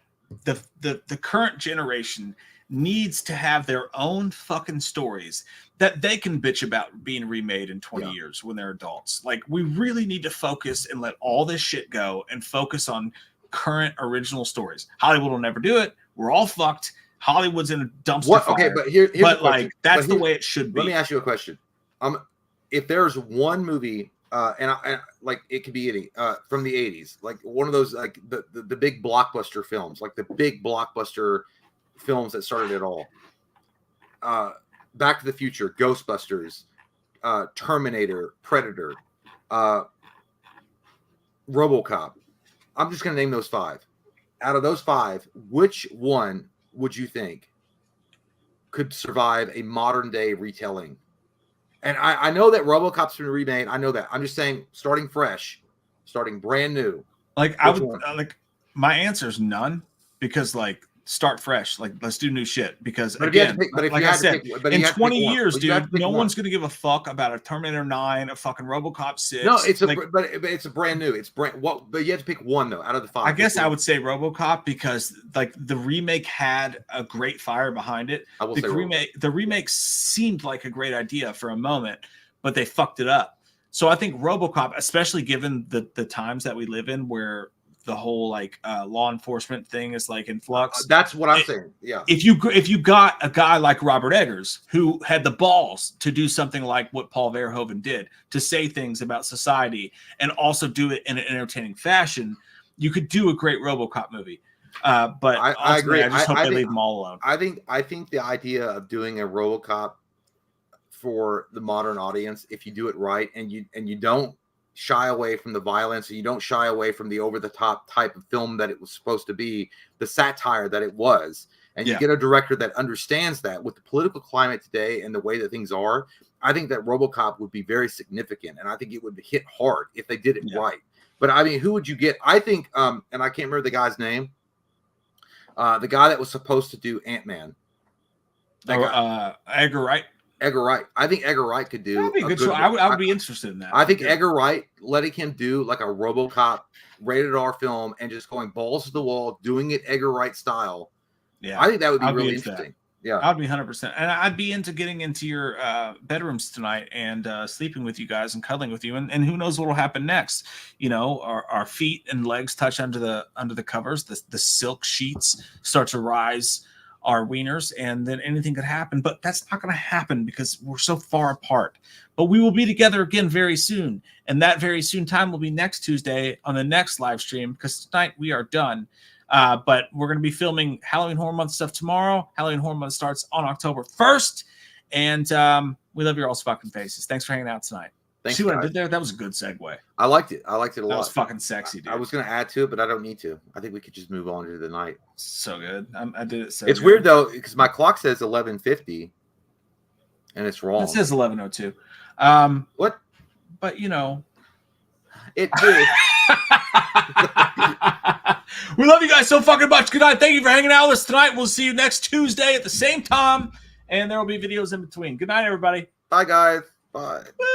the current generation needs to have their own fucking stories that they can bitch about being remade in 20 years when they're adults. Like, we really need to focus and let all this shit go and focus on current original stories. Hollywood will never do it. We're all fucked. Hollywood's in a dumpster fire. Okay, but here's that's the way it should be. Let me ask you a question. If there's one movie, and like it could be any from the 80s, like one of those, like the big blockbuster films, like the big blockbuster films that started it all. Back to the Future, Ghostbusters, Terminator, Predator, RoboCop. I'm just going to name those 5. Out of those 5, which one would you think could survive a modern day retelling? And I know that RoboCop's been remade. I know that. I'm just saying, starting fresh, starting brand new. Like, I would like, my answer is none, because like, start fresh. Like, let's do new shit. Because again, like I said, in 20 years, dude, no one's going to give a fuck about a Terminator 9, a fucking RoboCop 6. No, but it's a brand new. It's brand what? But you have to pick one though out of the 5. I guess I would say RoboCop, because like the remake had a great fire behind it. I will say the remake seemed like a great idea for a moment, but they fucked it up. So I think RoboCop, especially given the times that we live in, where the whole like law enforcement thing is like in flux. That's what I'm saying. Yeah. If you got a guy like Robert Eggers who had the balls to do something like what Paul Verhoeven did, to say things about society and also do it in an entertaining fashion, you could do a great RoboCop movie. But I agree. I just hope I they think- leave them all alone. I think the idea of doing a RoboCop for the modern audience, if you do it right and you don't shy away from the violence, and you don't shy away from the over-the-top type of film that it was supposed to be, the satire that it was, and you Yeah. get a director that understands that with the political climate today and the way that things are, I think that RoboCop would be very significant, and I think it would hit hard if they did it Yeah. right. But I mean, who would you get? I think, and I can't remember the guy's name, the guy that was supposed to do Ant-Man. Edgar Wright. Edgar Wright. I think Edgar Wright could do That'd be a good good show. one. I would be interested in that. I think Yeah. Edgar Wright, letting him do like a RoboCop rated R film and just going balls to the wall, doing it Edgar Wright style. Yeah, I think that would be I'd be really into that. interesting. Yeah. I'd be 100%, and I'd be into getting into your bedrooms tonight and sleeping with you guys and cuddling with you, and who knows what will happen next? You know, our feet and legs touch under the covers. The silk sheets start to rise our wieners, and then anything could happen. But that's not going to happen because we're so far apart. But we will be together again very soon, and that very soon time will be next Tuesday on the next live stream, because tonight we are done. But we're going to be filming Halloween Horror Month stuff tomorrow. Halloween Horror Month starts on October 1st. And we love your all's fucking faces. Thanks for hanging out tonight. Thanks, See what I guys. did there? That was a good segue. I liked it. I liked it a That lot. was fucking sexy, dude. I was going to add to it, but I don't need to. I think we could just move on to the night. so good. I did it so It's good. weird though, because my clock says 11:50, and it's wrong. It says 11:02. What? But, you know. It did. We love you guys so fucking much. Good night. Thank you for hanging out with us tonight. We'll see you next Tuesday at the same time, and there will be videos in between. Good night, everybody. Bye, guys. Bye. Woo!